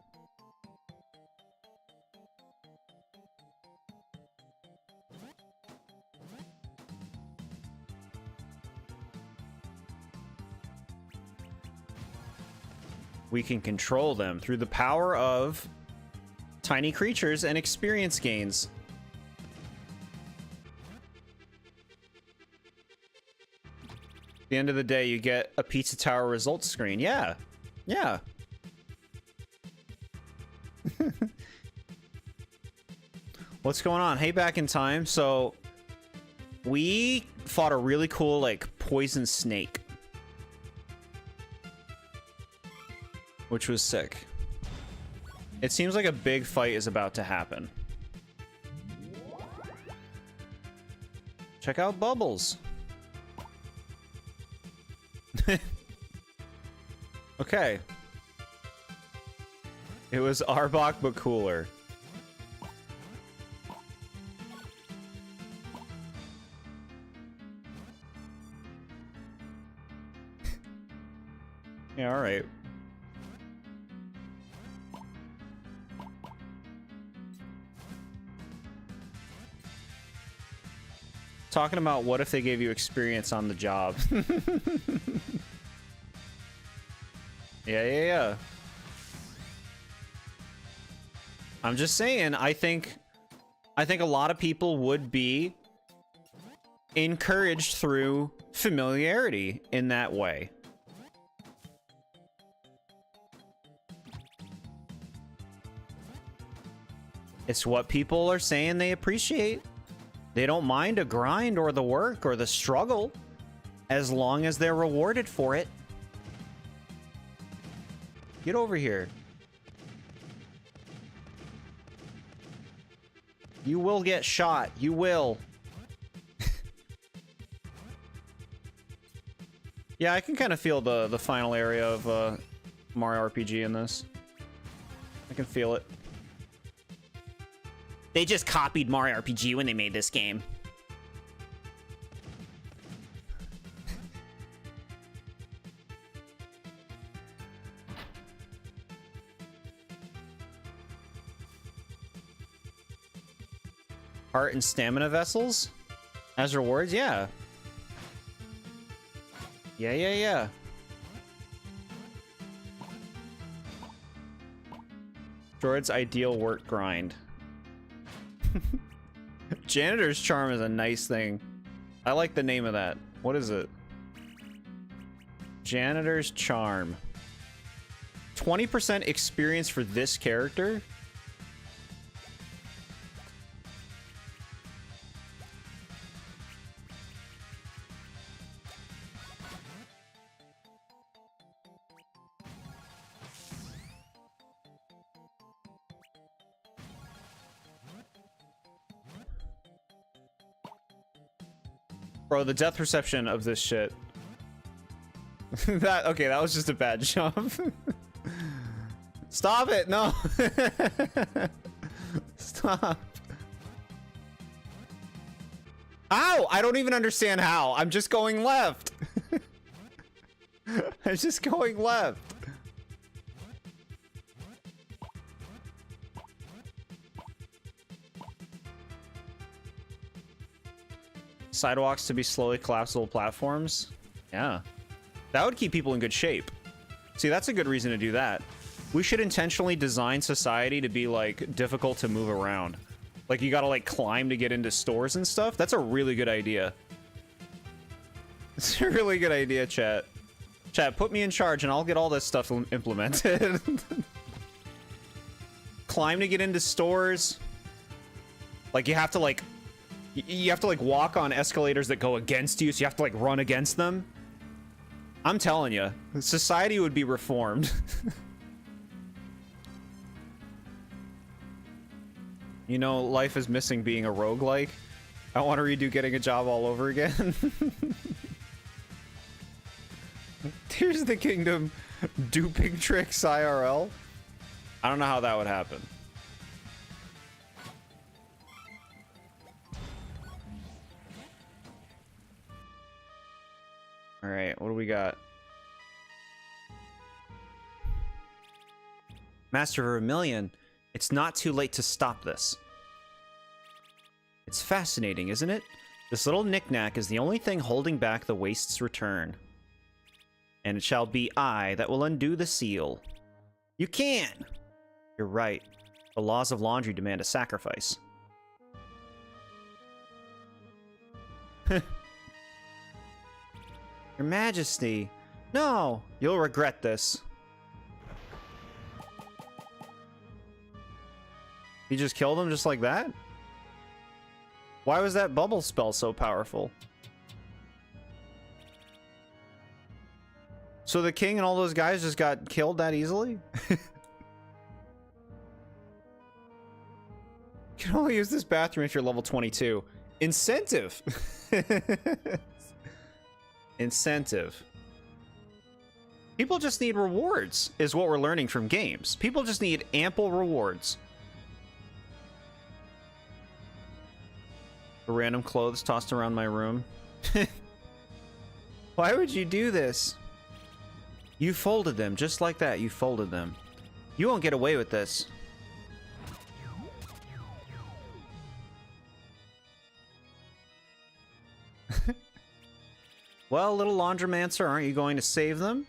We can control them through the power of tiny creatures and experience gains. At the end of the day, you get a Pizza Tower results screen. Yeah. Yeah. What's going on? Hey, back in time. So we fought a really cool, like, poison snake, which was sick. It seems like a big fight is about to happen. Check out Bubbles. Okay. It was Arbok, but cooler. Yeah, alright. Talking about what if they gave you experience on the job. Yeah. I'm just saying, I think a lot of people would be encouraged through familiarity in that way. It's what people are saying they appreciate. They don't mind a grind or the work or the struggle as long as they're rewarded for it. Get over here. You will get shot. You will. Yeah, I can kind of feel the final area of Mario RPG in this. I can feel it. They just copied Mario RPG when they made this game. Heart and stamina vessels as rewards? Yeah. Yeah. Jord's ideal work grind. Janitor's charm is a nice thing. I like the name of that. What is it? Janitor's charm. 20% experience for this character? Bro, the depth perception of this shit. Okay, that was just a bad jump. Stop it, no. Stop. Ow! I don't even understand how. I'm just going left. I'm just going left. Sidewalks to be slowly collapsible platforms. Yeah. That would keep people in good shape. See, that's a good reason to do that. We should intentionally design society to be, like, difficult to move around. Like, you gotta, like, climb to get into stores and stuff. That's a really good idea. It's a really good idea, chat. Chat, put me in charge and I'll get all this stuff implemented. Climb to get into stores. Like, you have to, like... You have to, like, walk on escalators that go against you, so you have to, like, run against them. I'm telling you, society would be reformed. You know, life is missing being a roguelike. I want to redo getting a job all over again. Tears of the Kingdom duping tricks IRL. I don't know how that would happen. All right, what do we got? Master of Vermilion. It's not too late to stop this. It's fascinating, isn't it? This little knickknack is the only thing holding back the Wast's return. And it shall be I that will undo the seal. You can! You're right. The laws of laundry demand a sacrifice. Your Majesty. No! You'll regret this. He just killed him just like that? Why was that bubble spell so powerful? So the king and all those guys just got killed that easily? You can only use this bathroom if you're level 22. Incentive! Incentive. People just need rewards, is what we're learning from games. People just need ample rewards. The random clothes tossed around my room. Why would you do this? You folded them, just like that. You folded them. You won't get away with this. Well, little laundromancer, aren't you going to save them?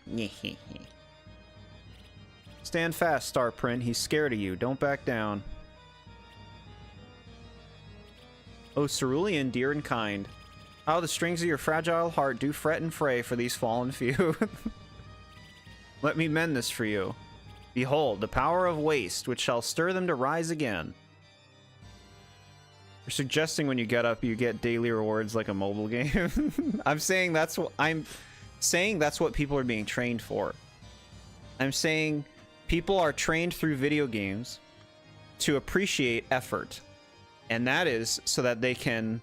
Stand fast, Starprint. He's scared of you. Don't back down. Oh, Cerulean, dear and kind. How the strings of your fragile heart do fret and fray for these fallen few. Let me mend this for you. Behold, the power of waste, which shall stir them to rise again. You're suggesting when you get up, you get daily rewards like a mobile game. I'm saying that's what people are being trained for. I'm saying people are trained through video games to appreciate effort. And that is so that they can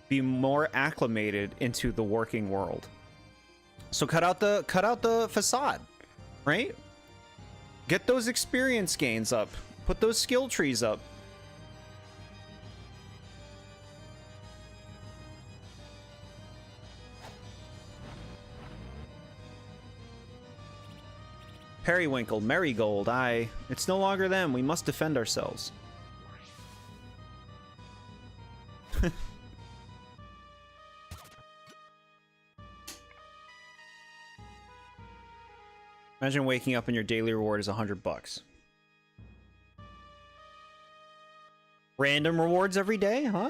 be more acclimated into the working world. So cut out the facade, right? Get those experience gains up. Put those skill trees up. Periwinkle, Marigold, it's no longer them. We must defend ourselves. Imagine waking up and your daily reward is $100. Random rewards every day, huh?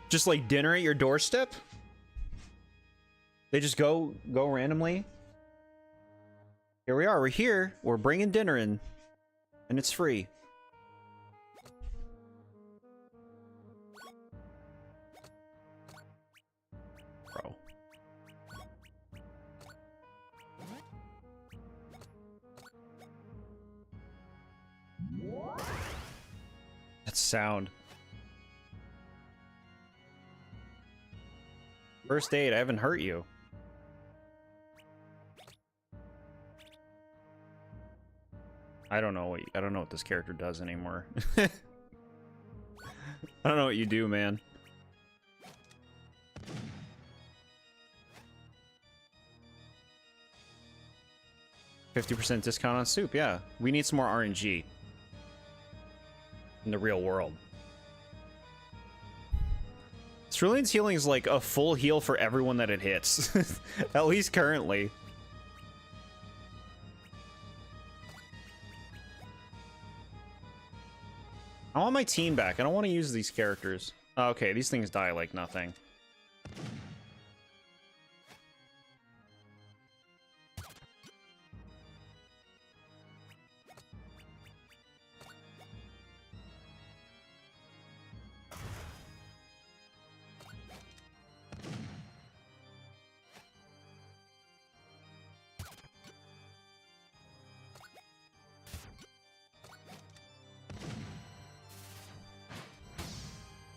Just like dinner at your doorstep? They just go randomly? Here we are, we're here, we're bringing dinner in, and it's free. Bro. That sound. First aid, I haven't hurt you. I don't know what this character does anymore. I don't know what you do, man. $50% discount on soup, yeah. We need some more RNG in the real world. Cerulean's healing is like a full heal for everyone that it hits. At least currently. I want my team back. I don't want to use these characters. Oh, okay, these things die like nothing.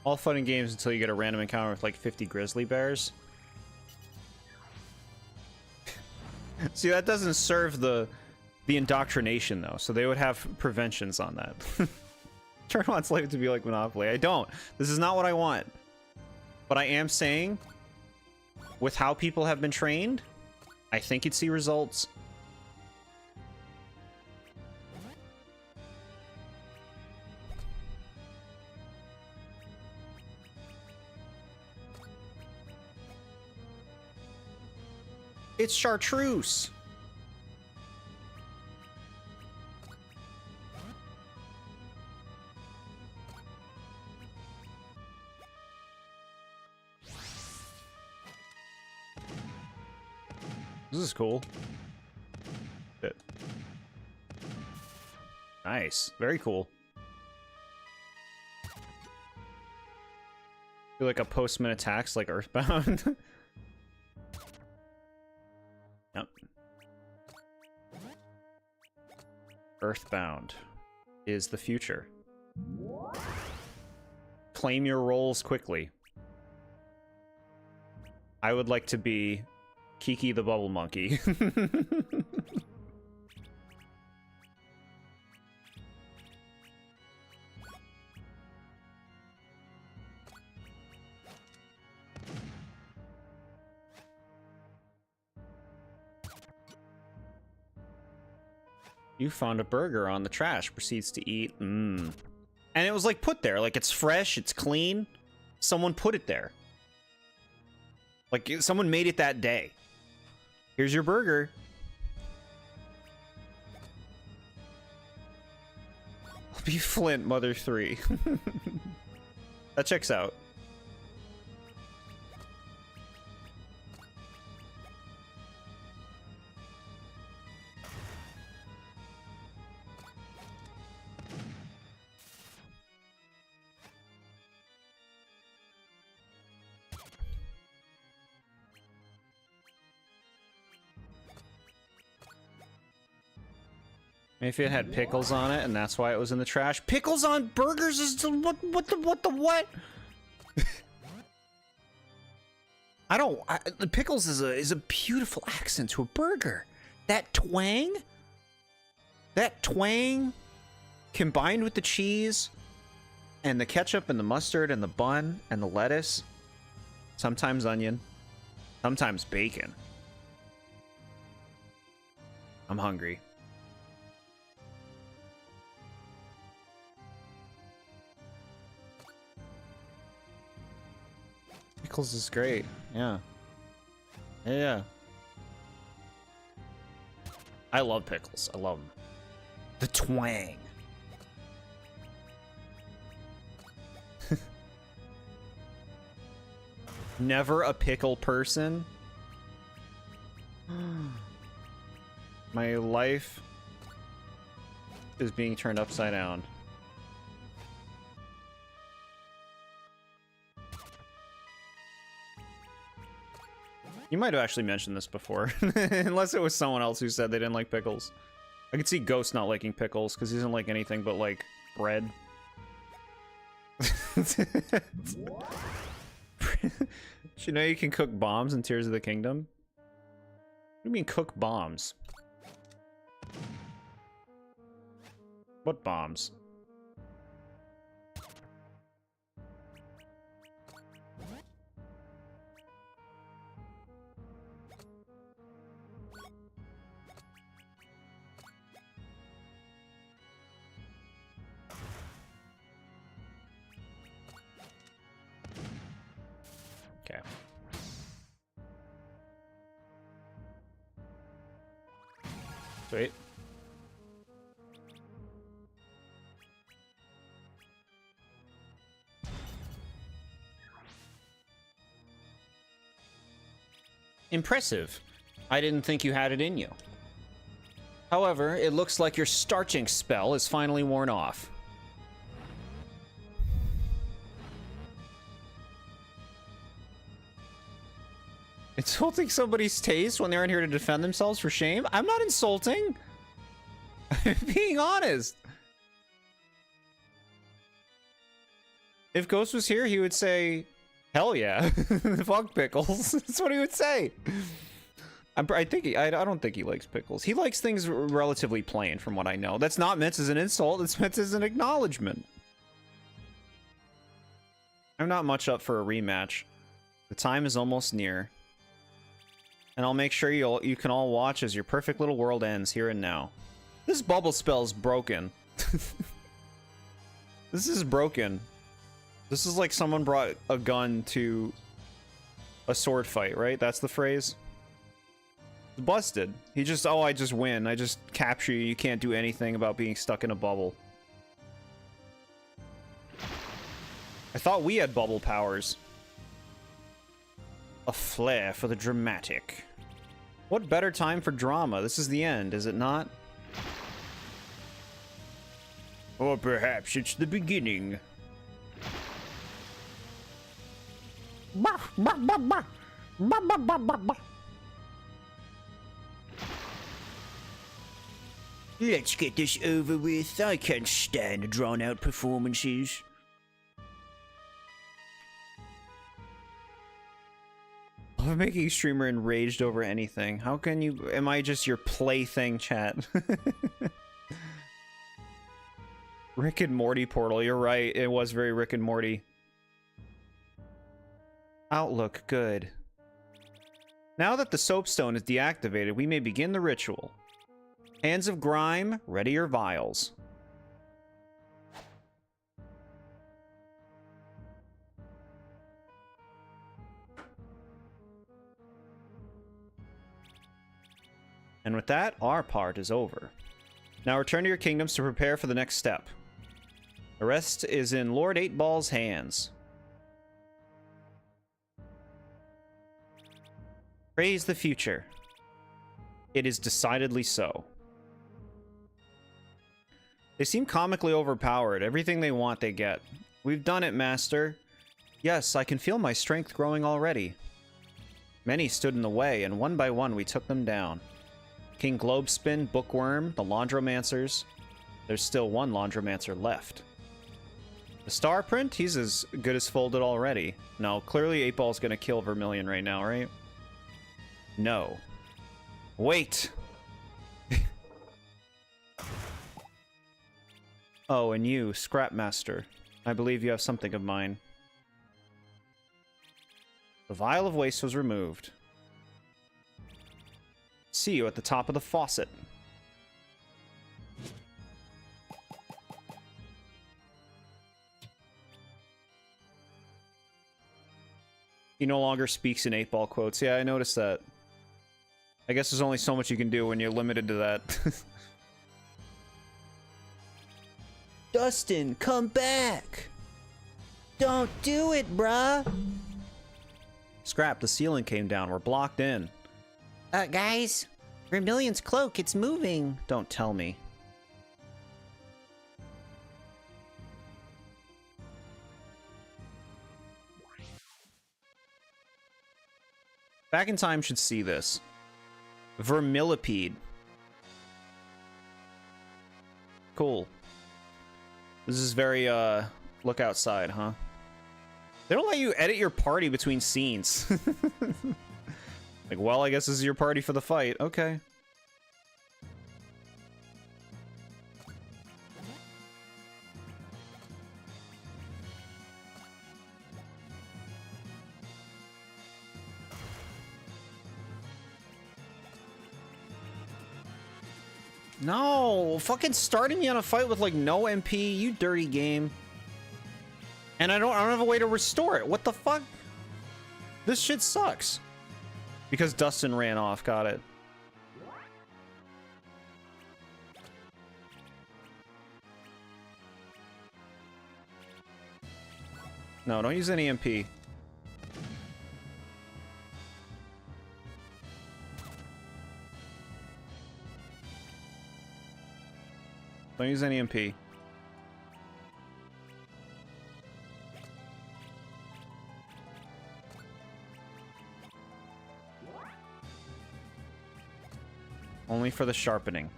All fun and games until you get a random encounter with like 50 grizzly bears. See, that doesn't serve the indoctrination though, so they would have preventions on that. Turn on Slave to be like Monopoly. I don't. This is not what I want. But I am saying, with how people have been trained, I think you'd see results. It's chartreuse. This is cool. Bit. Nice. Very cool. Do like a postman attacks like Earthbound. Yep. Earthbound is the future. Claim your roles quickly. I would like to be Kiki the Bubble Monkey. You found a burger on the trash. Proceeds to eat. And it was like put there. Like it's fresh. It's clean. Someone put it there. Like someone made it that day. Here's your burger. I'll be Flint, Mother 3. That checks out. Maybe it had pickles on it, and that's why it was in the trash. Pickles on burgers is what the? The pickles is a beautiful accent to a burger. That twang combined with the cheese and the ketchup and the mustard and the bun and the lettuce, sometimes onion, sometimes bacon. I'm hungry. Pickles is great. Yeah. Yeah. I love pickles. I love them. The twang. Never a pickle person. My life is being turned upside down. You might have actually mentioned this before, unless it was someone else who said they didn't like pickles. I could see Ghost not liking pickles because he doesn't like anything but like bread. You know you can cook bombs in Tears of the Kingdom? What do you mean cook bombs? What bombs? Okay. Sweet. Impressive. I didn't think you had it in you. However, it looks like your starching spell is finally worn off. Insulting somebody's taste when they aren't here to defend themselves for shame? I'm not insulting. I'm being honest. If Ghost was here, he would say, hell yeah. Fuck pickles. That's what he would say. I don't think he likes pickles. He likes things relatively plain, from what I know. That's not meant as an insult. It's meant as an acknowledgement. I'm not much up for a rematch. The time is almost near. And I'll make sure you can all watch as your perfect little world ends here and now. This bubble spell's broken. This is broken. This is like someone brought a gun to a sword fight, right? That's the phrase? It's busted. He just, oh, I just win. I just capture you. You can't do anything about being stuck in a bubble. I thought we had bubble powers. A flair for the dramatic. What better time for drama? This is the end, is it not? Or perhaps it's the beginning. Let's get this over with. I can't stand drawn-out performances. I'm making a streamer enraged over anything. How can you... Am I just your plaything, chat? Rick and Morty portal. You're right. It was very Rick and Morty. Outlook. Good. Now that the soapstone is deactivated, we may begin the ritual. Hands of grime, ready your vials. And with that, our part is over. Now return to your kingdoms to prepare for the next step. The rest is in Lord 8-Ball's hands. Praise the future. It is decidedly so. They seem comically overpowered. Everything they want, they get. We've done it, Master. Yes, I can feel my strength growing already. Many stood in the way, and one by one we took them down. King Globespin, Bookworm, the Laundromancers. There's still one Laundromancer left. The Starprint, he's as good as folded already. No, clearly 8-Ball's gonna kill Vermilion right now, right? No. Wait! Oh, and you, Scrapmaster. I believe you have something of mine. The Vial of Waste was removed. See you at the top of the faucet. He no longer speaks in 8-Ball quotes. Yeah, I noticed that. I guess there's only so much you can do when you're limited to that. Dustin, come back! Don't do it, bruh! Scrap, the ceiling came down. We're blocked in. Guys, Vermilion's cloak, it's moving. Don't tell me. Back in Time should see this. Vermillipede. Cool. This is very, look outside, huh? They don't let you edit your party between scenes. Like, well, I guess this is your party for the fight. Okay. No, fucking starting me on a fight with like no MP, you dirty game. And I don't have a way to restore it. What the fuck? This shit sucks. Because Dustin ran off, got it. No, don't use any MP. Don't use any MP. Only for the sharpening.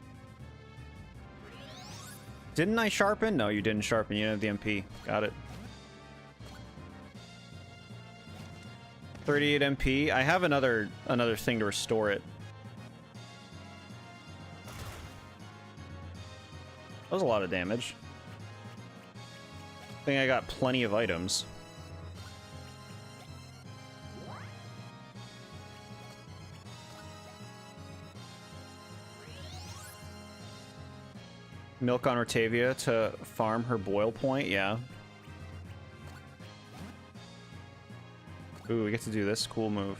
Didn't I sharpen? No, you didn't sharpen. You didn't have the MP. Got it. 38 MP. I have another thing to restore it. That was a lot of damage. I think I got plenty of items. Milk on Rotavia to farm her boil point, yeah. Ooh, we get to do this. Cool move.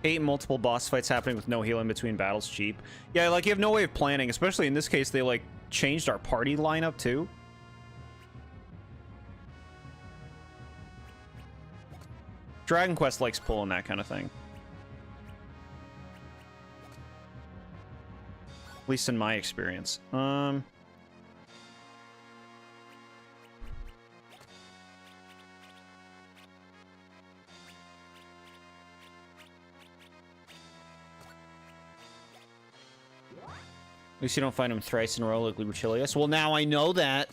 Eight multiple boss fights happening with no heal in between battles cheap. Yeah, like you have no way of planning, especially in this case they like changed our party lineup too. Dragon Quest likes pulling that kind of thing. At least in my experience. At least you don't find him thrice in a row like Luberchilius. Well, now I know that.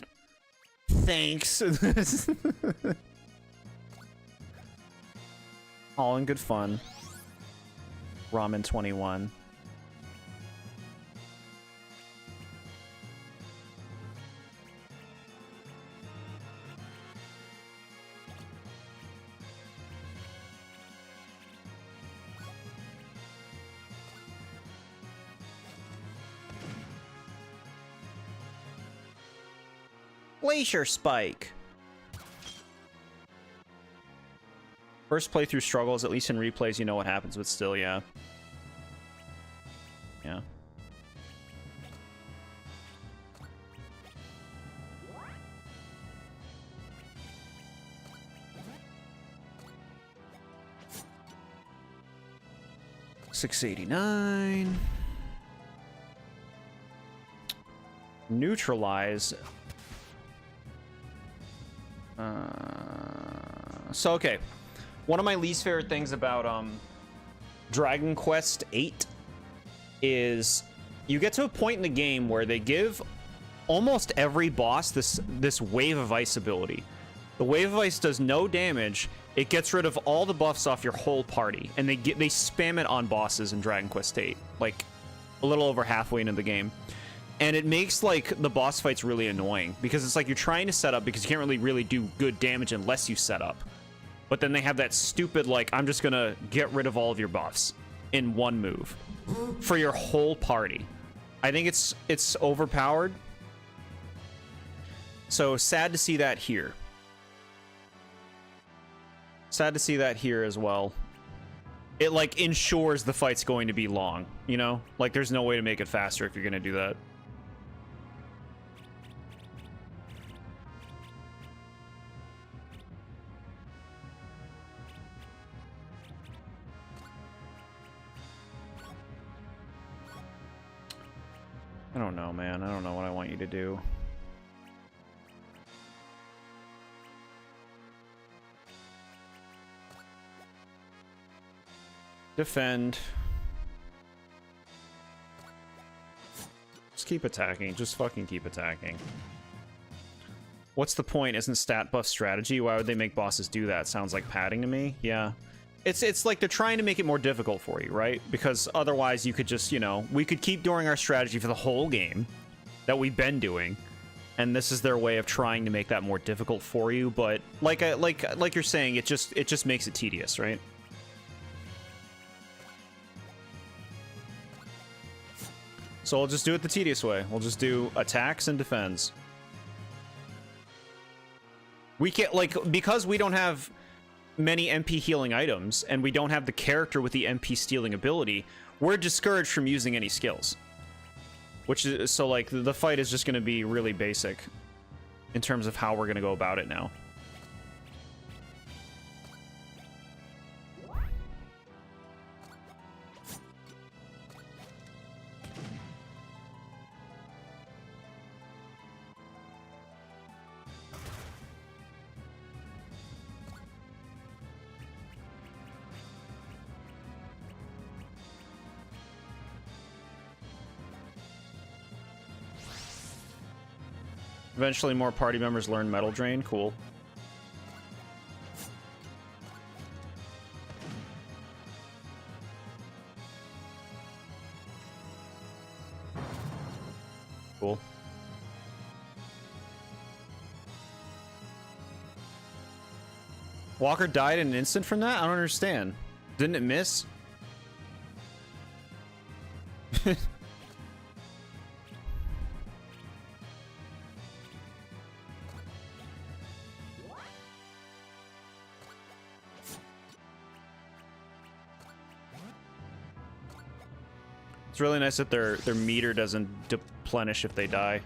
Thanks. All in good fun. Ramen 21. Glacier Spike. First playthrough struggles, at least in replays, you know what happens, but still, yeah. Yeah. $689. Neutralize. So, okay. One of my least favorite things about Dragon Quest VIII is you get to a point in the game where they give almost every boss this Wave of Ice ability. The Wave of Ice does no damage. It gets rid of all the buffs off your whole party, and they spam it on bosses in Dragon Quest VIII, like a little over halfway into the game. And it makes, like, the boss fights really annoying, because it's like you're trying to set up, because you can't really do good damage unless you set up. But then they have that stupid, like, I'm just gonna get rid of all of your buffs in one move for your whole party. I think it's overpowered. So sad to see that here. Sad to see that here as well. It, like, ensures the fight's going to be long, you know? Like, there's no way to make it faster if you're gonna do that. I don't know, man. I don't know what I want you to do. Defend. Just keep attacking. Just fucking keep attacking. What's the point? Isn't stat buff strategy? Why would they make bosses do that? Sounds like padding to me. Yeah. It's like they're trying to make it more difficult for you, right? Because otherwise you could just, you know, we could keep doing our strategy for the whole game that we've been doing, and this is their way of trying to make that more difficult for you. But like you're saying, it just makes it tedious, right? So we'll just do it the tedious way. We'll just do attacks and defends. We can't, like, because we don't have many MP healing items, and we don't have the character with the MP stealing ability, we're discouraged from using any skills. Which is, so, like, the fight is just going to be really basic in terms of how we're going to go about it now. Eventually more party members learn Metal Drain. Cool. Cool. Walker died in an instant from that? I don't understand. Didn't it miss? It's really nice that their meter doesn't deplenish if they die.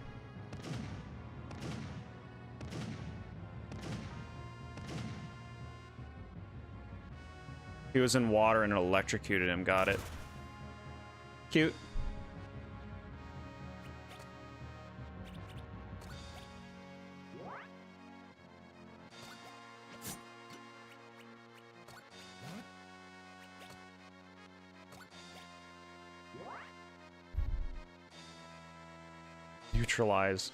He was in water and it electrocuted him. Got it. Cute. Neutralize.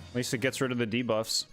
At least it gets rid of the debuffs.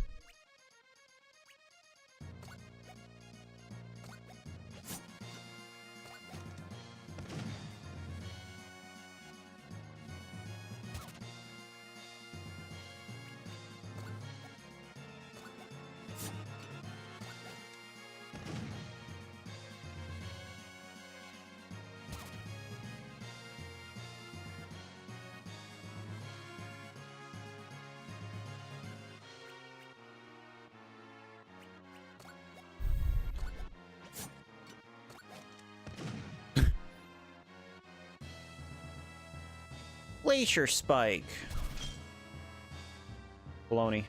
Glacier Spike. Baloney.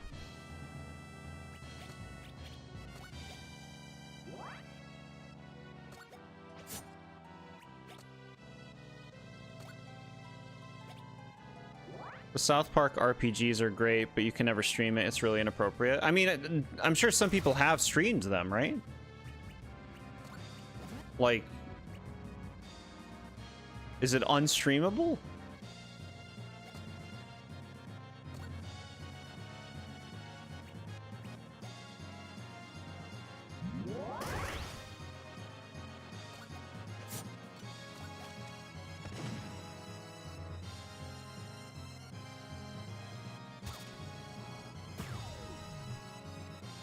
The South Park RPGs are great, but you can never stream it. It's really inappropriate. I mean, I'm sure some people have streamed them, right? Like, is it unstreamable?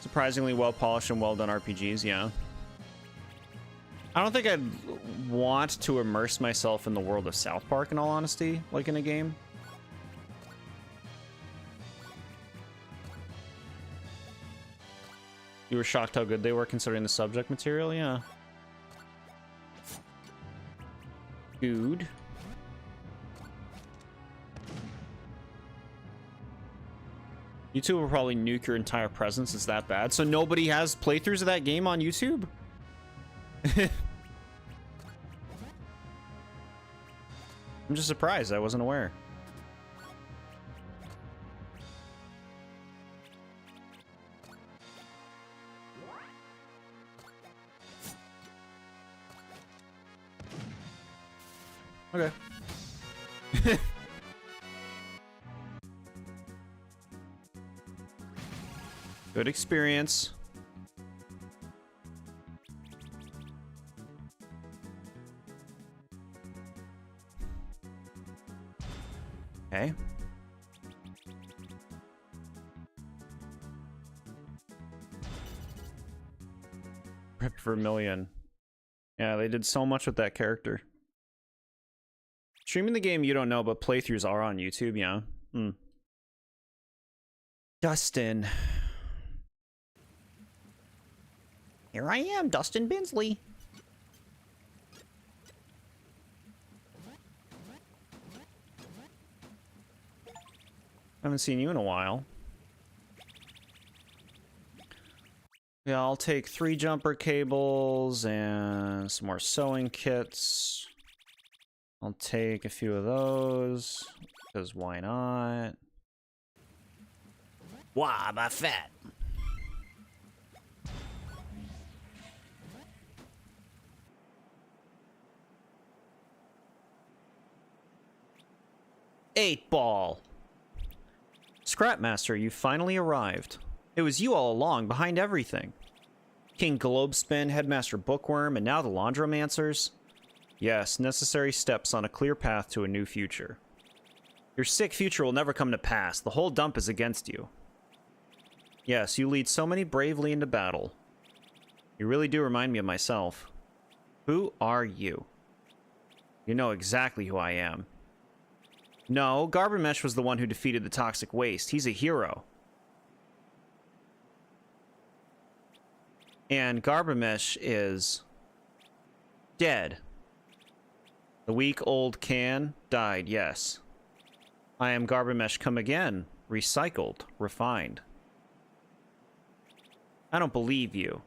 Surprisingly well polished and well done RPGs, yeah. I don't think I'd want to immerse myself in the world of South Park, in all honesty, like in a game. You were shocked how good they were considering the subject material, yeah. Dude. YouTube will probably nuke your entire presence. It's that bad. So nobody has playthroughs of that game on YouTube? I'm just surprised. I wasn't aware. Okay. Good experience. Okay. Rip Vermilion. Yeah, they did so much with that character. Streaming the game you don't know, but playthroughs are on YouTube, yeah. Dustin. Here I am, Dustin Binsley. Haven't seen you in a while. Yeah, I'll take 3 jumper cables and some more sewing kits. I'll take a few of those, because why not? Wah, fat. Eight Ball. Scrapmaster, you finally arrived. It was you all along, behind everything. King Globespin, Headmaster Bookworm, and now the Laundromancers. Yes, necessary steps on a clear path to a new future. Your sick future will never come to pass. The whole dump is against you. Yes, you lead so many bravely into battle. You really do remind me of myself. Who are you? You know exactly who I am. No, Garbamesh was the one who defeated the toxic waste. He's a hero. And Garbamesh is dead. The weak old can died, yes. I am Garbamesh come again, recycled, refined. I don't believe you.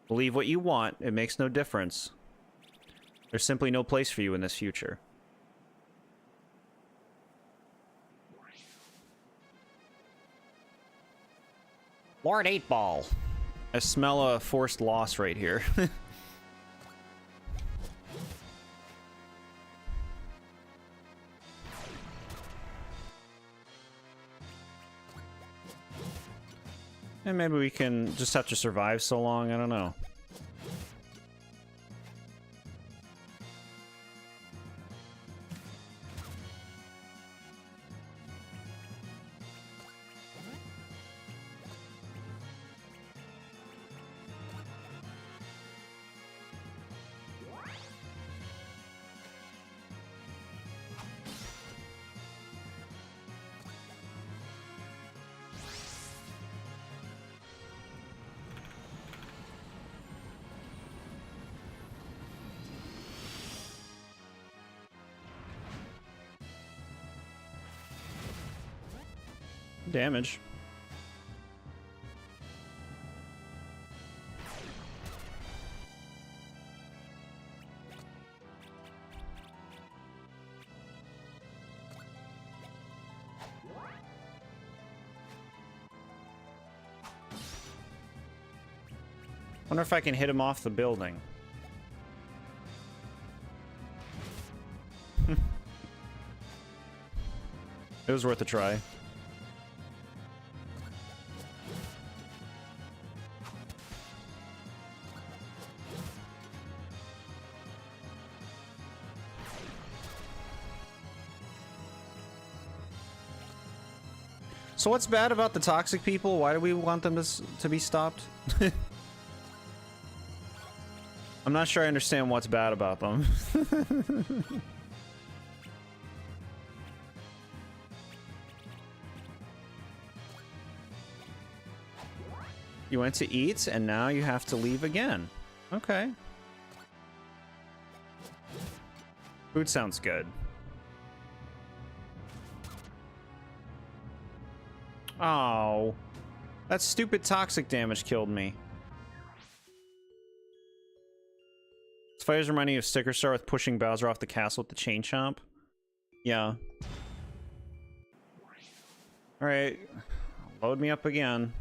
Believe what you want. It makes no difference. There's simply no place for you in this future. Lord 8-Ball. I smell a forced loss right here. And maybe we can just have to survive so long, I don't know. Damage. Wonder if I can hit him off the building. It was worth a try. So what's bad about the toxic people? Why do we want them to be stopped? I'm not sure I understand what's bad about them. You went to eat, and now you have to leave again. Okay. Food sounds good. Oh. That stupid toxic damage killed me. This fighter's reminding you of Sticker Star with pushing Bowser off the castle with the chain chomp. Yeah. Alright. Load me up again.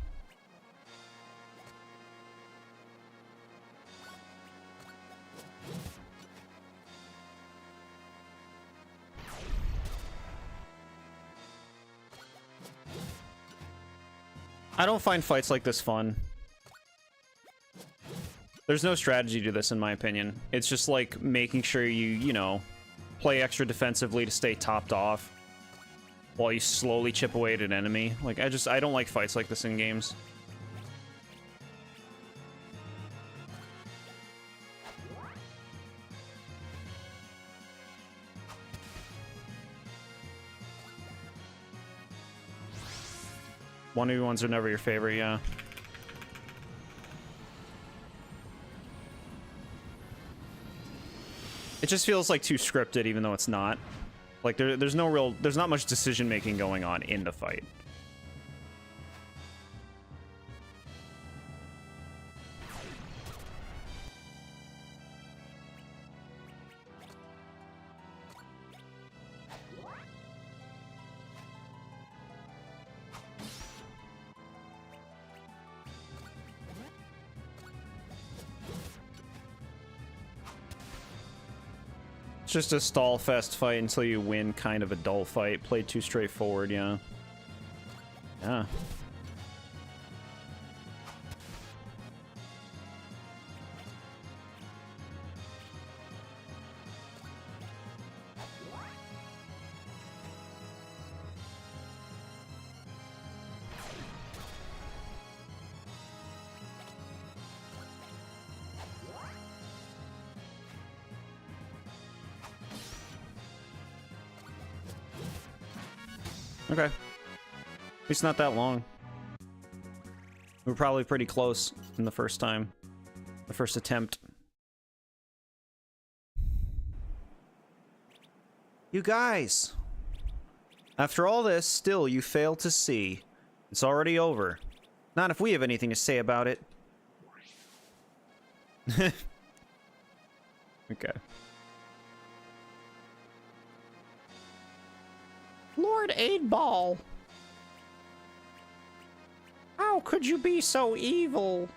I don't find fights like this fun. There's no strategy to this, in my opinion. It's just like making sure you know, play extra defensively to stay topped off while you slowly chip away at an enemy. Like, I don't like fights like this in games. One of your ones are never your favorite, yeah. It just feels like too scripted, even though it's not. Like, there's not much decision making going on in the fight. It's just a stall fest fight until you win, kind of a dull fight. Played too straightforward, yeah. Yeah. Okay. At least not that long. We were probably pretty close in the first time. The first attempt. You guys! After all this, still you fail to see. It's already over. Not if we have anything to say about it. Okay. Lord 8-Ball. How could you be so evil?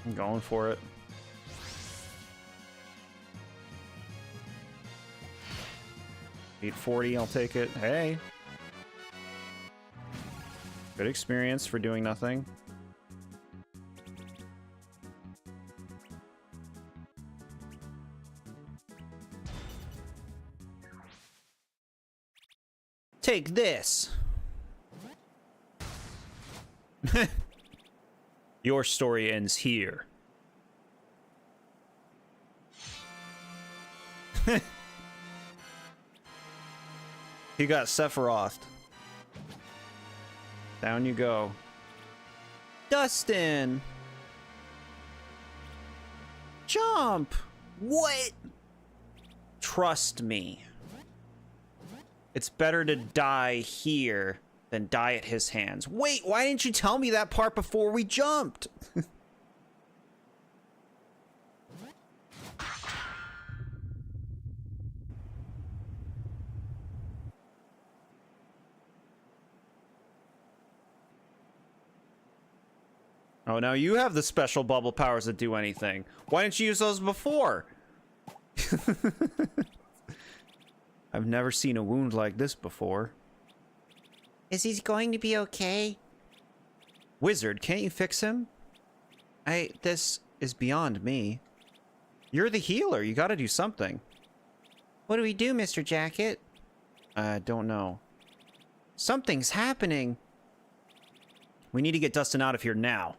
I'm going for it. $840, I'll take it. Hey. Good experience for doing nothing. Take this. Your story ends here. He got Sephiroth. Down you go. Dustin. Jump. What? Trust me. It's better to die here than die at his hands. Wait, why didn't you tell me that part before we jumped? Oh, now you have the special bubble powers that do anything. Why didn't you use those before? I've never seen a wound like this before. Is he going to be okay? Wizard, can't you fix him? This is beyond me. You're the healer. You gotta do something. What do we do, Mr. Jacket? I don't know. Something's happening. We need to get Dustin out of here now.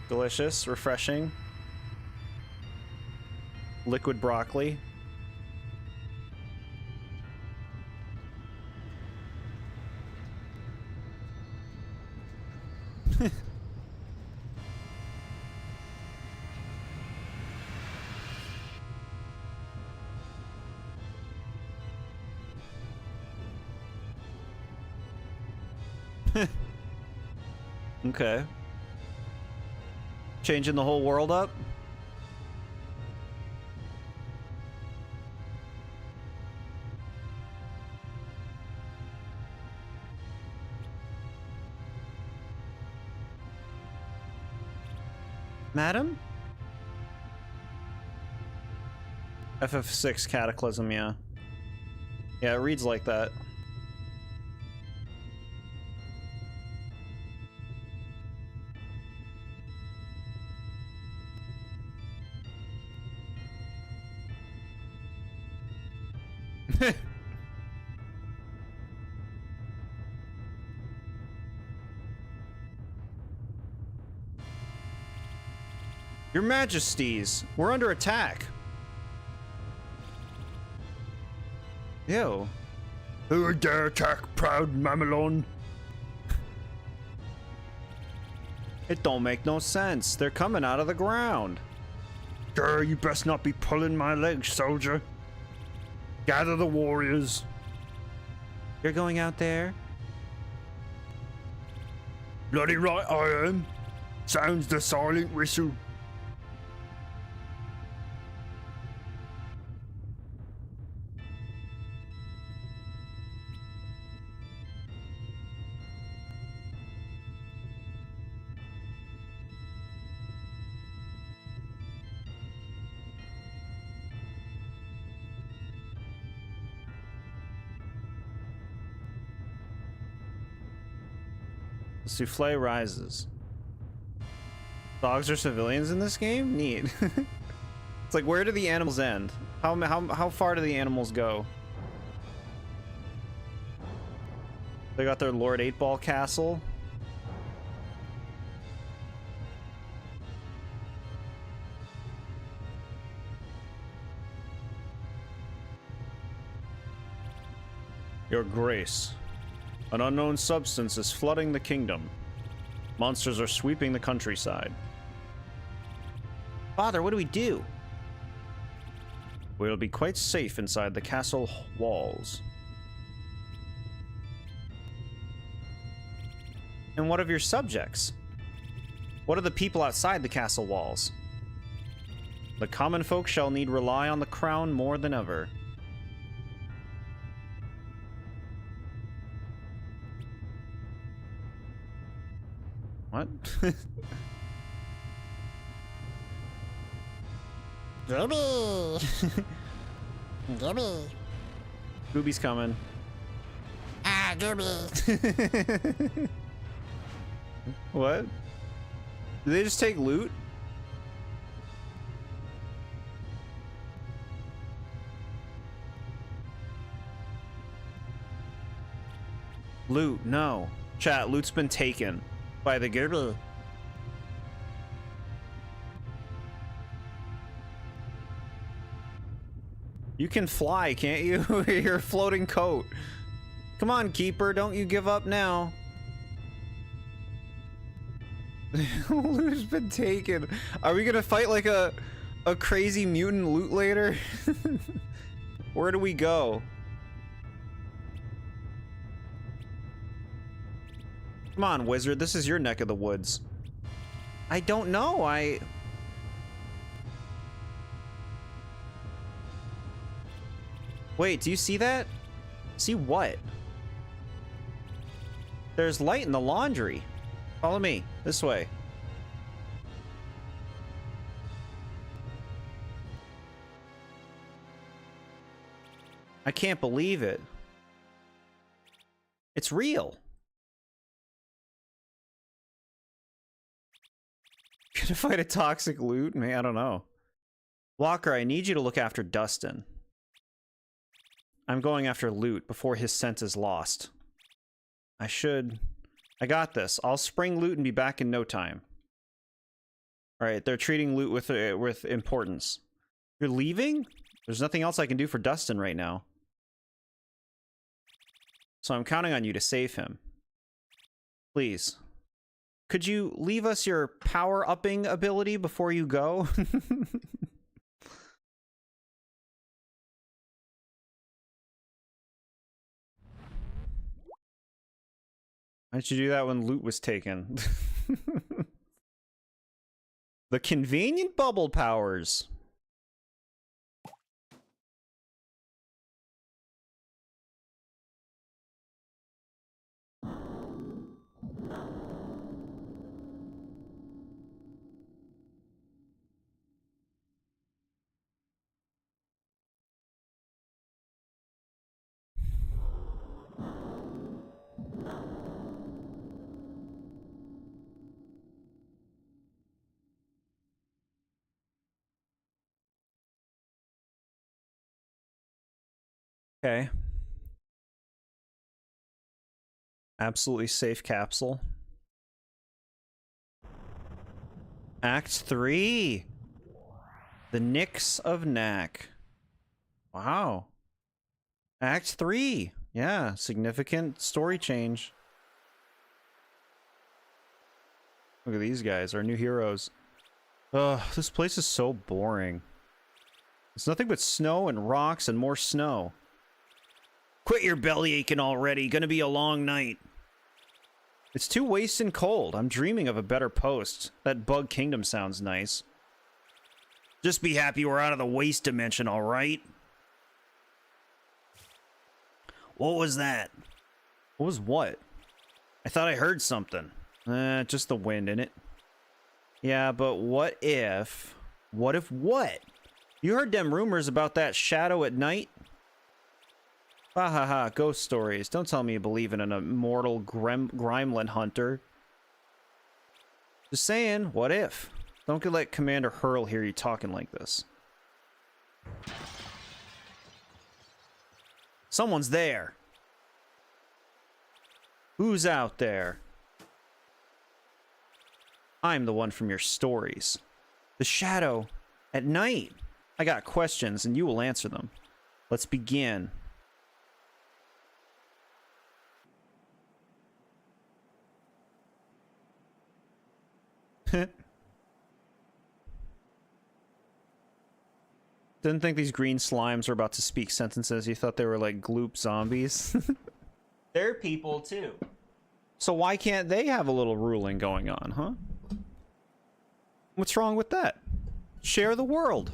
Delicious, refreshing. Liquid broccoli. Okay. Changing the whole world up? Madam? FF6 Cataclysm, yeah. Yeah, it reads like that. Your Majesties, we're under attack. Ew. Who dare attack proud Mamelon? It don't make no sense. They're coming out of the ground. Sure, you best not be pulling my legs, soldier. Gather the warriors. You're going out there? Bloody right I am. Sounds the silent whistle. The souffle rises. Dogs are civilians in this game? Neat. It's like, where do the animals end? How far do the animals go? They got their Lord 8-Ball castle. Your Grace, an unknown substance is flooding the kingdom. Monsters are sweeping the countryside. Father, what do we do? We'll be quite safe inside the castle walls. And what of your subjects? What of the people outside the castle walls? The common folk shall need rely on the crown more than ever. What? Gibby! Gibby! Gooby's coming. Ah, Gibby! What? Did they just take loot? Loot, no. Chat, loot's been taken by the Gerbil. You can fly, can't you? You're a floating coat. Come on, Keeper, don't you give up now. Loot's been taken. Are we gonna fight like a crazy mutant loot later? Where do we go? Come on, wizard, this is your neck of the woods. I don't know, Wait, do you see that? See what? There's light in the laundry. Follow me, this way. I can't believe it. It's real. Gonna fight a toxic loot? Man, I don't know. Walker, I need you to look after Dustin. I'm going after loot before his scent is lost. I got this. I'll spring loot and be back in no time. Alright, they're treating loot with importance. You're leaving? There's nothing else I can do for Dustin right now. So I'm counting on you to save him. Please. Could you leave us your power-upping ability before you go? Why didn't you do that when loot was taken? The convenient bubble powers. Okay. Absolutely safe capsule. Act 3. The Nix of Knack. Wow. Act 3. Yeah, significant story change. Look at these guys, our new heroes. Ugh, this place is so boring. It's nothing but snow and rocks and more snow. Quit your belly aching already. Gonna be a long night. It's too waste and cold. I'm dreaming of a better post. That Bug Kingdom sounds nice. Just be happy we're out of the waste dimension, alright? What was that? What was what? I thought I heard something. Just the wind, innit? Yeah, but what if... What if what? You heard them rumors about that shadow at night? Ha ha ha, ghost stories. Don't tell me you believe in an immortal gremlin hunter. Just saying, what if? Don't let Commander Hurl hear you talking like this. Someone's there. Who's out there? I'm the one from your stories. The shadow. At night. I got questions and you will answer them. Let's begin. Didn't think these green slimes were about to speak sentences. You thought they were like gloop zombies. They're people too. So why can't they have a little ruling going on, huh? What's wrong with that? Share the world.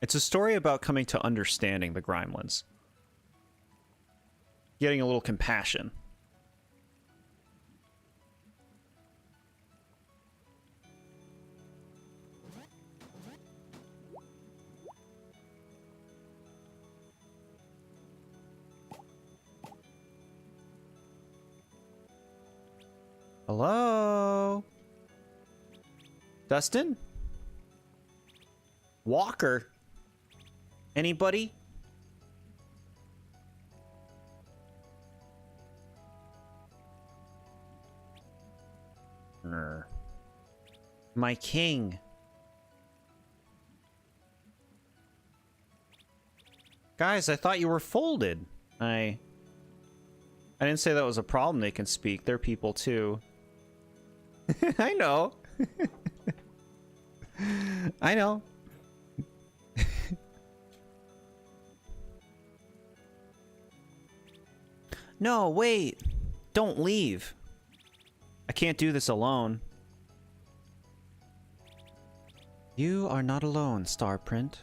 It's a story about coming to understanding the Grimelins. Getting a little compassion. Hello? Dustin? Walker? Anybody? My king. Guys, I thought you were folded. I didn't say that was a problem. They can speak. They're people too. I know. I know. No, wait. Don't leave. I can't do this alone. You are not alone, Starprint.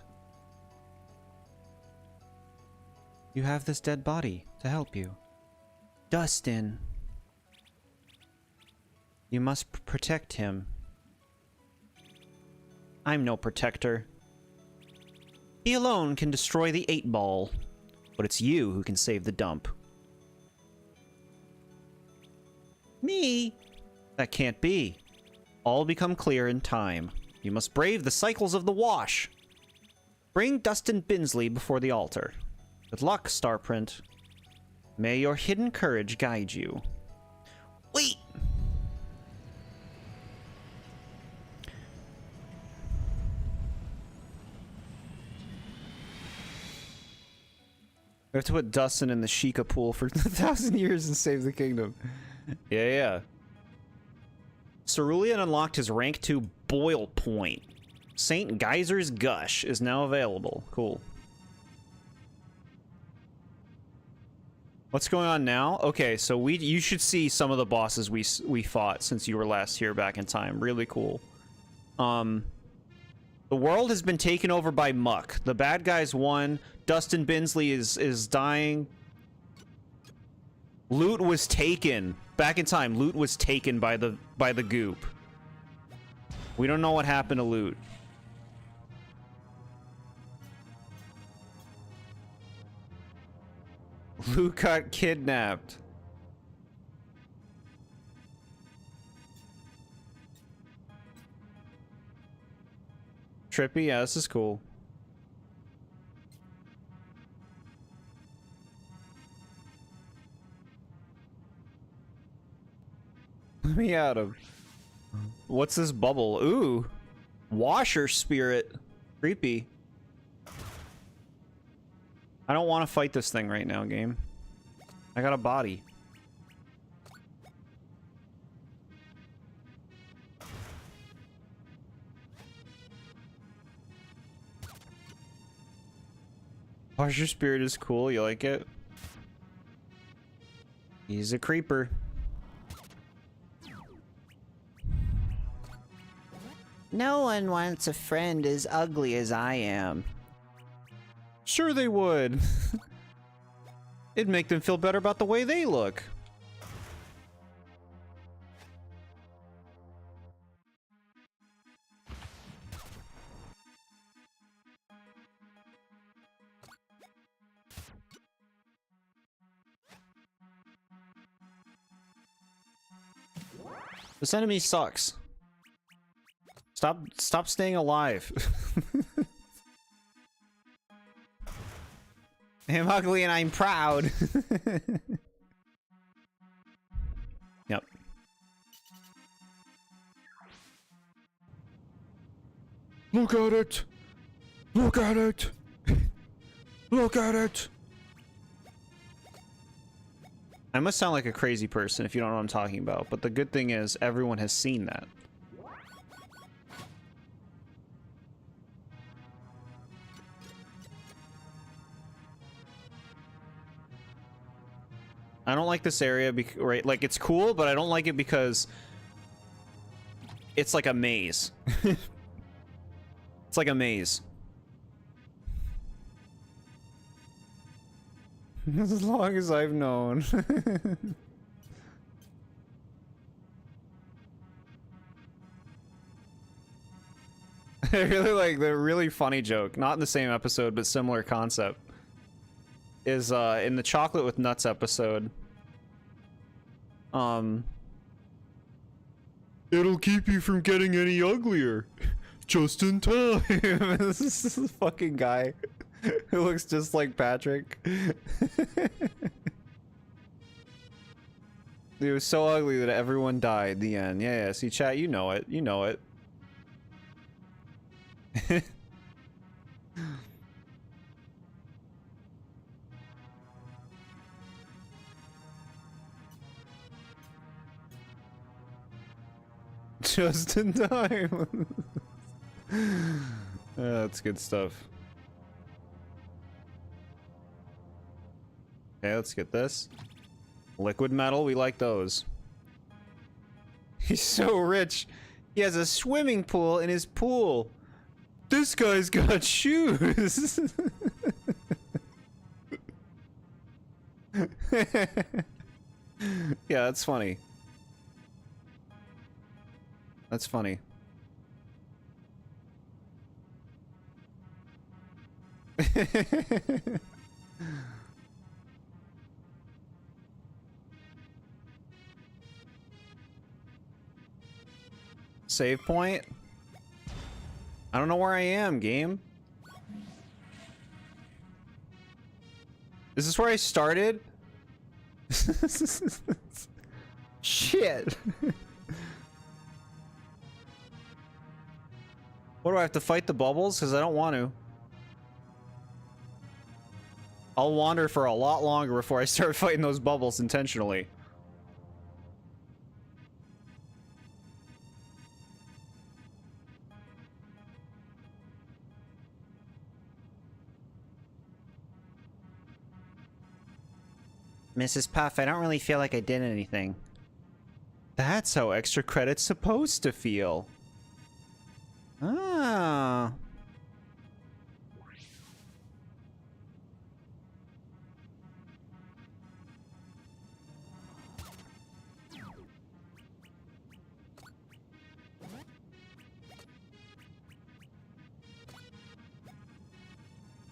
You have this dead body to help you. Dustin. You must protect him. I'm no protector. He alone can destroy the 8-ball, but it's you who can save the dump. Me? That can't be. All become clear in time. You must brave the cycles of the wash. Bring Dustin Binsley before the altar. Good luck, Starprint. May your hidden courage guide you. Wait! We have to put Dustin in the Sheikah pool for 1,000 years and save the kingdom. Yeah. Cerulean unlocked his rank 2 boil point. Saint Geyser's Gush is now available. Cool. What's going on now? Okay, so you should see some of the bosses we fought since you were last here back in time. Really cool. The world has been taken over by Muck. The bad guys won. Dustin Binsley is dying. Loot was taken. Back in time, Loot was taken by the goop. We don't know what happened to Loot. Loot got kidnapped. Trippy, yeah, this is cool. Let me at him. What's this bubble? Ooh. Washer spirit. Creepy. I don't want to fight this thing right now, game. I got a body. Washer spirit is cool. You like it? He's a creeper. No one wants a friend as ugly as I am. Sure they would. It'd make them feel better about the way they look. This enemy sucks. Stop staying alive. I'm ugly and I'm proud. Yep. Look at it! Look at it! Look at it! I must sound like a crazy person if you don't know what I'm talking about, but the good thing is everyone has seen that. I don't like this area, right? Like, it's cool, but I don't like it because it's like a maze. It's like a maze. As long as I've known. I really like the really funny joke, not in the same episode, but similar concept, is in the chocolate with nuts episode. It'll keep you from getting any uglier. Just in time. This is this fucking guy who looks just like Patrick. He was so ugly that everyone died in the end. Yeah, yeah. See, chat, you know it. You know it. Just in time. That's good stuff. Okay, let's get this. Liquid metal, we like those. He's so rich. He has a swimming pool in his pool. This guy's got shoes. Yeah, that's funny. That's funny. Save point? I don't know where I am, game. Is this where I started? Shit. What do I have to fight the bubbles? Because I don't want to. I'll wander for a lot longer before I start fighting those bubbles intentionally. Mrs. Puff, I don't really feel like I did anything. That's how extra credit's supposed to feel. Ah.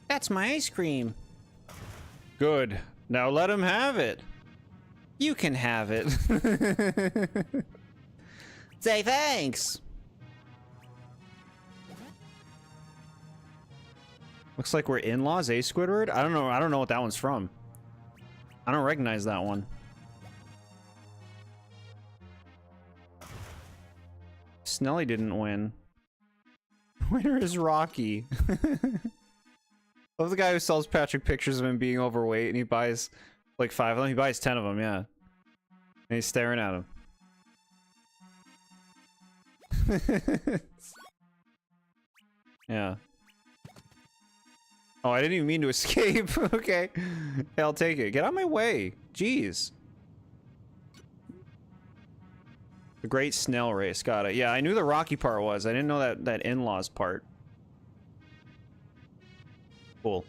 That's my ice cream. Good. Now let him have it. You can have it. Say thanks. Looks like we're in-laws, eh, Squidward? I don't know what that one's from. I don't recognize that one. Snelly didn't win. Winner is Rocky. Love the guy who sells Patrick pictures of him being overweight and he buys like 5 of them. He buys 10 of them, yeah. And he's staring at him. Yeah. Oh, I didn't even mean to escape. Okay. Hey, I'll take it. Get out of my way. Jeez. The Great Snail Race. Got it. Yeah, I knew the Rocky part was. I didn't know that in-laws part. Cool.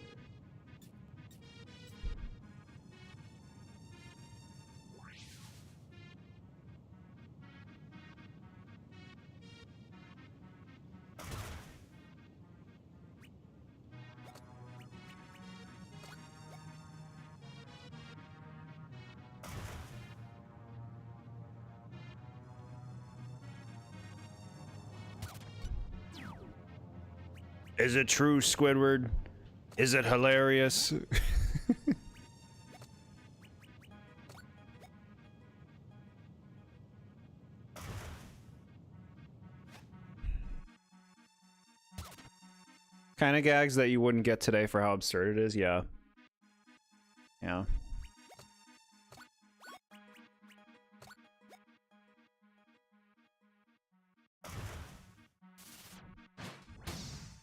Is it true, Squidward? Is it hilarious? Kind of gags that you wouldn't get today for how absurd it is, yeah. Yeah.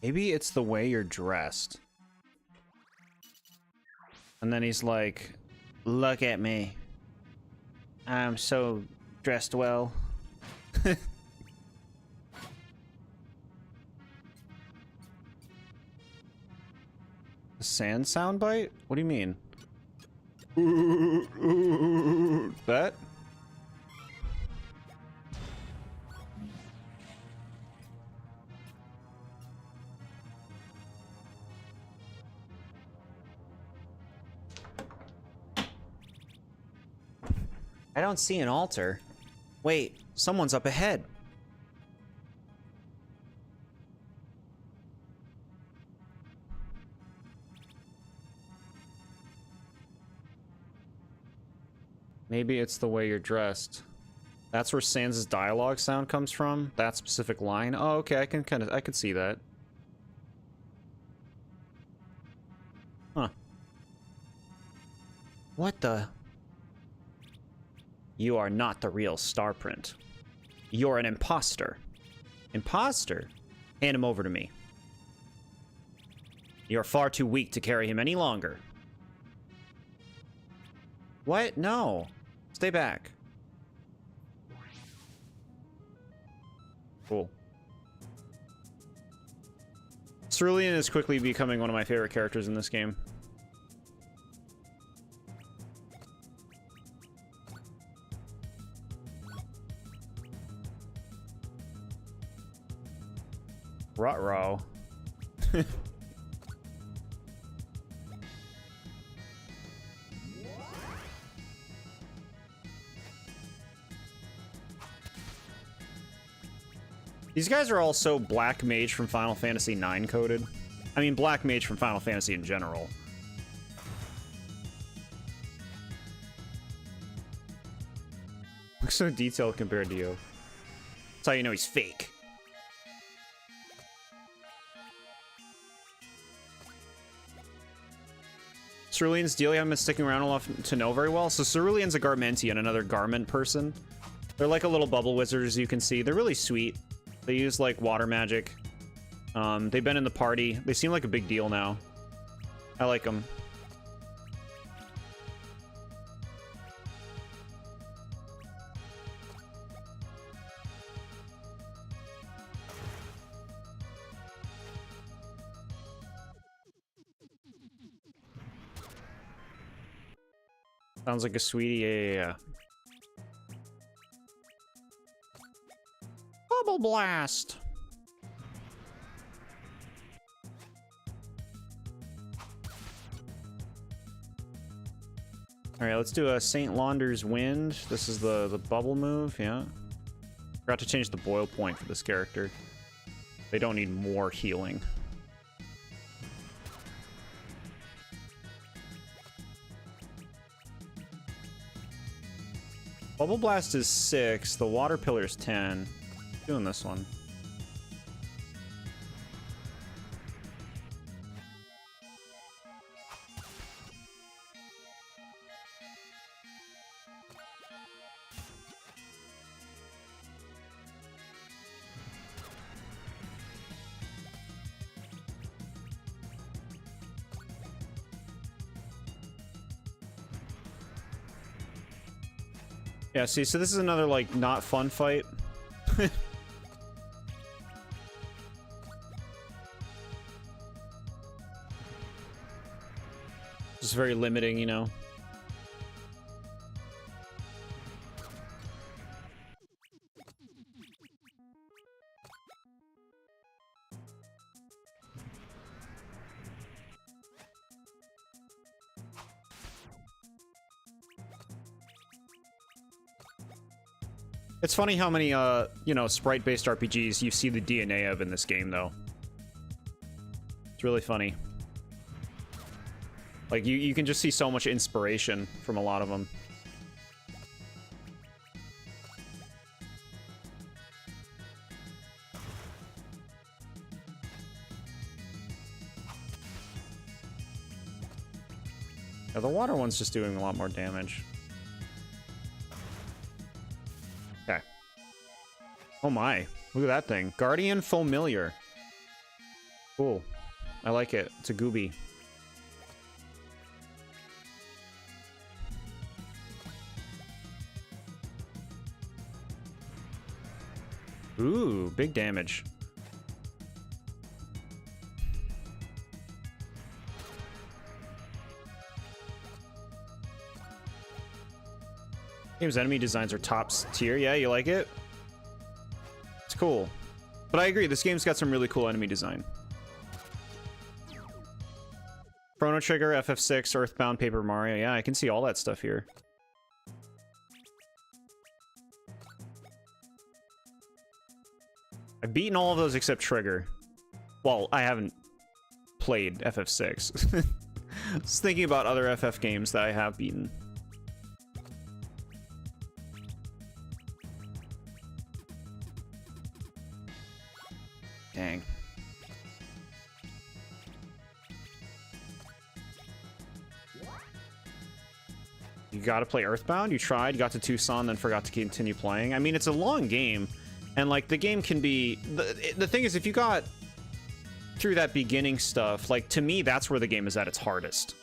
Maybe it's the way you're dressed. And then he's like, look at me. I'm so dressed well. The sand soundbite? What do you mean? That? I don't see an altar. Wait, someone's up ahead. Maybe it's the way you're dressed. That's where Sans' dialogue sound comes from? That specific line? Oh, okay, I can see that. Huh. What the? You are not the real Starprint. You're an imposter. Imposter? Hand him over to me. You're far too weak to carry him any longer. What? No. Stay back. Cool. Cerulean is quickly becoming one of my favorite characters in this game. Ruh-roh. These guys are all so Black Mage from Final Fantasy IX coded. I mean, Black Mage from Final Fantasy in general. Looks so detailed compared to you. That's how you know he's fake. Cerulean's deal, you haven't been sticking around enough to know very well. So Cerulean's a Garmentian, another garment person. They're like a little bubble wizard, as you can see. They're really sweet. They use like water magic. They've been in the party. They seem like a big deal now. I like them. Sounds like a sweetie. Yeah. Bubble blast. All right, let's do a St. Launder's Wind. This is the bubble move. Yeah. Forgot to change the boil point for this character. They don't need more healing. Bubble Blast is 6, the Water Pillar is 10. Doing this one. Yeah, see, so this is another, like, not fun fight. Just very limiting, you know? It's funny how many, you know, sprite-based RPGs you see the DNA of in this game, though. It's really funny. Like, you can just see so much inspiration from a lot of them. Yeah, the water one's just doing a lot more damage. Okay. Oh my. Look at that thing. Guardian Familiar. Cool. I like it. It's a gooby. Ooh, big damage. Game's enemy designs are top tier. Yeah, you like it? It's cool. But I agree, this game's got some really cool enemy design. Chrono Trigger, FF6, Earthbound, Paper Mario. Yeah, I can see all that stuff here. I've beaten all of those except Trigger. Well, I haven't played FF6. Just thinking about other FF games that I have beaten. Dang. You gotta play Earthbound? You tried, got to Tucson, then forgot to continue playing? I mean, it's a long game, and, like, the game can be... The thing is, if you got through that beginning stuff, like, to me, that's where the game is at its hardest.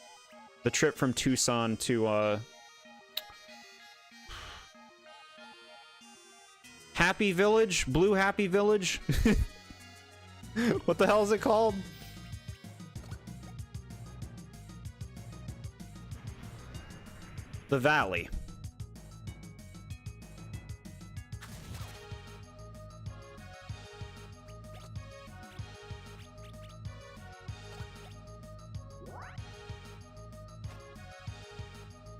The trip from Tucson to, Happy Village? Blue Happy Village? What the hell is it called? The Valley.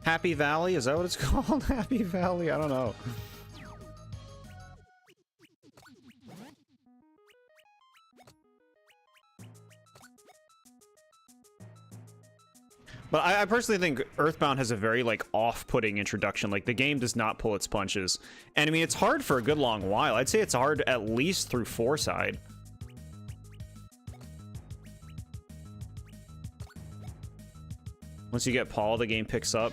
Happy Valley? Is that what it's called? Happy Valley? I don't know. But I personally think Earthbound has a very, like, off-putting introduction. Like, the game does not pull its punches. And, I mean, it's hard for a good long while. I'd say it's hard at least through 4-side. Once you get Paul, the game picks up.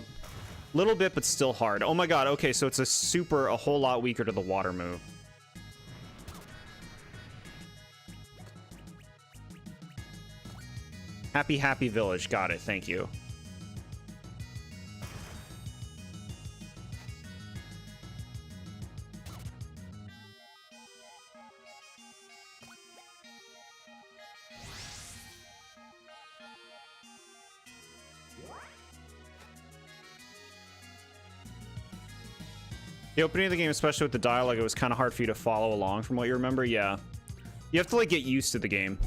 Little bit, but still hard. Oh my god, okay, so it's a whole lot weaker to the water move. Happy Village, got it, thank you. The opening of the game, especially with the dialogue, it was kind of hard for you to follow along from what you remember. Yeah. You have to, like, get used to the game.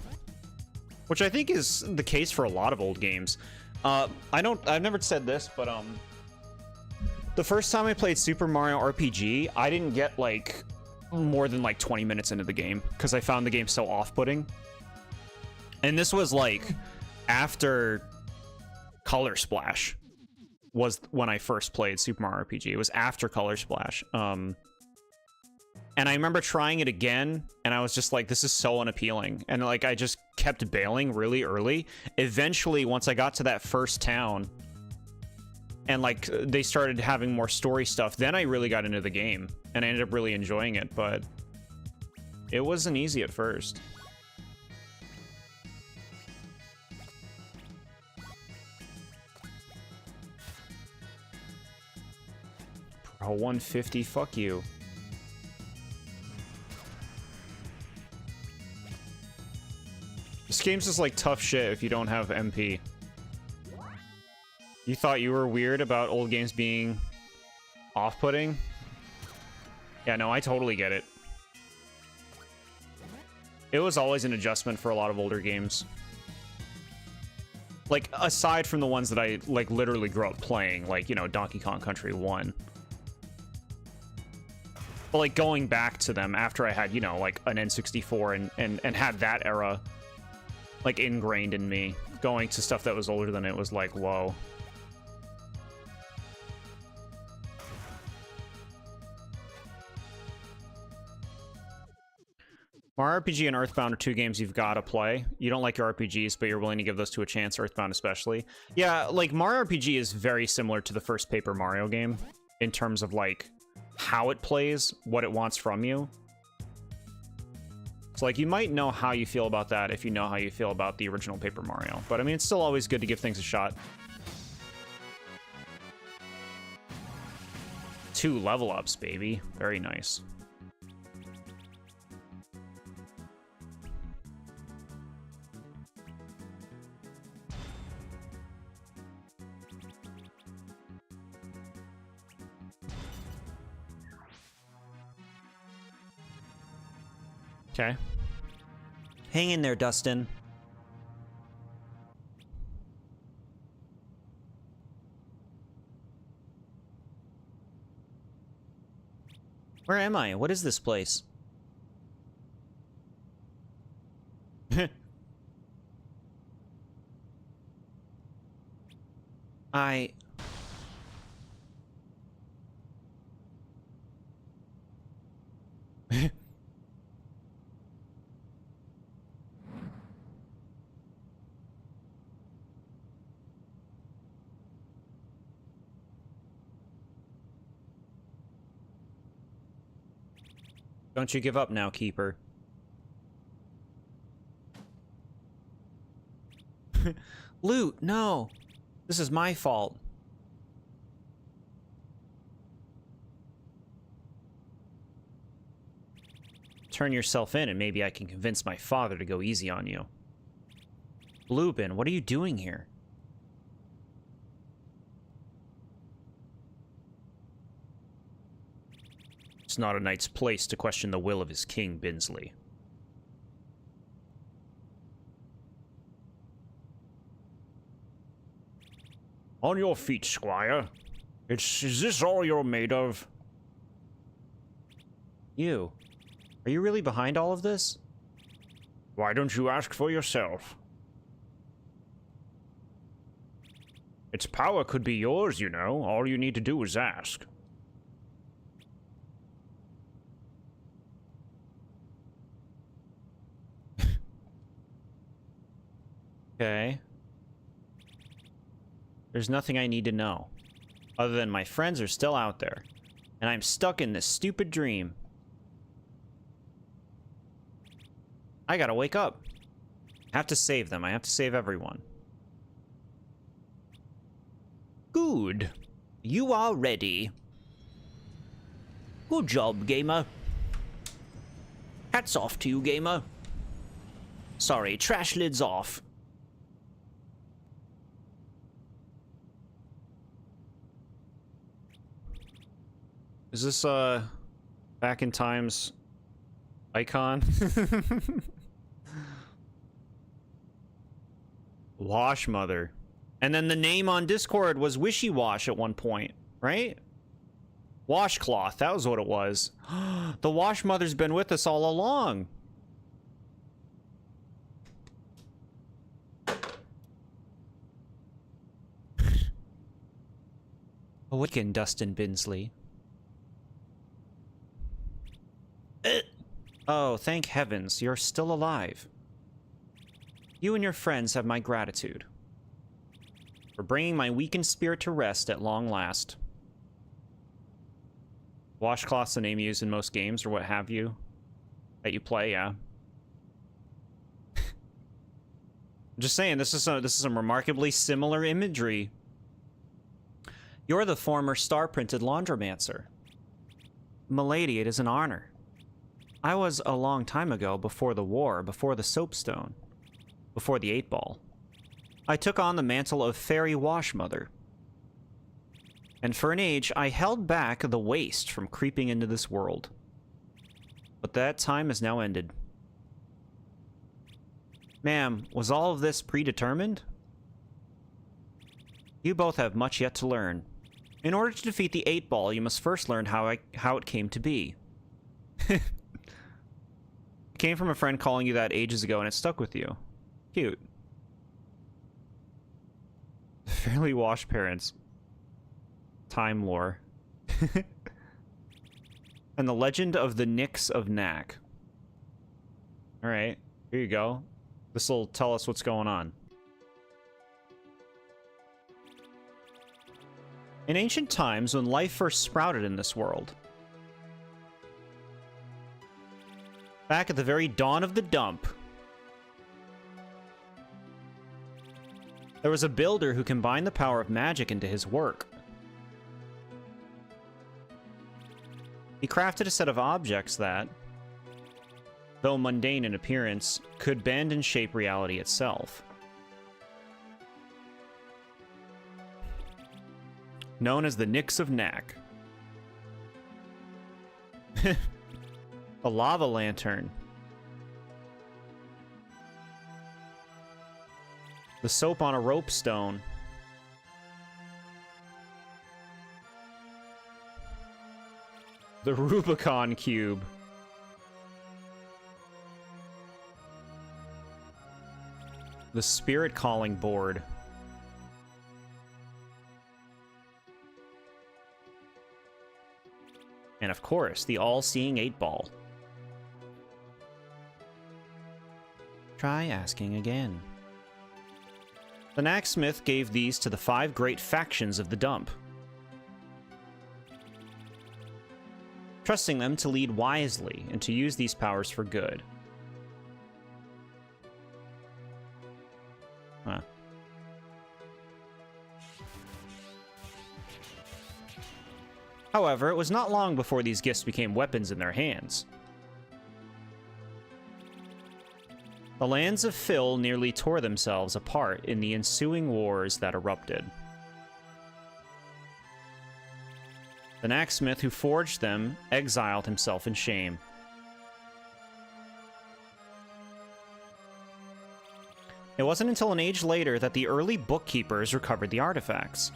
Which I think is the case for a lot of old games. I've never said this, but, the first time I played Super Mario RPG, I didn't get, like, more than, like, 20 minutes into the game, because I found the game so off-putting. And this was, like, after Color Splash was when I first played Super Mario RPG. It was after Color Splash. And I remember trying it again, and I was just like, this is so unappealing. And, like, I just kept bailing really early. Eventually, once I got to that first town, and, like, they started having more story stuff, then I really got into the game, and I ended up really enjoying it, but it wasn't easy at first. Pro 150, fuck you. This game's just like tough shit if you don't have MP. You thought you were weird about old games being off-putting? Yeah, no, I totally get it. It was always an adjustment for a lot of older games. Like, aside from the ones that I, like, literally grew up playing, like, you know, Donkey Kong Country 1. But, like, going back to them after I had, you know, like, an N64 and had that era, like, ingrained in me. Going to stuff that was older than it was like, whoa. Mario RPG and Earthbound are two games you've got to play. You don't like your RPGs, but you're willing to give those two a chance, Earthbound especially. Yeah, like, Mario RPG is very similar to the first Paper Mario game in terms of, like, how it plays, what it wants from you. So, like, you might know how you feel about that if you know how you feel about the original Paper Mario. But, I mean, it's still always good to give things a shot. 2 level ups, baby. Very nice. Okay. Hang in there, Dustin. Where am I? What is this place? I... Don't you give up now, Keeper. Loot, no! This is my fault. Turn yourself in and maybe I can convince my father to go easy on you. Bluebin, what are you doing here? It's not a knight's place to question the will of his king, Binsley. On your feet, squire. Is this all you're made of? You. Are you really behind all of this? Why don't you ask for yourself? Its power could be yours, you know. All you need to do is ask. Okay. There's nothing I need to know. Other than my friends are still out there. And I'm stuck in this stupid dream. I gotta wake up. I have to save them. I have to save everyone. Good. You are ready. Good job, gamer. Hats off to you, gamer. Sorry, trash lid's off. Is this, back in time's icon? Wash Mother. And then the name on Discord was Wishy Wash at one point, right? Washcloth, that was what it was. The Wash Mother's been with us all along. Awaken, Dustin Binsley. Oh, thank heavens, you're still alive. You and your friends have my gratitude for bringing my weakened spirit to rest at long last. Washcloth's the name used in most games, or what have you, that you play, yeah. I'm just saying, this is some remarkably similar imagery. You're the former star-printed laundromancer. Milady, it is an honor. I was a long time ago, before the war, before the soapstone, before the 8-ball. I took on the mantle of Fairy Washmother. And for an age, I held back the waste from creeping into this world. But that time has now ended. Ma'am, was all of this predetermined? You both have much yet to learn. In order to defeat the 8-ball, you must first learn how it came to be. It came from a friend calling you that ages ago, and it stuck with you. Cute. Fairly Wash parents. Time lore. And the legend of the Nix of Knack. Alright, here you go. This'll tell us what's going on. In ancient times, when life first sprouted in this world, back at the very dawn of the dump, there was a builder who combined the power of magic into his work. He crafted a set of objects that, though mundane in appearance, could bend and shape reality itself. Known as the Nyx of Knack. A lava lantern. The soap on a rope stone. The Rubicon Cube. The Spirit Calling Board. And of course, the all-seeing 8-ball. Try asking again. The Knacksmith gave these to the 5 great factions of the dump, trusting them to lead wisely and to use these powers for good. Huh. However, it was not long before these gifts became weapons in their hands. The lands of Phil nearly tore themselves apart in the ensuing wars that erupted. The Knacksmith who forged them exiled himself in shame. It wasn't until an age later that the early bookkeepers recovered the artifacts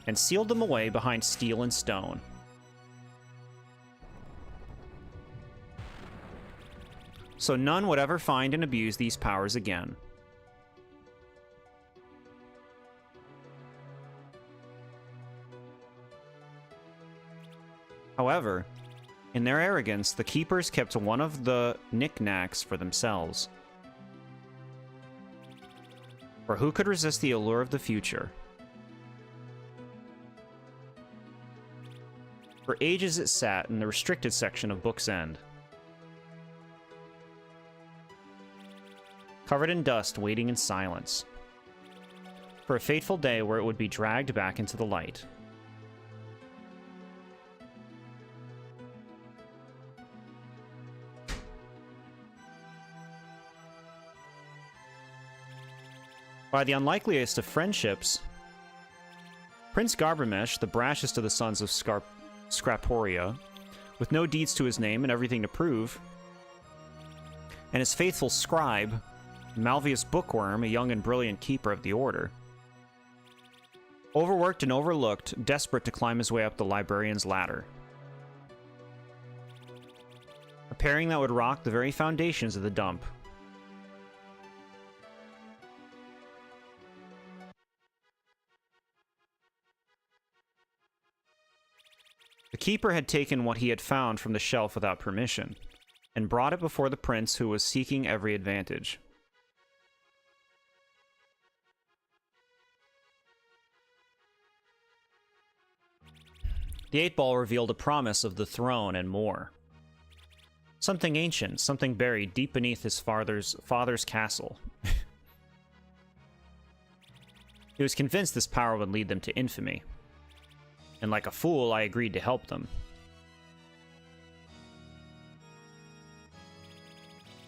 and sealed them away behind steel and stone. So none would ever find and abuse these powers again. However, in their arrogance, the keepers kept one of the knickknacks for themselves. For who could resist the allure of the future? For ages it sat in the restricted section of Book's End, covered in dust, waiting in silence, for a fateful day where it would be dragged back into the light. By the unlikeliest of friendships, Prince Garbamesh, the brashest of the sons of Scraporia, with no deeds to his name and everything to prove, and his faithful scribe, Malvius Bookworm, a young and brilliant keeper of the Order, overworked and overlooked, desperate to climb his way up the librarian's ladder. A pairing that would rock the very foundations of the dump. The keeper had taken what he had found from the shelf without permission, and brought it before the prince who was seeking every advantage. The 8-ball revealed a promise of the throne and more. Something ancient, something buried deep beneath his father's castle. He was convinced this power would lead them to infamy. And like a fool, I agreed to help them.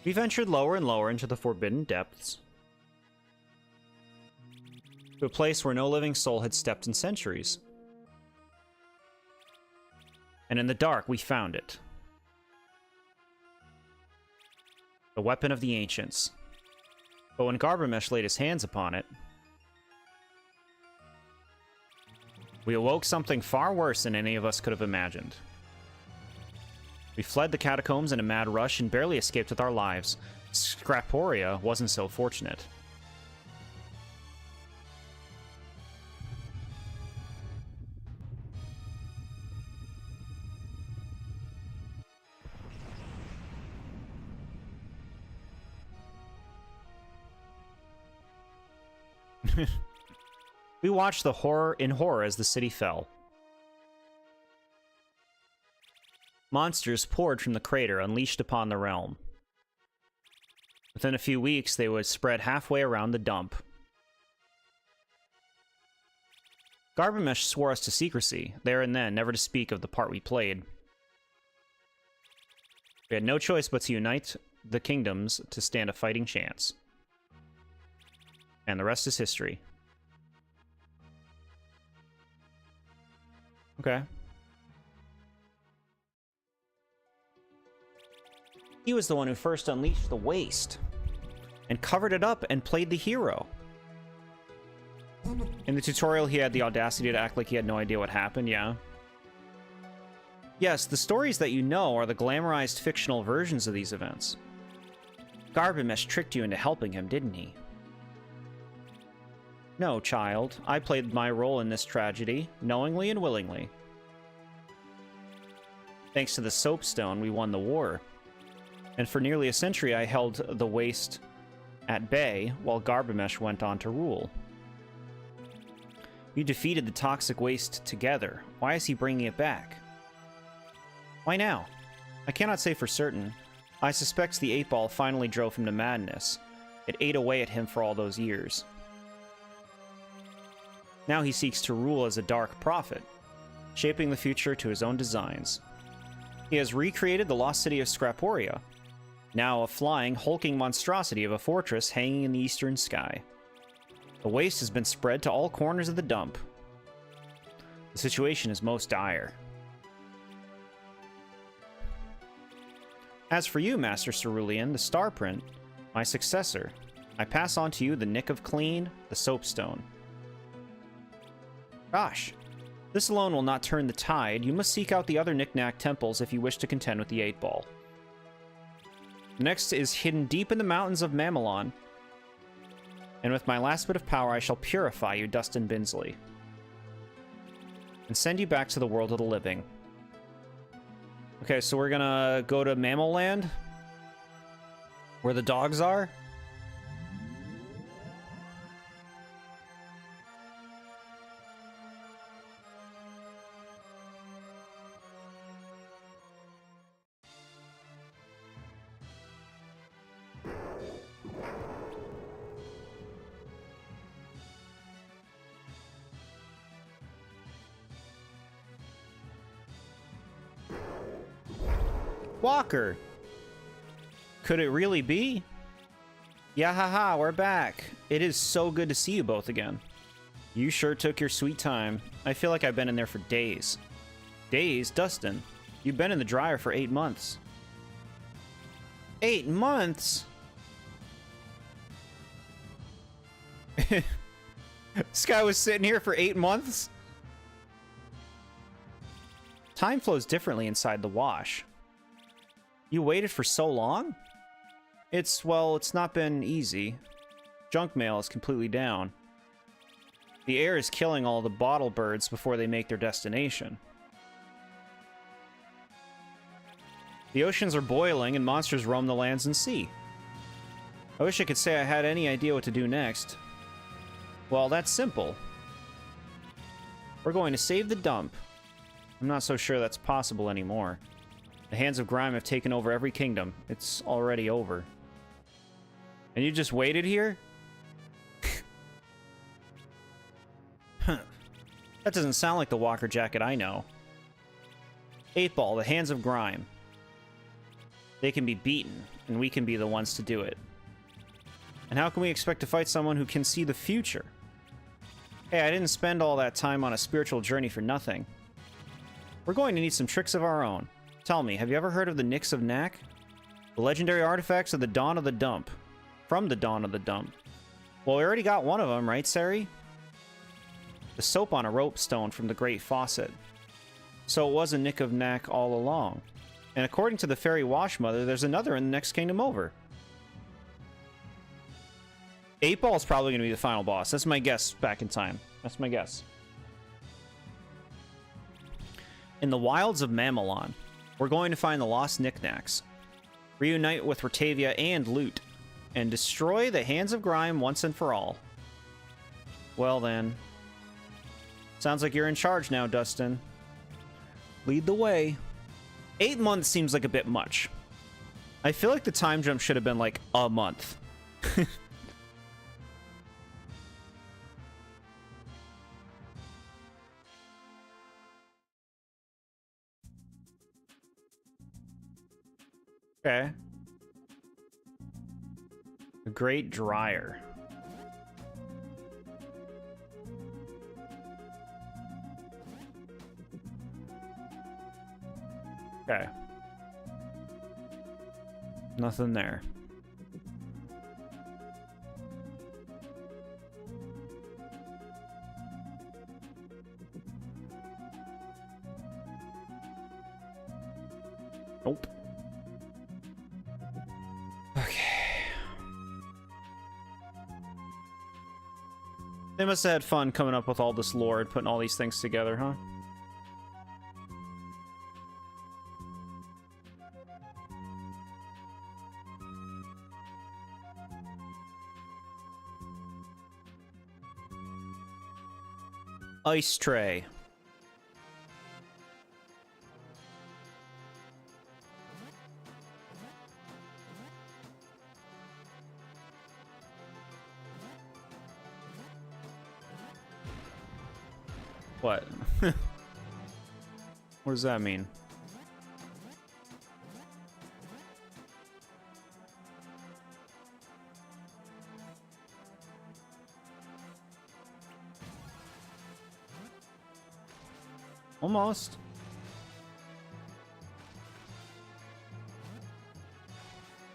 We ventured lower and lower into the forbidden depths, to a place where no living soul had stepped in centuries. And in the dark, we found it. The weapon of the ancients. But when Garbamesh laid his hands upon it, we awoke something far worse than any of us could have imagined. We fled the catacombs in a mad rush and barely escaped with our lives. Scraporia wasn't so fortunate. We watched the horror as the city fell. Monsters poured from the crater, unleashed upon the realm. Within a few weeks, they would spread halfway around the dump. Garbamesh swore us to secrecy, there and then, never to speak of the part we played. We had no choice but to unite the kingdoms to stand a fighting chance. And the rest is history. Okay. He was the one who first unleashed the waste and covered it up and played the hero. In the tutorial, he had the audacity to act like he had no idea what happened, yeah? Yes, the stories that you know are the glamorized fictional versions of these events. Garbamesh tricked you into helping him, didn't he? No, child. I played my role in this tragedy, knowingly and willingly. Thanks to the soapstone, we won the war. And for nearly a century, I held the waste at bay while Garbamesh went on to rule. You defeated the toxic waste together. Why is he bringing it back? Why now? I cannot say for certain. I suspect the 8-ball finally drove him to madness. It ate away at him for all those years. Now he seeks to rule as a dark prophet, shaping the future to his own designs. He has recreated the lost city of Scraporia, now a flying, hulking monstrosity of a fortress hanging in the eastern sky. The waste has been spread to all corners of the dump. The situation is most dire. As for you, Master Cerulean, the Starprint, my successor, I pass on to you the Nick of Clean, the Soapstone. Gosh, this alone will not turn the tide. You must seek out the other knick-knack temples if you wish to contend with the 8-ball. Next is hidden deep in the mountains of Mamelon, and with my last bit of power I shall purify you, Dustin Binsley, and send you back to the world of the living. Okay, so we're gonna go to Mammal Land, where the dogs are. Walker! Could it really be? Yeah, haha, we're back. It is so good to see you both again. You sure took your sweet time. I feel like I've been in there for days. Days? Dustin, you've been in the dryer for 8 months. 8 months? This guy was sitting here for 8 months? Time flows differently inside the wash. You waited for so long? It's not been easy. Junk mail is completely down. The air is killing all the bottle birds before they make their destination. The oceans are boiling and monsters roam the lands and sea. I wish I could say I had any idea what to do next. Well, that's simple. We're going to save the dump. I'm not so sure that's possible anymore. The hands of grime have taken over every kingdom. It's already over. And you just waited here? Huh. That doesn't sound like the Walker jacket I know. 8-ball, the hands of grime. They can be beaten, and we can be the ones to do it. And how can we expect to fight someone who can see the future? Hey, I didn't spend all that time on a spiritual journey for nothing. We're going to need some tricks of our own. Tell me, have you ever heard of the Nicks of Knack? The legendary artifacts of the Dawn of the Dump. From the Dawn of the Dump. Well, we already got one of them, right, Sari? The soap on a rope stone from the Great Faucet. So it was a Nick of Knack all along. And according to the Fairy Wash Mother, there's another in the next kingdom over. 8-ball is probably going to be the final boss. That's my guess back in time. That's my guess. In the wilds of Mamelon, we're going to find the lost knickknacks, reunite with Rotavia and loot, and destroy the hands of grime once and for all. Well then. Sounds like you're in charge now, Dustin. Lead the way. 8 months seems like a bit much. I feel like the time jump should have been like a month. Okay. A great dryer. Okay. Nothing there. Nope. Okay. They must have had fun coming up with all this lore and putting all these things together, huh? Ice tray. What? What does that mean? Almost.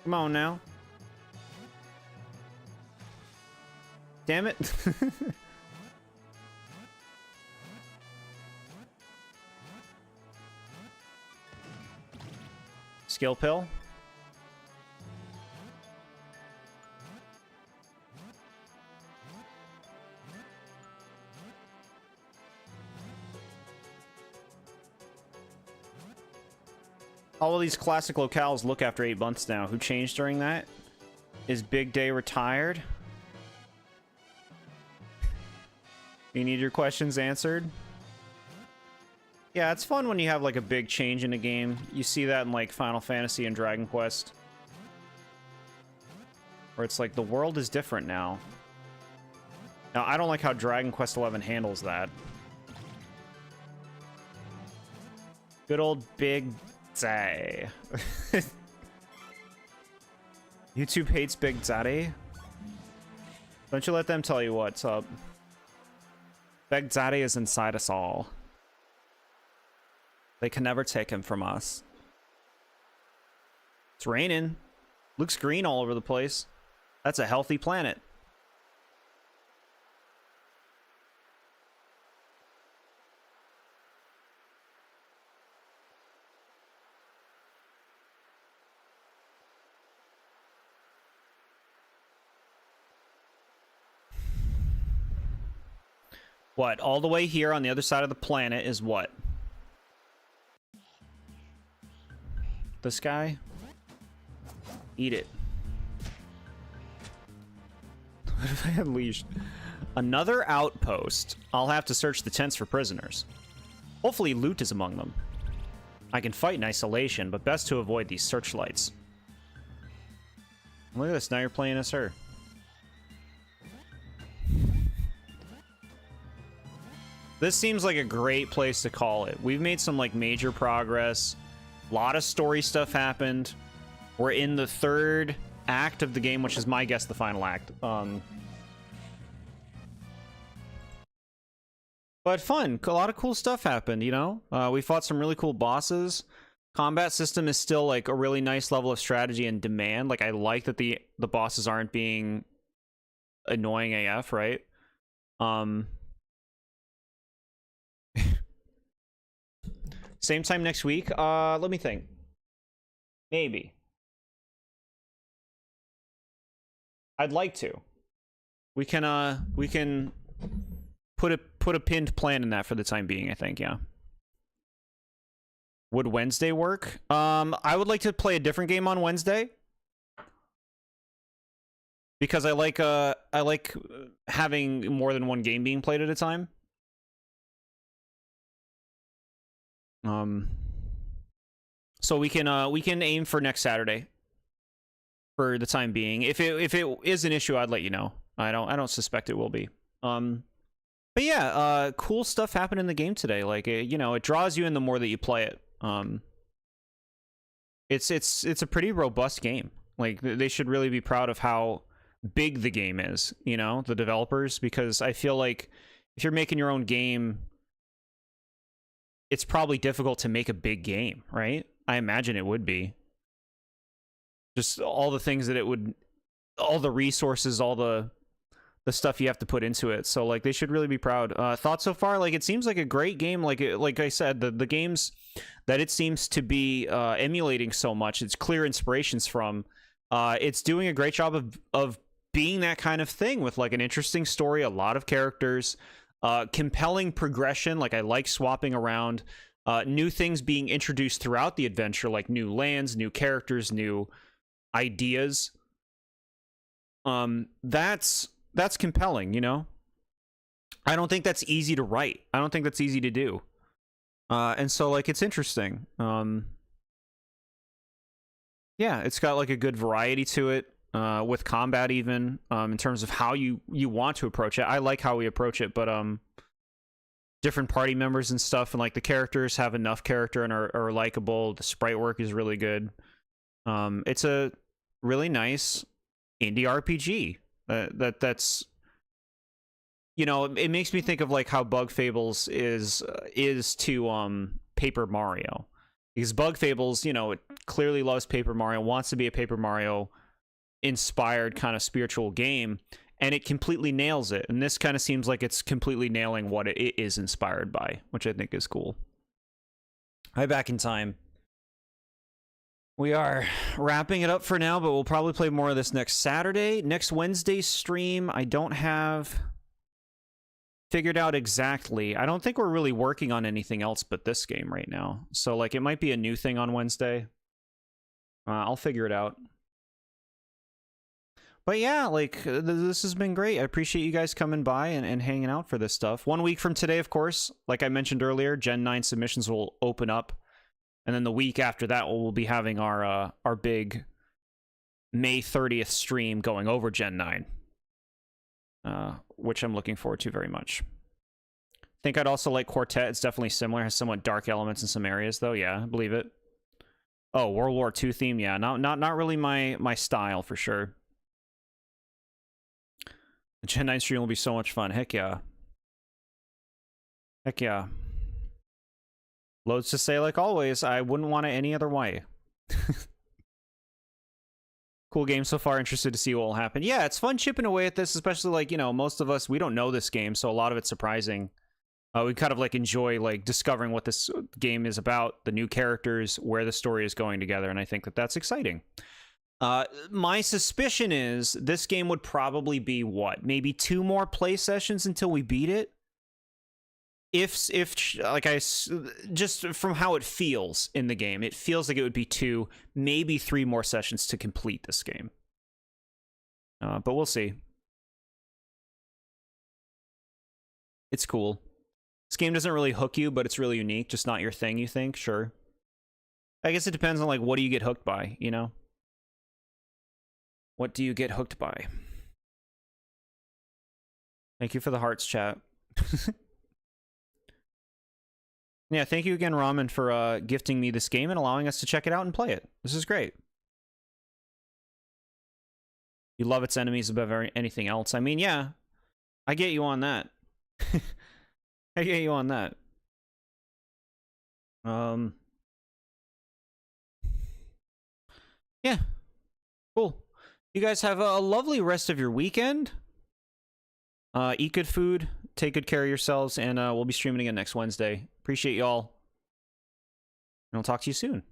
Come on now. Damn it. Skill pill. All of these classic locales look after 8 months now. Who changed during that? Is Big Day retired? You need your questions answered? Yeah, it's fun when you have like a big change in a game. You see that in like Final Fantasy and Dragon Quest. Where it's like the world is different now. Now, I don't like how Dragon Quest XI handles that. Good old Big Day. YouTube hates Big Daddy. Don't you let them tell you what's up. Big Daddy is inside us all. They can never take him from us. It's raining. Looks green all over the place. That's a healthy planet. What? All the way here on the other side of the planet is what? This guy? Eat it. What if I unleashed? Another outpost. I'll have to search the tents for prisoners. Hopefully loot is among them. I can fight in isolation, but best to avoid these searchlights. Look at this, now you're playing as her. This seems like a great place to call it. We've made some like major progress. A lot of story stuff happened. We're in the 3rd act of the game, which is my guess the final act. But fun. A lot of cool stuff happened, you know? We fought some really cool bosses. Combat system is still like a really nice level of strategy and demand. Like I like that the bosses aren't being annoying AF, right? Same time next week. Let me think. Maybe. I'd like to. We can put a pinned plan in that for the time being, I think, yeah. Would Wednesday work? I would like to play a different game on Wednesday. because I like having more than one game being played at a time. So we can aim for next Saturday for the time being. If it is an issue, I'd let you know. I don't suspect it will be. But yeah, cool stuff happened in the game today. Like, you know, it draws you in the more that you play it. It's a pretty robust game. Like, they should really be proud of how big the game is, you know, the developers, because I feel like if you're making your own game, it's probably difficult to make a big game, right? I imagine it would be. Just all the things that it would, all the resources, all the stuff you have to put into it. So like, they should really be proud. Thoughts so far? Like, it seems like a great game. Like I said, the games that it seems to be emulating so much, it's clear inspirations from. It's doing a great job of being that kind of thing with like an interesting story, a lot of characters, compelling progression. Like, I like swapping around, new things being introduced throughout the adventure, like new lands, new characters, new ideas. That's compelling, you know? I don't think that's easy to write. I don't think that's easy to do. And so, like, it's interesting. Yeah, it's got, like, a good variety to it, with combat even, in terms of how you want to approach it. I like how we approach it, but, different party members and stuff, and, like, the characters have enough character and are likable. The sprite work is really good. It's a really nice indie RPG. That's, you know, it makes me think of like how Bug Fables is to Paper Mario, because Bug Fables, you know, it clearly loves Paper Mario, wants to be a Paper Mario inspired kind of spiritual game, and it completely nails it. And this kind of seems like it's completely nailing what it is inspired by, which I think is cool. Hi, Back in Time. We are wrapping it up for now, but we'll probably play more of this next Saturday. Next Wednesday's stream, I don't have figured out exactly. I don't think we're really working on anything else but this game right now. So, like, it might be a new thing on Wednesday. I'll figure it out. But yeah, like, this has been great. I appreciate you guys coming by and hanging out for this stuff. 1 week from today, of course, like I mentioned earlier, Gen 9 submissions will open up. And then the week after that, we'll be having our big May 30th stream going over Gen 9, which I'm looking forward to very much. I think I'd also like Quartet. It's definitely similar. It has somewhat dark elements in some areas, though. Yeah, I believe it. Oh, World War II theme. Yeah, not really my style for sure. The Gen 9 stream will be so much fun. Heck yeah. Heck yeah. Loads to say, like always. I wouldn't want it any other way. Cool game so far. Interested to see what will happen. Yeah, it's fun chipping away at this, especially, like, you know, most of us, we don't know this game, so a lot of it's surprising. We kind of, like, enjoy, like, discovering what this game is about, the new characters, where the story is going together, and I think that that's exciting. My suspicion is this game would probably be, what, maybe 2 more play sessions until we beat it? If like, just from how it feels in the game, it feels like it would be 2, maybe 3 more sessions to complete this game. But we'll see. It's cool. This game doesn't really hook you, but it's really unique. Just not your thing, you think? Sure. I guess it depends on, like, what do you get hooked by, you know? What do you get hooked by? Thank you for the hearts, chat. Yeah, thank you again, Ramen, for gifting me this game and allowing us to check it out and play it. This is great. You love its enemies above anything else. I mean, yeah, I get you on that. I get you on that. Yeah, cool. You guys have a lovely rest of your weekend. Eat good food, take good care of yourselves, and we'll be streaming again next Wednesday. Appreciate y'all, and I'll talk to you soon.